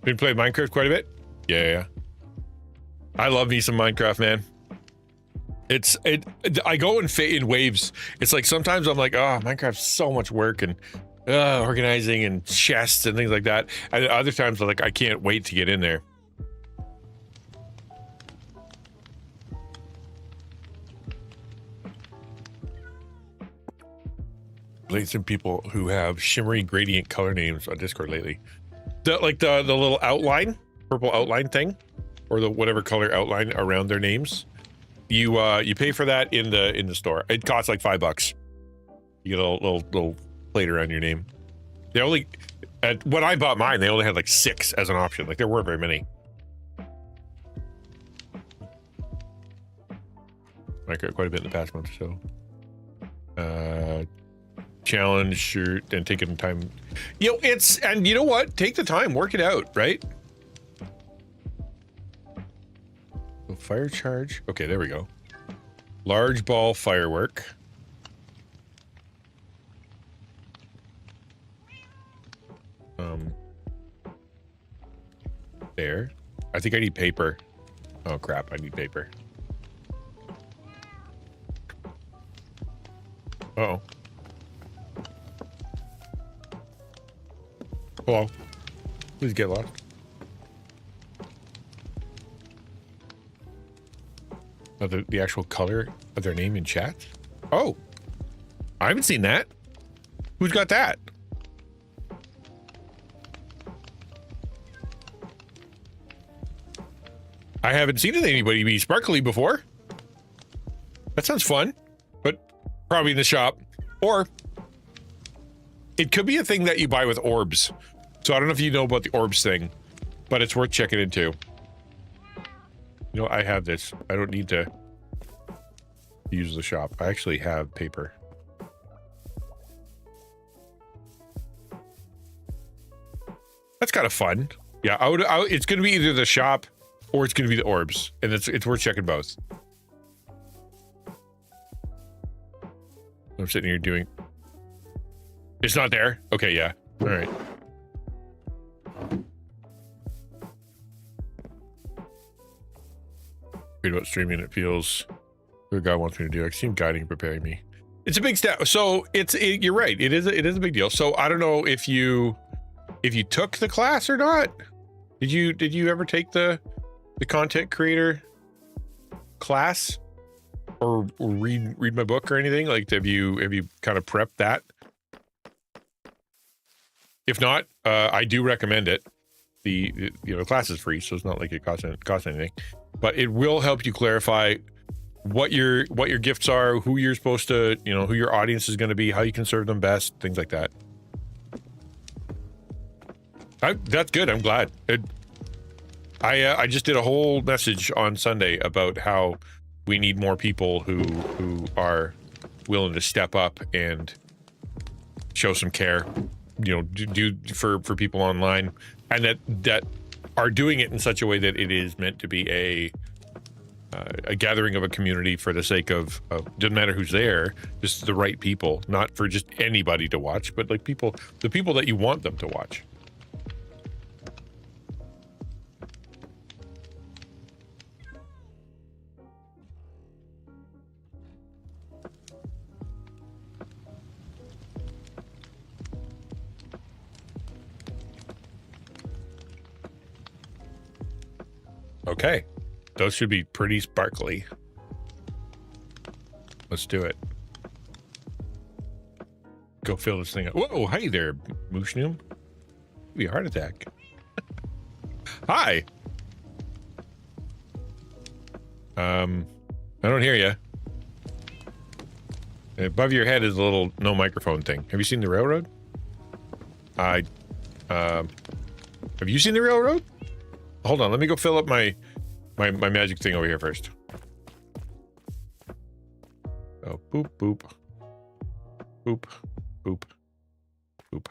Been playing Minecraft quite a bit? Yeah. I love me some Minecraft, man. I go in waves. It's like sometimes I'm like, oh, Minecraft's so much work and organizing and chests and things like that. And other times I'm like, I can't wait to get in there. Played some people who have shimmery gradient color names on Discord lately. The little outline, purple outline thing, or the whatever color outline around their names. You pay for that in the store. It costs like $5. You get a little plate around your name. They only when I bought mine, they only had like 6 as an option. Like there weren't very many. Minecraft quite a bit in the past month or so. Challenge shirt and taking time. And you know what? Take the time, work it out, right? Fire charge. Okay, there we go. Large ball firework. There. I think I need paper. Oh crap, I need paper. Uh-oh. Hello. Please get lost. Oh, the actual color of their name in chat? Oh, I haven't seen that. Who's got that? I haven't seen anybody be sparkly before. That sounds fun, but probably in the shop. Or it could be a thing that you buy with orbs. So I don't know if you know about the orbs thing, but it's worth checking into. You know, I have this. I don't need to use the shop. I actually have paper. That's kind of fun. Yeah, it's going to be either the shop or it's going to be the orbs, and it's worth checking both. I'm sitting here doing. It's not there. Okay, yeah. All right. Great about streaming. It feels the guy wants me to do. I see him guiding and preparing me. It's a big step. So you're right. It is a big deal. So I don't know if you took the class or not. Did you ever take the content creator class or read my book or anything? Like, have you kind of prepped that? If not, I do recommend it. The class is free, so it's not like it costs anything, but it will help you clarify what your gifts are, who you're supposed to, who your audience is going to be, how you can serve them best, things like that. That's good. I'm glad. I just did a whole message on Sunday about how we need more people who are willing to step up and show some care, do for people online, and that are doing it in such a way that it is meant to be a gathering of a community for the sake of doesn't matter who's there, just the right people, not for just anybody to watch, but like the people that you want them to watch. Okay, those should be pretty sparkly. Let's do it. Go fill this thing up. Whoa, hi there, Mooshnoom. Be a heart attack. Hi. I don't hear you. Above your head is a little no microphone thing. Have you seen the railroad? Have you seen the railroad? Hold on, let me go fill up my magic thing over here first. Oh, boop, boop. Boop, boop, boop.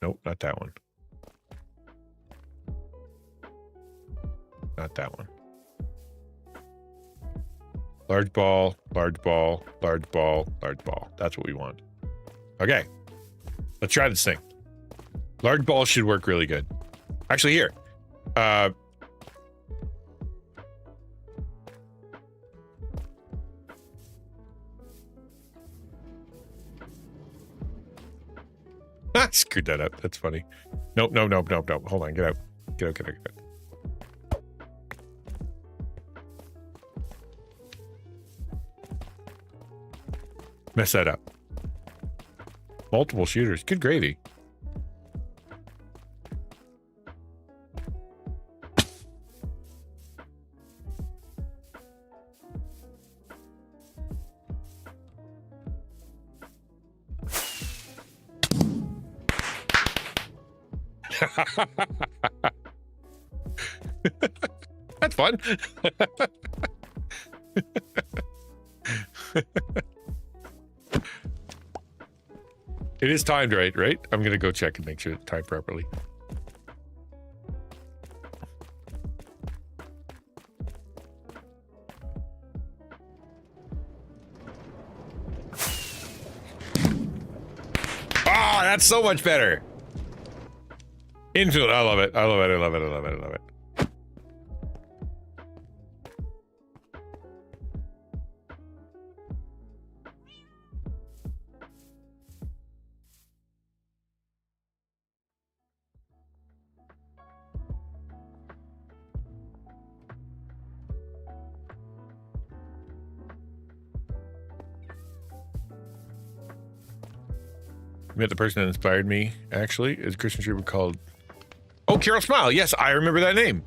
Nope, not that one. Not that one. Large ball, large ball, large ball, large ball. That's what we want. Okay, let's try this thing. Large ball should work really good. Actually, here. Screwed that up. That's funny. Nope, no. Hold on, get out. Get out. Mess that up. Multiple shooters. Good gravy. That's fun. It is timed right? I'm gonna go check and make sure it's timed properly. Ah, that's so much better. Infield, I love it. Met the person that inspired me, actually, is a Christian streamer called... Oh, Carol Smile. Yes, I remember that name.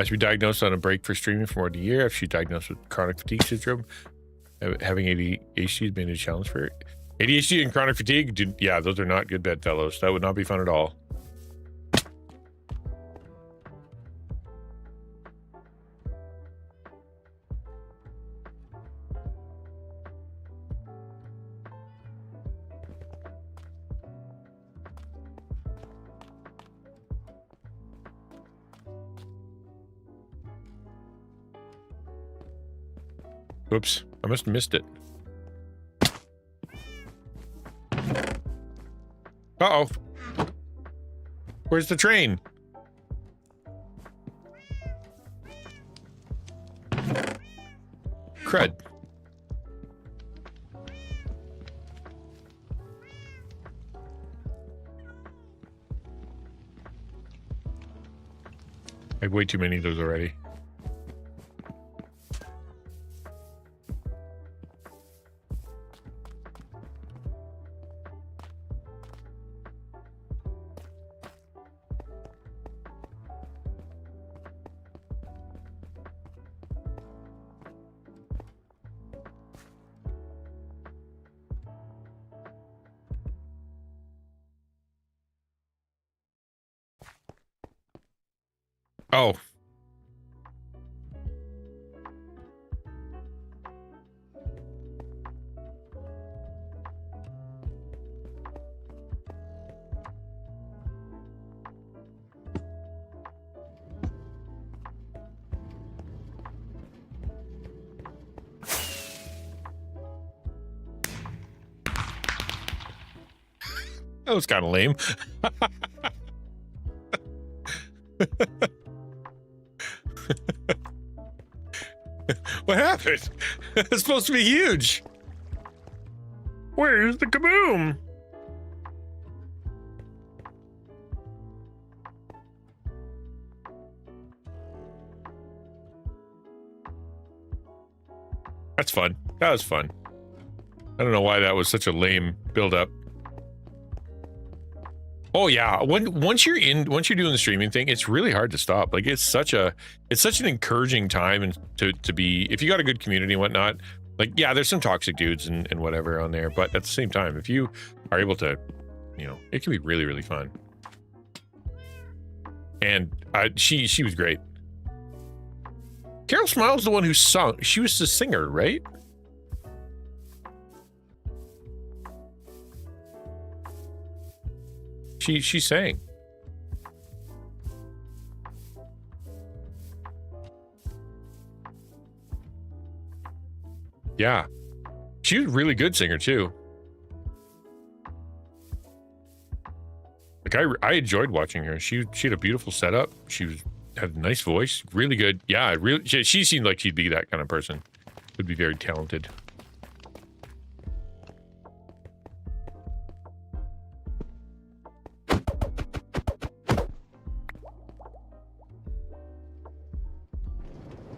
Should be diagnosed on a break for streaming for more than a year. If she diagnosed with chronic fatigue syndrome, having ADHD has been a challenge for her. ADHD and chronic fatigue, yeah, those are not good bedfellows. That would not be fun at all. Whoops, I must have missed it. Uh-oh. Where's the train? Crud. I have way too many of those already. Oh. That was kind of lame. What happened? It's supposed to be huge. Where's the kaboom? That's fun. That was fun. I don't know why that was such a lame build-up. Oh yeah, once you're doing the streaming thing, it's really hard to stop. Like it's such an encouraging time and to be, if you got a good community and whatnot. Like yeah, there's some toxic dudes and whatever on there, but at the same time, if you are able to, you know, it can be really, really fun. And she was great. Carol Smile's the one who sung. She was the singer, right? She sang. Yeah. She was a really good singer too. Like I enjoyed watching her. She had a beautiful setup. Had a nice voice, really good. Yeah, she seemed like she'd be that kind of person. Would be very talented.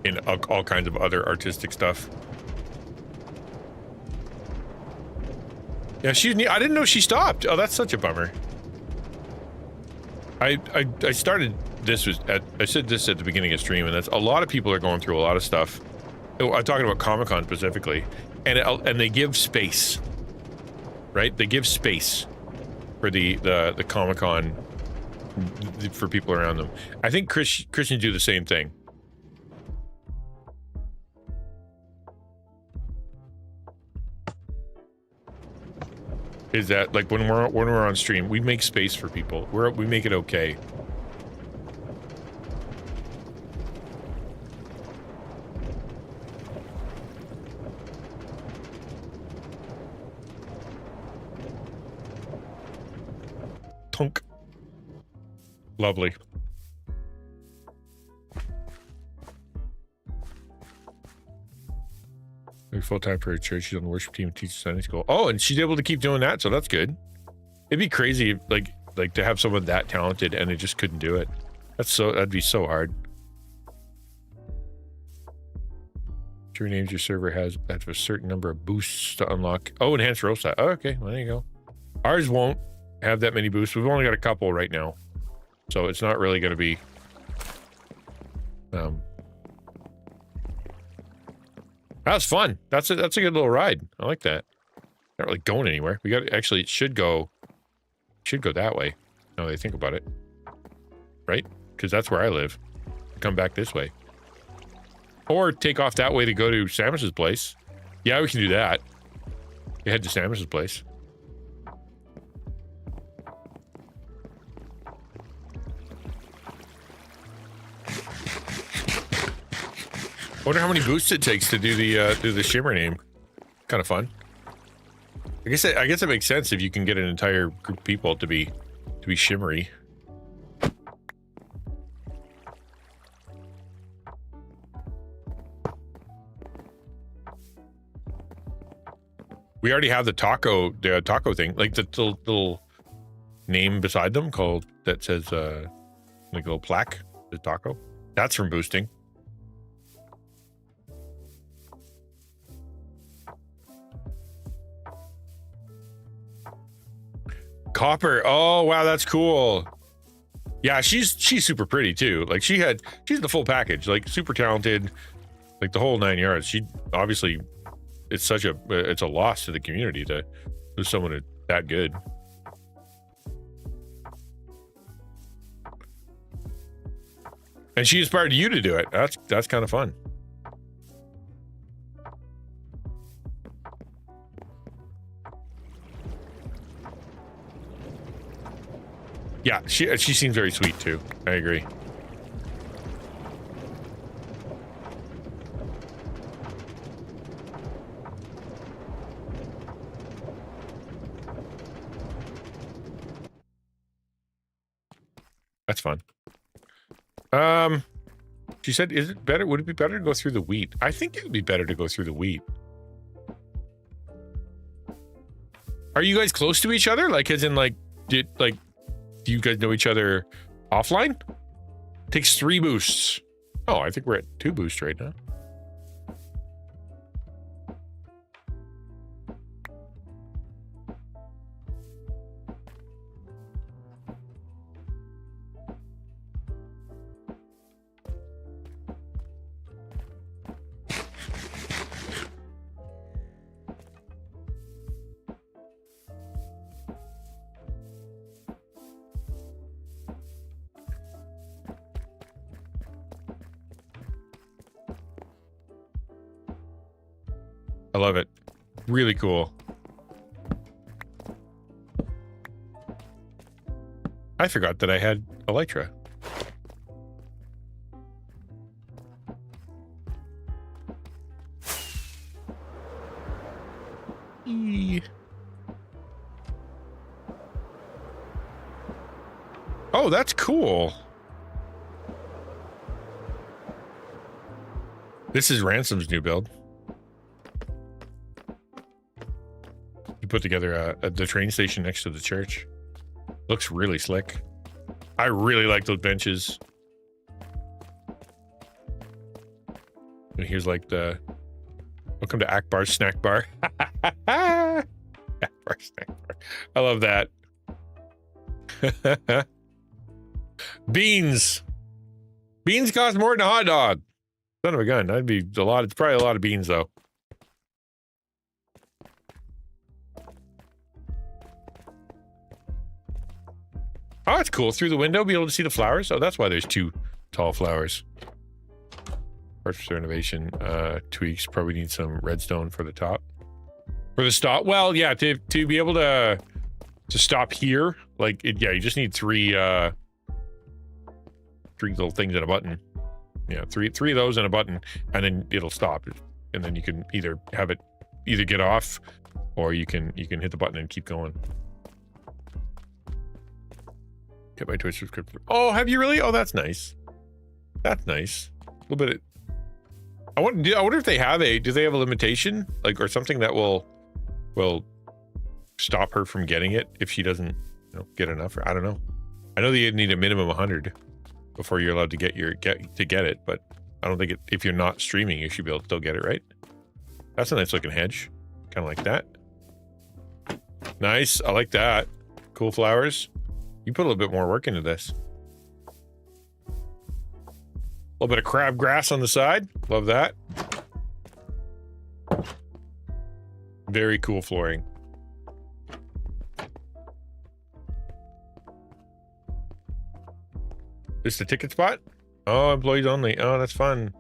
In all kinds of other artistic stuff. Yeah, I didn't know she stopped. Oh, that's such a bummer. I started this I said this at the beginning of stream, and that's a lot of people are going through a lot of stuff. I'm talking about Comic-Con specifically, and they give space, right? They give space for the Comic-Con for people around them. I think Christians do the same thing. Is that like when we're on stream, we make space for people. We make it okay. Tunk. Lovely. Full-time for a church. She's on the worship team, teaches Sunday school. Oh, and she's able to keep doing that, so that's good. It'd be crazy, like to have someone that talented and they just couldn't do it. That'd be so hard. True names your server has a certain number of boosts to unlock. Oh, enhanced roast. Oh, okay, well, there you go. Ours won't have that many boosts. We've only got a couple right now, so it's not really going to be That was fun. That's a good little ride. I like that. Not really going anywhere. We got actually it should go that way. Now that I think about it. Right? Because that's where I live. Come back this way. Or take off that way to go to Samus's place. Yeah, we can do that. You head to Samus's place. I wonder how many boosts it takes to do the shimmer name. Kind of fun. I guess it makes sense if you can get an entire group of people to be shimmery. We already have the taco thing, like the little name beside them that says like a little plaque, the taco. That's from boosting. Copper. Oh wow, that's cool. Yeah, she's super pretty too. Like she's the full package. Like super talented, like the whole 9 yards. She obviously, it's a loss to the community to lose someone that good. And she inspired you to do it. That's kind of fun. Yeah, she seems very sweet too. I agree. That's fun. She said, would it be better to go through the wheat? I think it would be better to go through the wheat. Are you guys close to each other? Like, as in, like, do you guys know each other offline? Takes 3 boosts. Oh, I think we're at 2 boosts right now. I love it. Really cool. I forgot that I had Elytra. Oh, that's cool. This is Ransom's new build. You put together the train station next to the church. Looks really slick. I really like those benches. And here's like the welcome to Akbar's snack bar. Akbar's snack bar. I love that. Beans. Beans cost more than a hot dog. Son of a gun. That'd be a lot. It's probably a lot of beans though. Oh, that's cool. Through the window, be able to see the flowers. Oh, that's why there's 2 tall flowers. Parts for renovation tweaks. Probably need some redstone for the top. For the stop. Well, yeah, to be able to stop here, like, yeah, you just need 3 little things and a button. Yeah, three of those and a button, and then it'll stop. And then you can either have it get off, or you can hit the button and keep going. Get my Twitch subscription. Oh, have you really? Oh, that's nice. That's nice. A little bit. I wonder if they have do they have a limitation, like, or something that will stop her from getting it if she doesn't, get enough. I don't know. I know that you need a minimum 100 before you're allowed to get it, but I don't think if you're not streaming, you should be able to still get it, right? That's a nice looking hedge, kind of like that. Nice. I like that. Cool flowers. You put a little bit more work into this. A little bit of crabgrass on the side. Love that. Very cool flooring. This is the ticket spot? Oh, employees only. Oh, that's fun.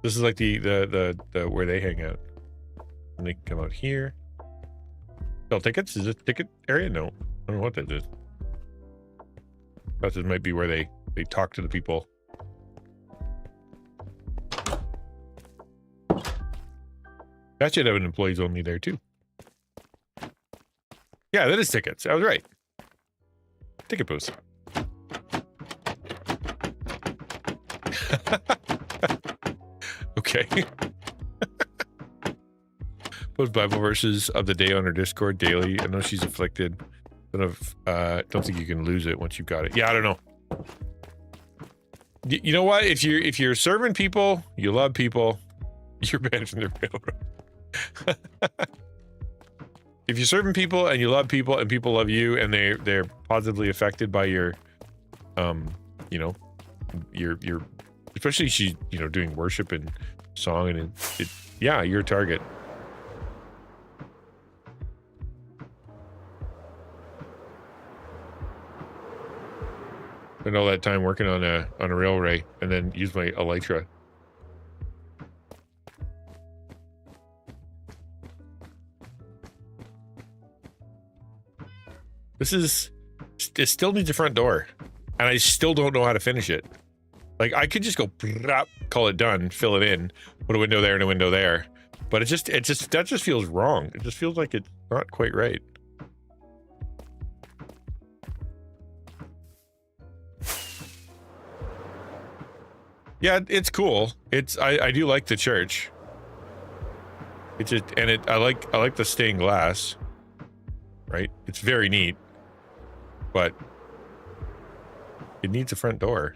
This is like the where they hang out. And they can come out here. Sell tickets? Is this a ticket area? No. I don't know what that is. Thought this might be where they talk to the people. That should have an employees only there too. Yeah, that is tickets. I was right. Ticket booth. Okay. Post Bible verses of the day on her Discord daily. I know she's afflicted. Don't think you can lose it once you've got it. Yeah, I don't know. You know what? If you're serving people, you love people, you're managing their railroad. If you're serving people and you love people and people love you and they're positively affected by your, you know, your especially she's, you know, doing worship and song and yeah, you're a target. Spend all that time working on a railway and then use my elytra. It still needs a front door, and I still don't know how to finish it. Like, I could just go call it done, fill it in, put a window there and a window there, but that just feels wrong. It just feels like it's not quite right. Yeah, it's cool. I do like the church. I like the stained glass. Right? It's very neat. But it needs a front door.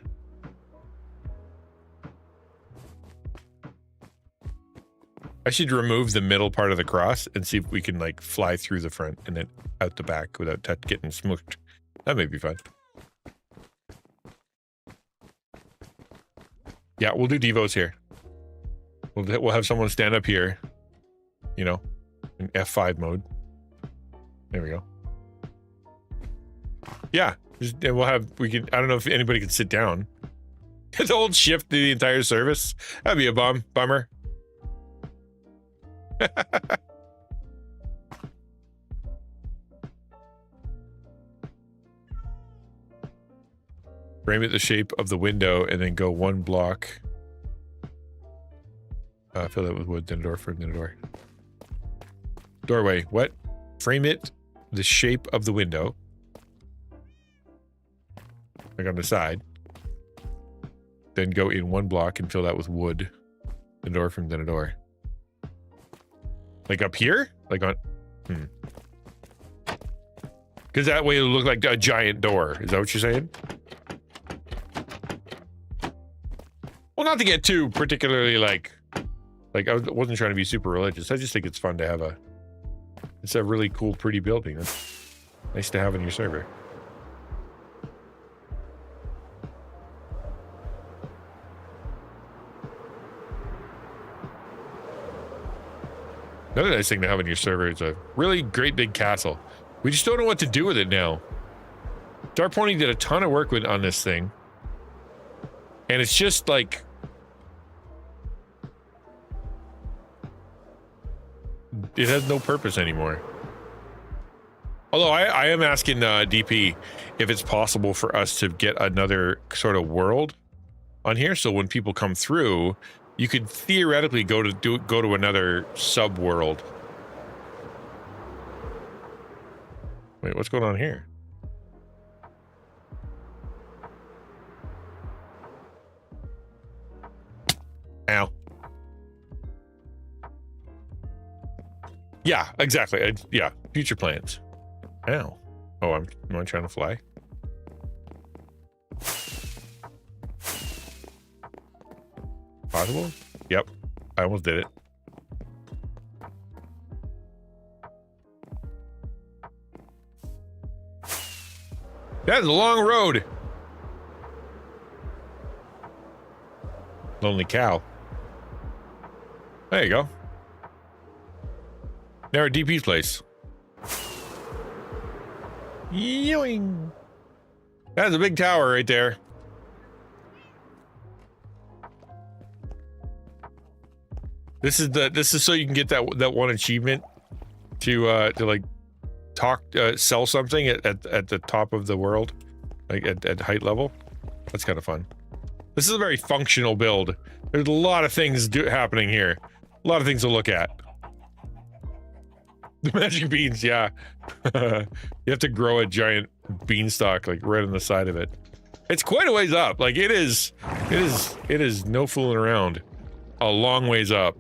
I should remove the middle part of the cross and see if we can like fly through the front and then out the back without getting smooshed. That may be fun. Yeah, we'll do devos here. We'll have someone stand up here, you know, in F5 mode. There we go. Yeah, I don't know if anybody can sit down. The old shift the entire service. That'd be a bummer. Frame it the shape of the window and then go one block. Fill that with wood, then a door, then a door. Doorway, what? Frame it the shape of the window. Like on the side. Then go in one block and fill that with wood. The door from then a door. Like up here? Like on... Because that way it'll look like a giant door. Is that what you're saying? Well, not to get too particularly like I wasn't trying to be super religious. I just think it's fun to have it's a really cool, pretty building. It's nice to have in your server. Another nice thing to have in your server is a really great big castle. We just don't know what to do with it now. Dark Pony did a ton of work on this thing. And it's just like... It has no purpose anymore. Although I am asking DP if it's possible for us to get another sort of world on here. So when people come through, you could theoretically go to another sub world. Wait, what's going on here? Ow. Yeah, exactly. Yeah, future plans. Ow. Oh, am I trying to fly? Possible? Yep. I almost did it. That is a long road. Lonely cow. There you go. There at DP's place. Yoing. That's a big tower right there. This is so you can get that one achievement to like sell something at the top of the world, like at height level. That's kind of fun. This is a very functional build. There's a lot of things happening here. A lot of things to look at. The magic beans, yeah. You have to grow a giant beanstalk like right on the side of it. It's quite a ways up. Like it is no fooling around. A long ways up.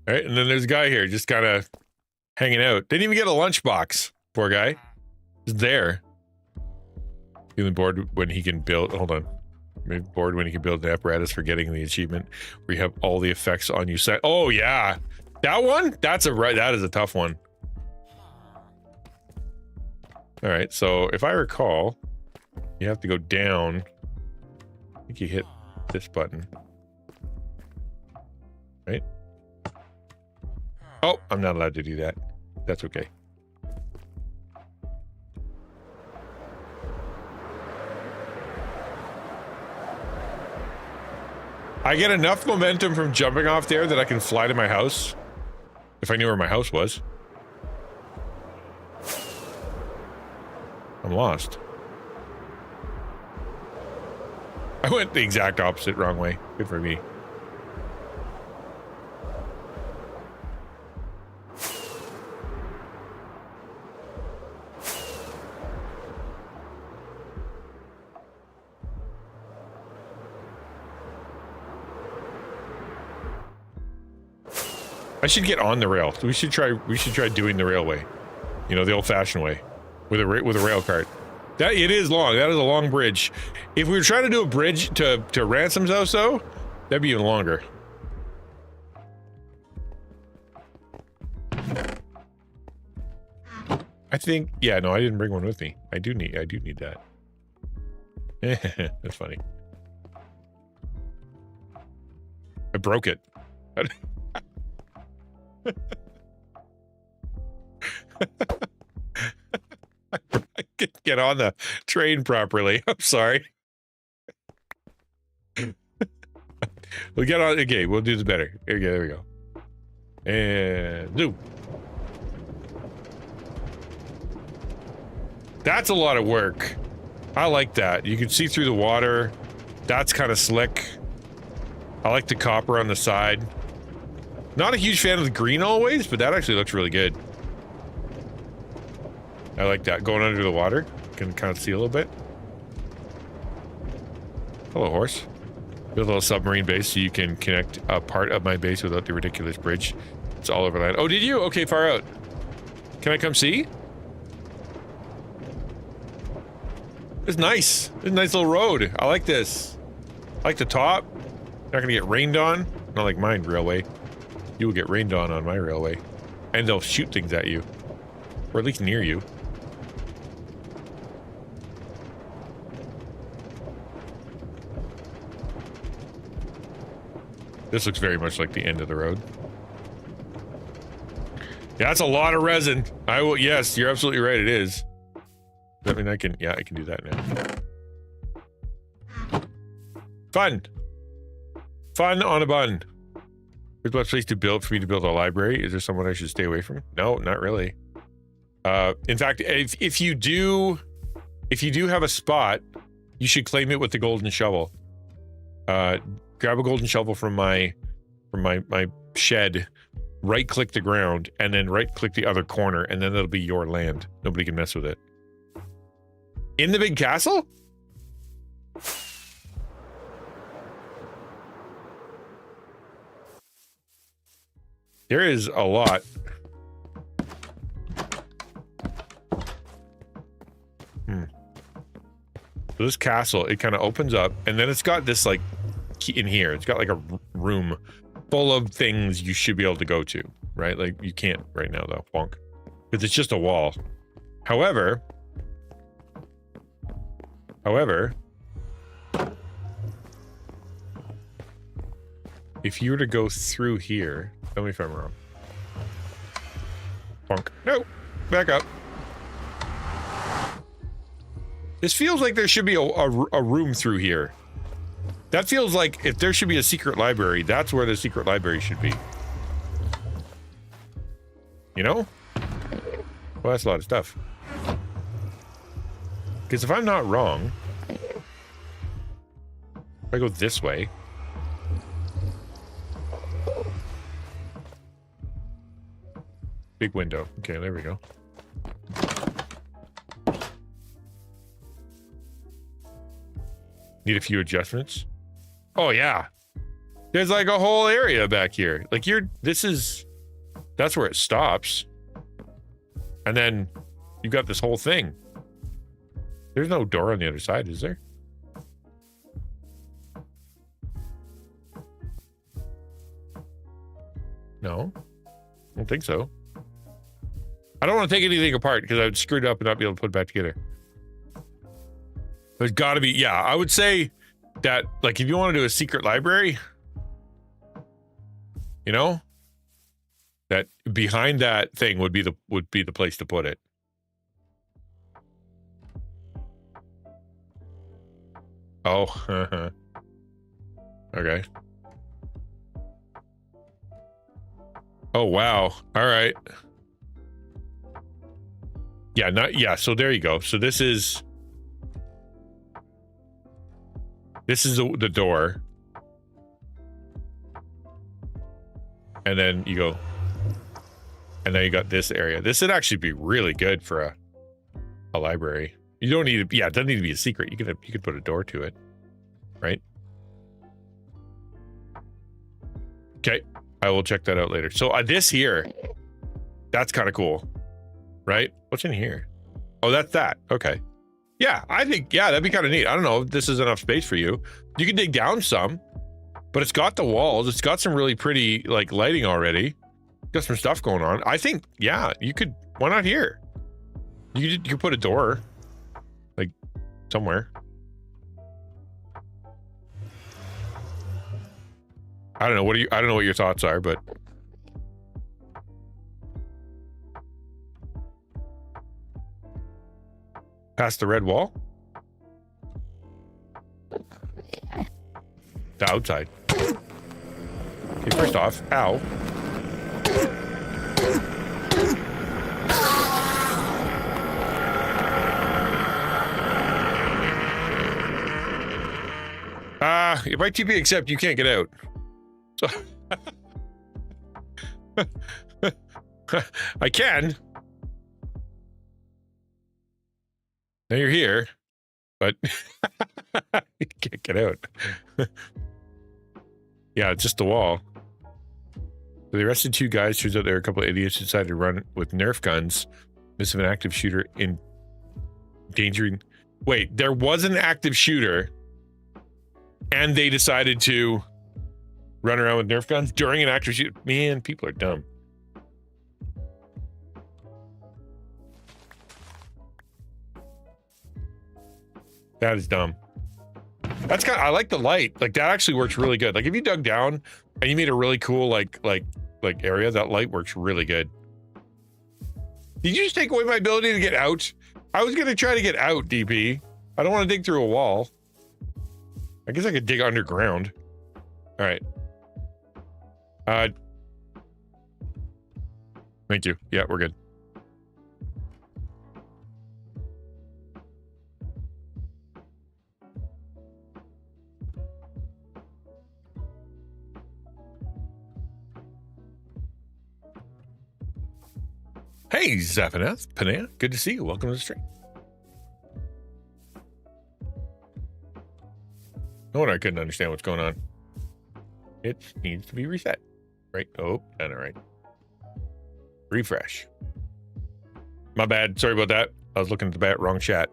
All right, and then there's a guy here just kind of hanging out. Didn't even get a lunchbox. Poor guy. Just there. Feeling bored when he can build. Hold on. Maybe bored when he can build an apparatus for getting the achievement where you have all the effects on you set. Oh yeah, that one. That is a tough one. All right, so if I recall, you have to go down. I think you hit this button. Right? Oh, I'm not allowed to do that. That's okay. I get enough momentum from jumping off there that I can fly to my house. If I knew where my house was. I'm lost. I went the exact opposite, wrong way. Good for me. I should get on the rail. We should try doing the railway. You know, the old-fashioned way. With a rail cart. That it is long. That is a long bridge. If we were trying to do a bridge to Ransom's house, though, that'd be even longer. I think. Yeah. No, I didn't bring one with me. I do need that. That's funny. I broke it. I can't get on the train properly. I'm sorry. We'll get on. Okay, we'll do this better. Okay, there we go. And zoom. That's a lot of work. I like that. You can see through the water. That's kind of slick. I like the copper on the side. Not a huge fan of the green always, but that actually looks really good. I like that. Going under the water. Can kind of see a little bit. Hello, horse. Build a little submarine base so you can connect a part of my base without the ridiculous bridge. It's all over land. Oh, did you? Okay, far out. Can I come see? It's nice. It's a nice little road. I like this. I like the top. Not gonna get rained on. Not like mine railway. You will get rained on my railway. And they'll shoot things at you. Or at least near you. This looks very much like the end of the road. Yeah, that's a lot of resin. I will, yes, you're absolutely right, it is. I mean, I can do that now. Fun. Fun on a bun. There's a place to build for me to build a library. Is there someone I should stay away from? No, not really. In fact, if you do have a spot, you should claim it with the golden shovel. Grab a golden shovel from my shed, right click the ground, and then right click the other corner, and then it'll be your land. Nobody can mess with it. In the big castle? There is a lot. So this castle, it kind of opens up, and then it's got this like in here. It's got like a room full of things you should be able to go to, right? Like you can't right now though, bonk, because it's just a wall. However, if you were to go through here, tell me if I'm wrong. Bonk. No, back up. This feels like there should be a room through here. That feels like if there should be a secret library, that's where the secret library should be. You know? Well, that's a lot of stuff. Because if I'm not wrong, if I go this way, big window. Okay, there we go. Need a few adjustments. Oh yeah. There's like a whole area back here. Like that's where it stops. And then you got this whole thing. There's no door on the other side, is there? No, I don't think so. I don't want to take anything apart because I would screw it up and not be able to put it back together. There's got to be, yeah, I would say that, like, if you want to do a secret library, you know, that behind that thing would be the place to put it. Oh, okay. Oh, wow. All right. Yeah, so there you go. So this is the door. And then you go, and then you got this area. This would actually be really good for a library. You don't need to, yeah, it doesn't need to be a secret. You could put a door to it, right? Okay, I will check that out later. So this here, that's kind of cool, right? What's in here? Oh, that's that. Okay. Yeah, I think, yeah, that'd be kind of neat. I don't know if this is enough space for you. You can dig down some, but it's got the walls. It's got some really pretty, like, lighting already. Got some stuff going on. I think, yeah, you could, why not here? You could put a door, like, somewhere. I don't know. I don't know what your thoughts are, but. Past the red wall? The outside. Okay, first off, ow. If I TP accept, you can't get out. So I can. Now you're here, but you can't get out. Yeah, it's just the wall. So they arrested 2 guys. Turns out there were a couple of idiots who decided to run with Nerf guns. This is an active shooter endangering. Wait, there was an active shooter, and they decided to run around with Nerf guns during an active shooter. Man, people are dumb. That is dumb. That's kind of, I like the light. Like that actually works really good. Like if you dug down and you made a really cool like area, that light works really good. Did you just take away my ability to get out? I was gonna try to get out, DP. I don't want to dig through a wall. I guess I could dig underground. All right. Thank you. Yeah, we're good. Hey, Zapanath, Panea, good to see you. Welcome to the stream. No wonder I couldn't understand what's going on. It needs to be reset. Right? Oh, done it right. Refresh. My bad. Sorry about that. I was looking at the wrong chat.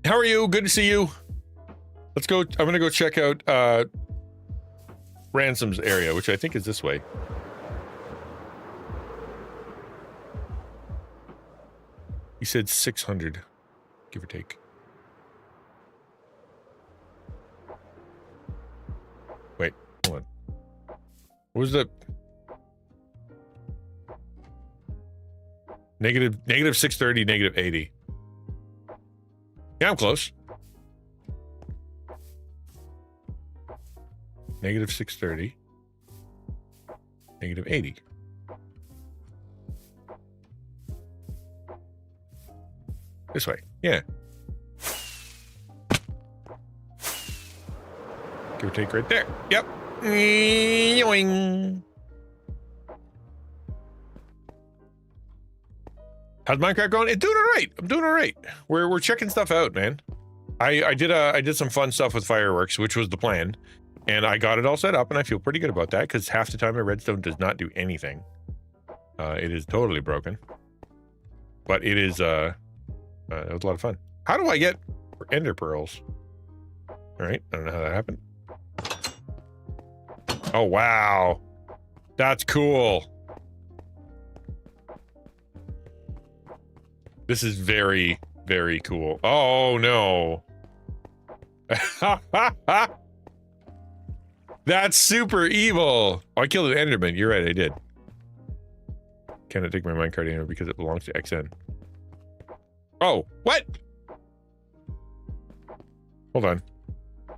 How are you? Good to see you. Let's go. I'm gonna go check out Ransom's area, which I think is this way. He said 600, give or take. Wait, hold on. What was the negative 630, negative 80? Yeah, I'm close. Negative 630, negative 80. This way, yeah. Give or take right there. Yep. Yoing. How's Minecraft going? It's doing all right. I'm doing all right. We're checking stuff out, man. I did some fun stuff with fireworks, which was the plan, and I got it all set up, and I feel pretty good about that because half the time my redstone does not do anything. It is totally broken, but it is it was a lot of fun. How do I get ender pearls? All right, I don't know how that happened. Oh wow, that's cool. This is very, very cool. Oh no. That's super evil. Oh, I killed an enderman. You're right, I did. Cannot take my minecart anymore because it belongs to XN. Oh, what? Hold on.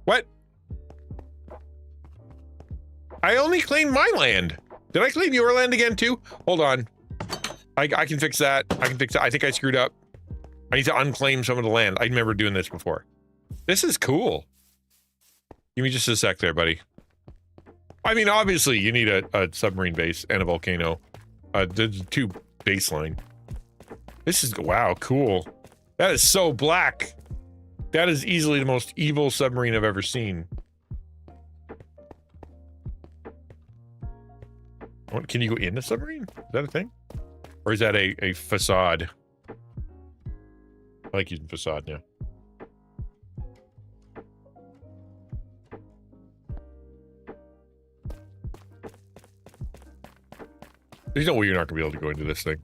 What? I only claimed my land. Did I claim your land again too? Hold on. I can fix that. I can fix that. I think I screwed up. I need to unclaim some of the land. I remember doing this before. This is cool. Give me just a sec there, buddy. I mean, obviously, you need a submarine base and a volcano. There's two baseline. This is, wow, cool. That is so black. That is easily the most evil submarine I've ever seen. What, can you go in the submarine? Is that a thing? Or is that a facade? I like using facade now. There's no way you're not gonna be able to go into this thing.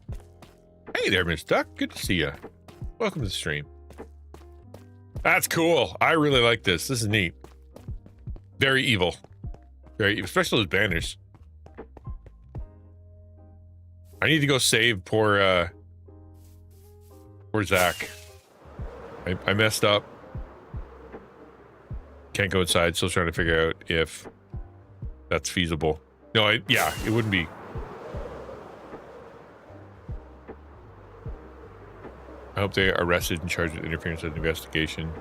Hey there, Miss Duck. Good to see you. Welcome to the stream. That's cool. I really like this. This is neat. Very evil. Very, especially those banners. I need to go save poor Zach. I messed up. Can't go inside. Still trying to figure out if that's feasible. No, yeah, it wouldn't be. I hope they are arrested and charged with interference with the investigation.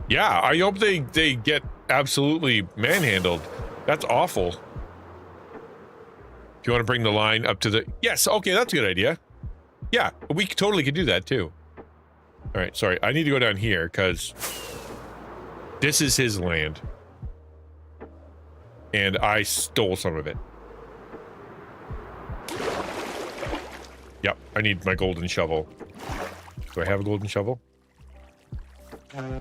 Yeah, I hope they get absolutely manhandled. That's awful. Do you want to bring the line up to the... Yes, okay, that's a good idea. Yeah, we totally could do that too. All right, sorry. I need to go down here because this is his land. And I stole some of it. Yep, I need my golden shovel. Do I have a golden shovel? I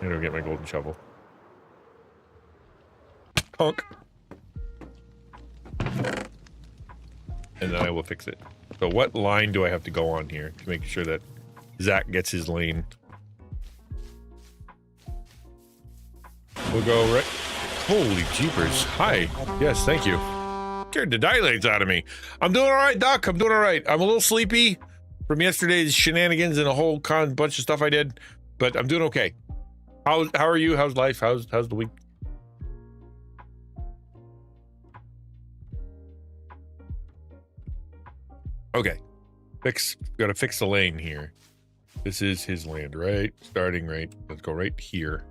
gotta get my golden shovel. Punk. And then I will fix it. So what line do I have to go on here to make sure that Zach gets his lane? We'll go right. Holy jeepers. Hi. Yes, thank you. Scared the daylights out of me. I'm doing all right, Doc. I'm doing all right. I'm a little sleepy from yesterday's shenanigans and a whole bunch of stuff I did, but I'm doing okay. How are you? How's life? How's the week? Okay. Gotta fix the lane here. This is his land, right? Starting right. Let's go right here.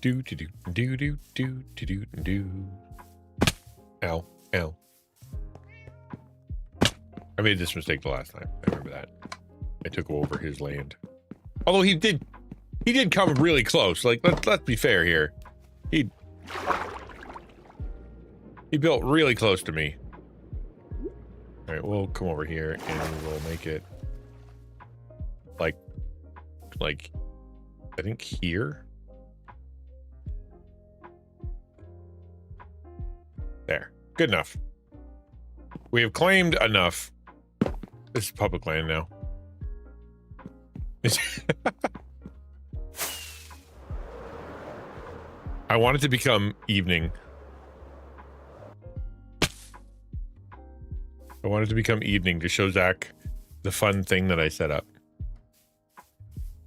Do do do do do do do do do. Ow, ow. I made this mistake the last time. I remember that. I took over his land. Although he did come really close. Like, let's be fair here. He built really close to me. All right, we'll come over here and we'll make it like I think here. There. Good enough. We have claimed enough. This is public land now. I want it to become evening. I want it to become evening to show Zach the fun thing that I set up.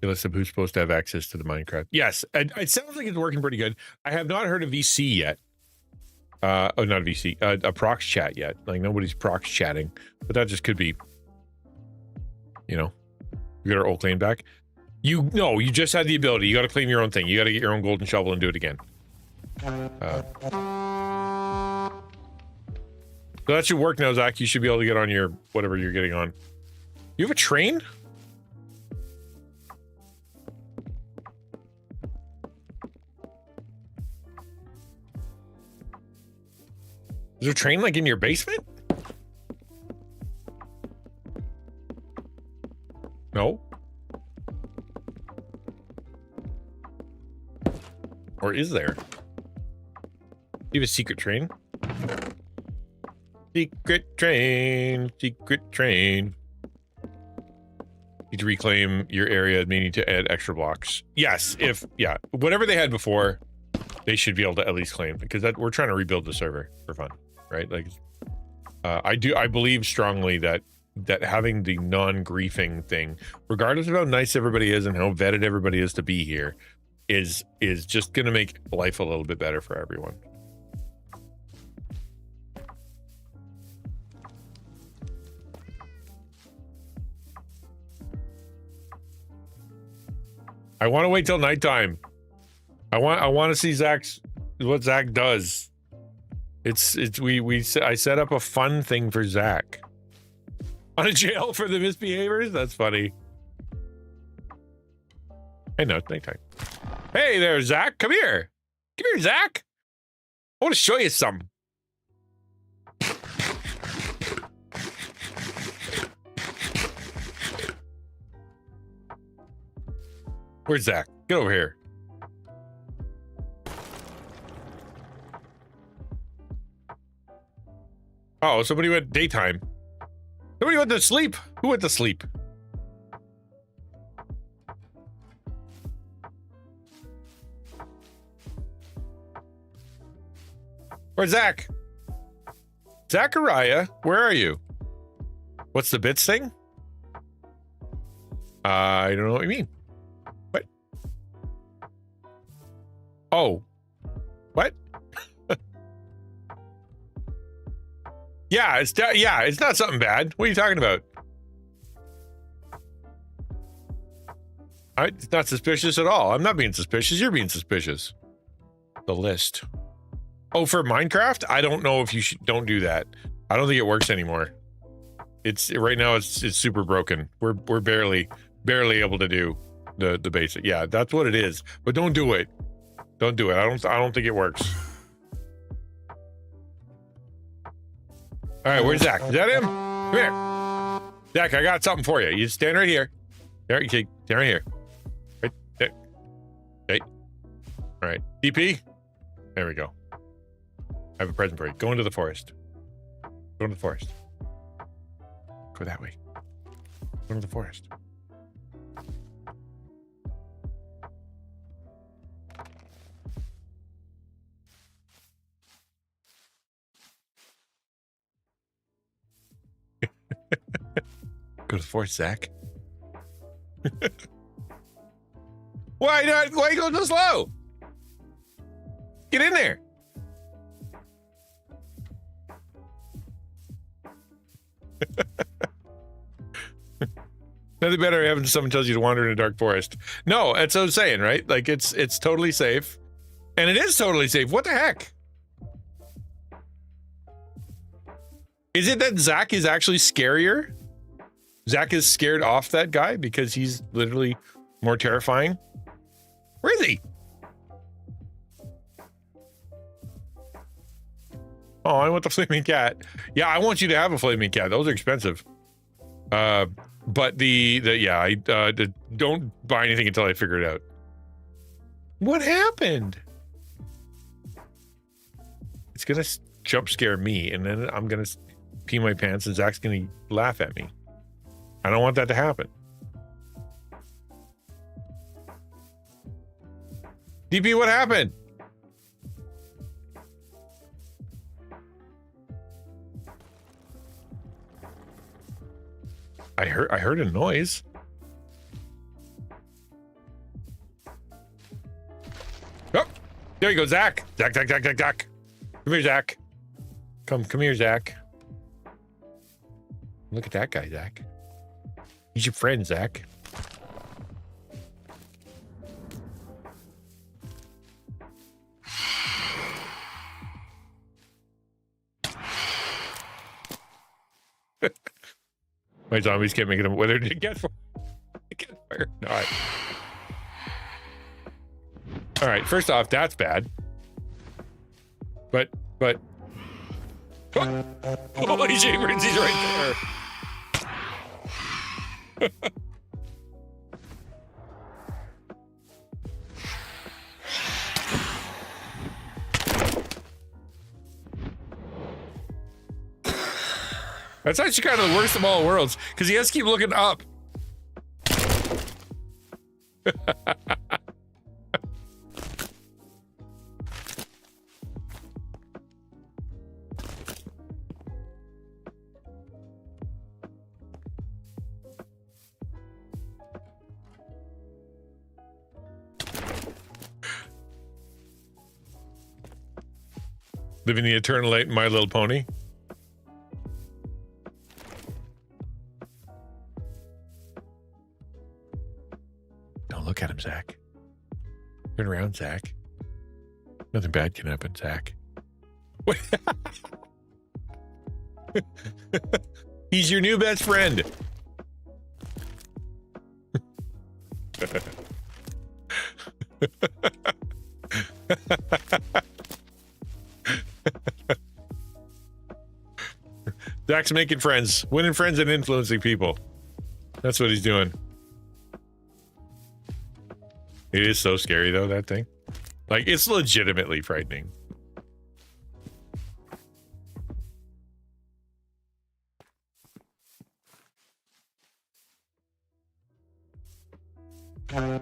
The list of who's supposed to have access to the Minecraft. Yes, it sounds like it's working pretty good. I have not heard of VC yet. Oh, not VC, a prox chat yet. Like nobody's prox chatting, but that just could be, you know, we got our old claim back. You just had the ability. You got to claim your own thing. You got to get your own golden shovel and do it again. So that should work now, Zach. You should be able to get on your whatever you're getting on. You have a train? Is there a train like in your basement? No. Or is there? You have a secret train? Secret train, secret train. Need to reclaim your area, meaning to add extra blocks. Yes, whatever they had before, they should be able to at least claim, because we're trying to rebuild the server for fun, right? Like, I believe strongly that having the non-griefing thing, regardless of how nice everybody is and how vetted everybody is to be here, is just going to make life a little bit better for everyone. I want to wait till nighttime. I want to see what Zach does. I set up a fun thing for Zach. On a jail for the misbehaviors? That's funny. I know, it's nighttime. Hey there, Zach. Come here. Come here, Zach. I want to show you something. Where's Zach? Get over here. Oh, somebody went daytime. Somebody went to sleep. Who went to sleep? Where's Zach? Zachariah, where are you? What's the bits thing? I don't know what you mean. What? Oh. What? Yeah, it's not something bad. What are you talking about? It's not suspicious at all. I'm not being suspicious. You're being suspicious. The list. Oh, for Minecraft? I don't know if you don't do that. I don't think it works anymore. It's right now. It's super broken. We're barely able to do the basic. Yeah, that's what it is. But don't do it. Don't do it. I don't think it works. All right, where's Zach? Is that him? Come here. Zach, I got something for you. You stand right here. There, you stand right here. Right there. Okay. All right. DP. There we go. I have a present for you. Go into the forest. Go into the forest. Go that way. Go into the forest. Go to the forest, Zach. Why not? Why you going so slow? Get in there. Nothing better having someone tells you to wander in a dark forest. No, that's what I'm saying, right? Like it's totally safe. And it is totally safe. What the heck? Is it that Zach is actually scarier? Zach is scared off that guy because he's literally more terrifying? Where is he? Oh, I want the flaming cat. Yeah, I want you to have a flaming cat. Those are expensive. But don't buy anything until I figure it out. What happened? It's gonna jump scare me, and then I'm gonna pee my pants, and Zach's gonna laugh at me. I don't want that to happen. DP, what happened? I heard a noise. Oh, there you go, Zach. Zach. Come here, Zach. Come here, Zach. Look at that guy, Zach. He's your friend, Zach. My zombies can't make it. Whether to get fire or not. All right. First off, that's bad. But. Oh, holy jeepers, he's right there. That's actually kind of the worst of all worlds, because he has to keep looking up. Living the eternal light in My Little Pony. Don't look at him, Zach. Turn around, Zach. Nothing bad can happen, Zach. Wait. He's your new best friend. Zach's making friends, winning friends and influencing people. That's what he's doing. It is so scary though, that thing. Like, it's legitimately frightening. Blow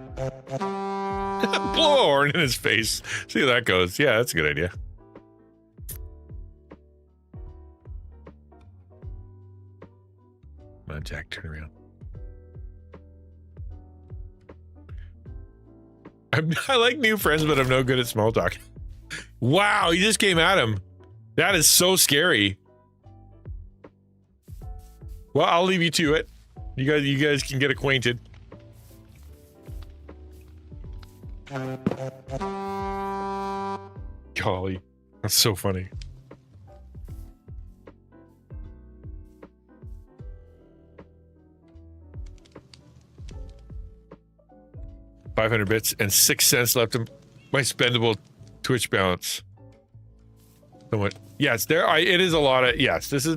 a horn in his face. See how that goes. Yeah, that's a good idea. Come on, Jack, turn around. I like new friends, but I'm no good at small talk. Wow, he just came at him. That is so scary. Well, I'll leave you to it. You guys can get acquainted. Golly, that's so funny. $500 bits and 6 cents left in my spendable Twitch balance. Somewhat. Yes, it is a lot of. Yes, this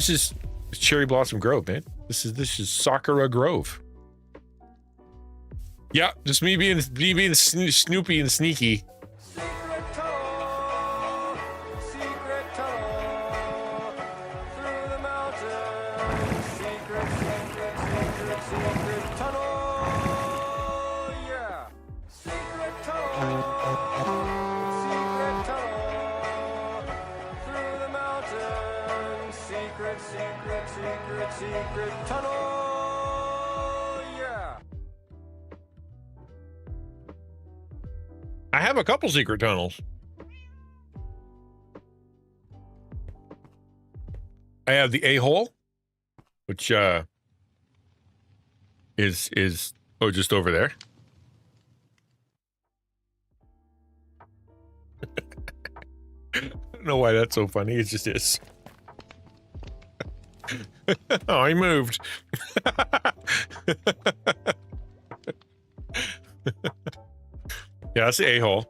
is Cherry Blossom Grove, man. This is Sakura Grove. Yeah, just me being Snoopy and sneaky. Secret tunnel, yeah. I have a couple secret tunnels. I have the A-hole, which is just over there. I don't know why that's so funny. It just is. Oh, he moved. Yeah, that's the A-hole.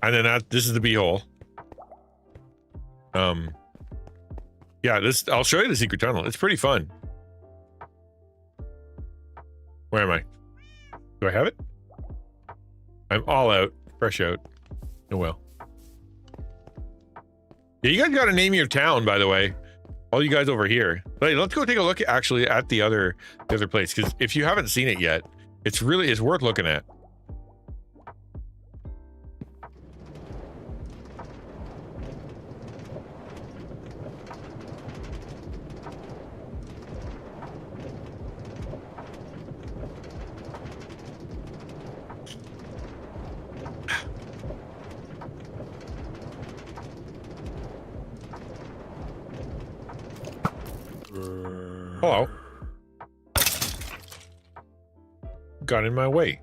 And then this is the B-hole. Yeah, I'll show you the secret tunnel. It's pretty fun. Where am I? Do I have it? I'm all out, fresh out. Oh well. Yeah, you guys got to name your town, by the way. All you guys over here. But let's go take a look actually at the other place, because if you haven't seen it yet, it's worth looking at. Hello. Got in my way.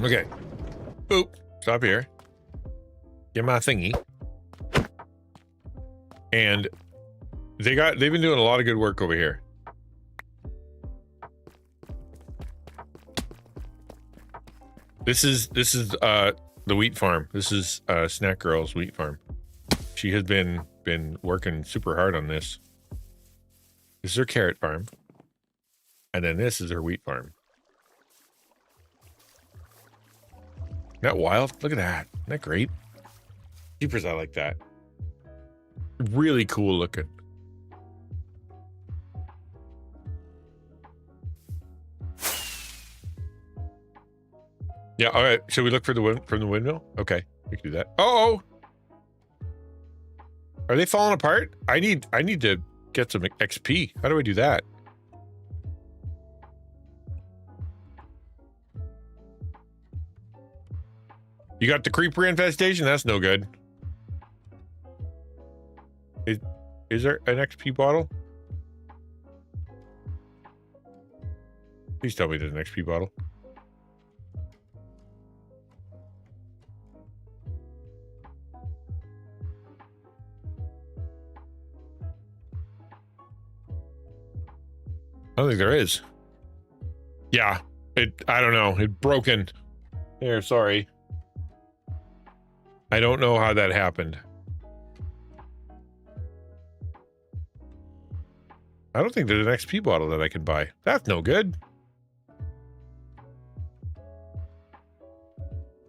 Okay. Boop. Stop here. Get my thingy. And they've been doing a lot of good work over here. This is the wheat farm. This is Snack Girl's wheat farm. She has been working super hard on this. This is her carrot farm. And then this is her wheat farm. Isn't that wild? Look at that. Isn't that great? Jeepers, I like that. Really cool looking. Yeah, all right. Should we look for from the windmill? Okay, we can do that. Oh! Are they falling apart? I need to get some XP. How do I do that? You got the creeper infestation? That's no good. Is there an XP bottle? Please tell me there's an XP bottle. I don't think there is. Yeah, I don't know. It broken. Here, sorry. I don't know how that happened. I don't think there's an XP bottle that I can buy. That's no good.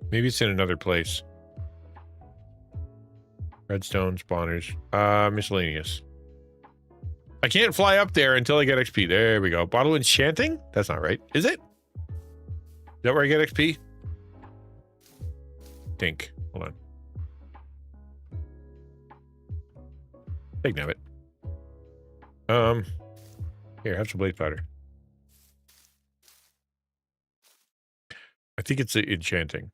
Maybe it's in another place. Redstone, spawners, miscellaneous. I can't fly up there until I get XP. There we go. Bottle enchanting? That's not right. Is it? Is that where I get XP? Think. Hold on. Take it. Here, have some blade powder. I think it's enchanting.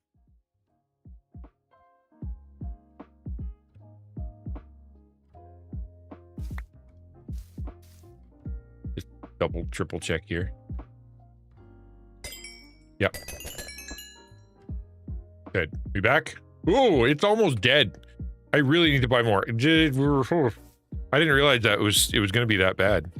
Just double, triple check here. Yep. Good. We back? Oh, it's almost dead. I really need to buy more. I didn't realize that it was going to be that bad.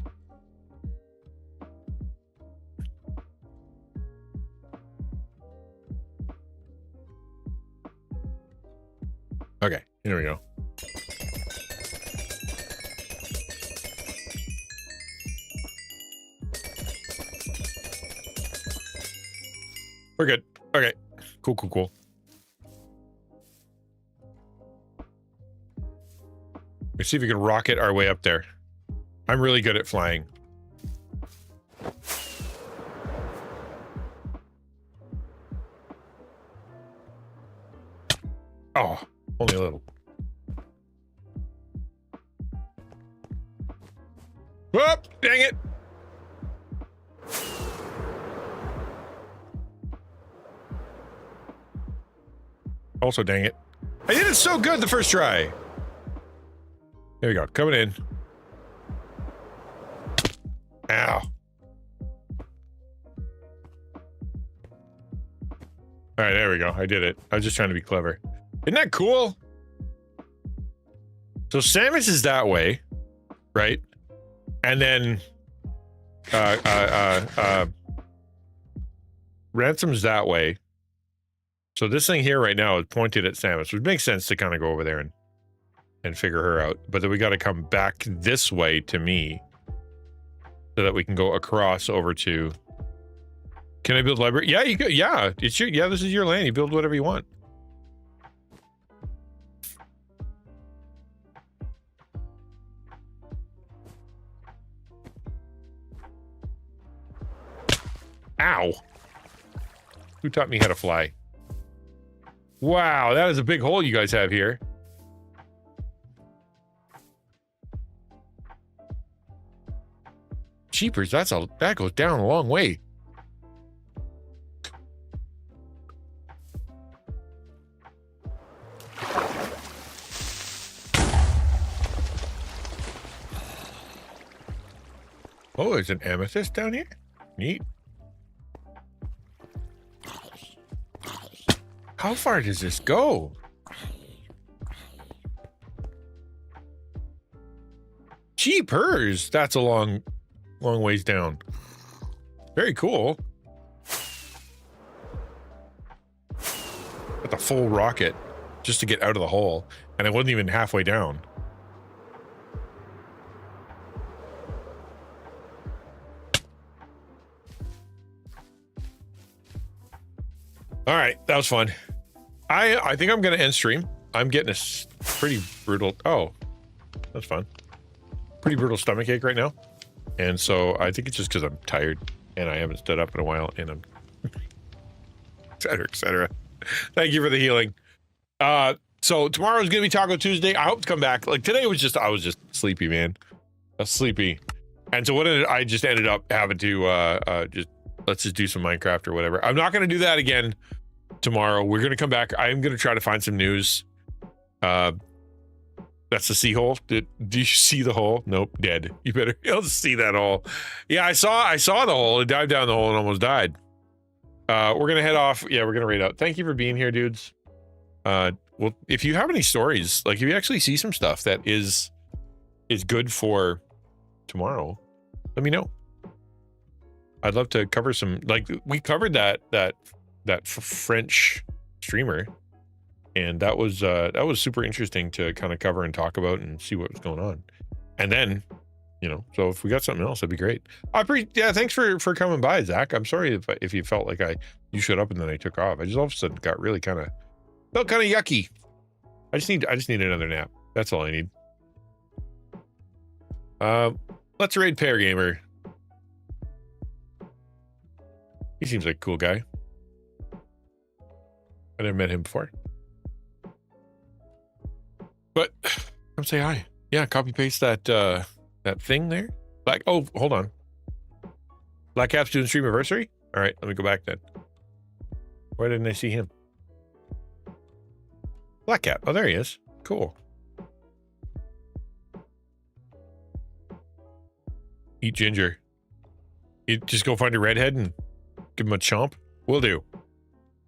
Okay, here we go. We're good. Okay. Cool, cool, cool. Let's see if we can rocket our way up there. I'm really good at flying. Oh, only a little. Whoop! Dang it! Also, dang it. I did it so good the first try. There we go. Coming in. Ow. All right, there we go. I did it. I was just trying to be clever. Isn't that cool? So Samus is that way, right? And then Ransom's that way. So this thing here right now is pointed at Samus, which makes sense to kind of go over there and figure her out. But then we got to come back this way to me so that we can go across over to... Can I build library? Yeah, you could. Yeah, it's your... Yeah, this is your land. You build whatever you want. Ow. Who taught me how to fly? Wow, that is a big hole you guys have here. Jeepers, that goes down a long way. Oh, there's an amethyst down here. Neat. How far does this go? Jeepers, that's a long ways down. Very cool. Got the full rocket just to get out of the hole, and it wasn't even halfway down. All right, that was fun. I think I'm gonna end stream. I'm getting a pretty brutal... Oh, that's fun. Pretty brutal stomachache right now. And so I think it's just because I'm tired and I haven't stood up in a while and I'm... et cetera, et cetera. Thank you for the healing. So tomorrow's gonna be Taco Tuesday. I hope to come back. Like today was just... I was just sleepy, man. I was sleepy. And so I just ended up having to let's just do some Minecraft or whatever. I'm not gonna do that again tomorrow. We're gonna come back. I'm gonna try to find some news. That's the sea hole. Do you see the hole? Nope, dead. You better be able to see that hole. Yeah, I saw the hole. It dived down the hole and almost died. We're gonna head off. Yeah, we're gonna raid out. Thank you for being here, dudes. Well, if you have any stories, like if you actually see some stuff that is good for tomorrow, let me know. I'd love to cover some, like we covered that French streamer, and that was super interesting to kind of cover and talk about and see what was going on. And then, so if we got something else, that'd be great. Yeah, thanks for coming by, Zach. I'm sorry if you felt like you showed up and then I took off. I just all of a sudden got really felt kind of yucky. I just need another nap. That's all I need. Let's raid Pear Gamer. He seems like a cool guy. I never met him before. But come say hi. Yeah, copy paste that thing there. Hold on. Black Cap's doing stream anniversary? All right, let me go back then. Why didn't I see him? Black Cap. Oh, there he is. Cool. Eat ginger. You just go find a redhead and give him a chomp. Will do.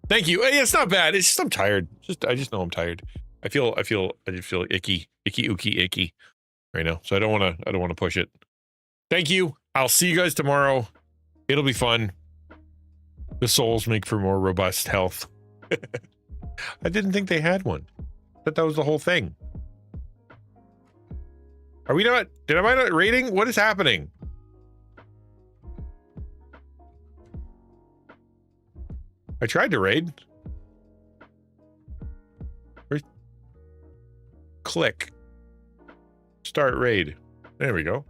Thank you. Hey, it's not bad. It's just I'm tired. I just know I'm tired. I just feel icky right now. So I don't want to push it. Thank you. I'll see you guys tomorrow. It'll be fun. The souls make for more robust health. I didn't think they had one. But that was the whole thing. Are we not? Am I not raiding? What is happening? I tried to raid. Click. Start raid. There we go.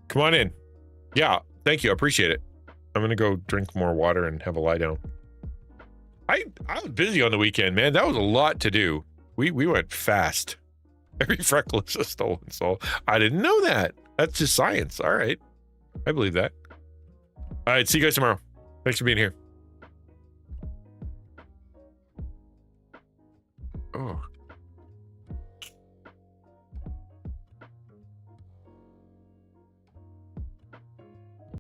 Come on in. Yeah, thank you. I appreciate it. I'm gonna go drink more water and have a lie down. I was busy on the weekend, man. That was a lot to do. We went fast. Every freckle is a stolen soul. I didn't know that. That's just science. All right. I believe that. All right, see you guys tomorrow. Thanks for being here.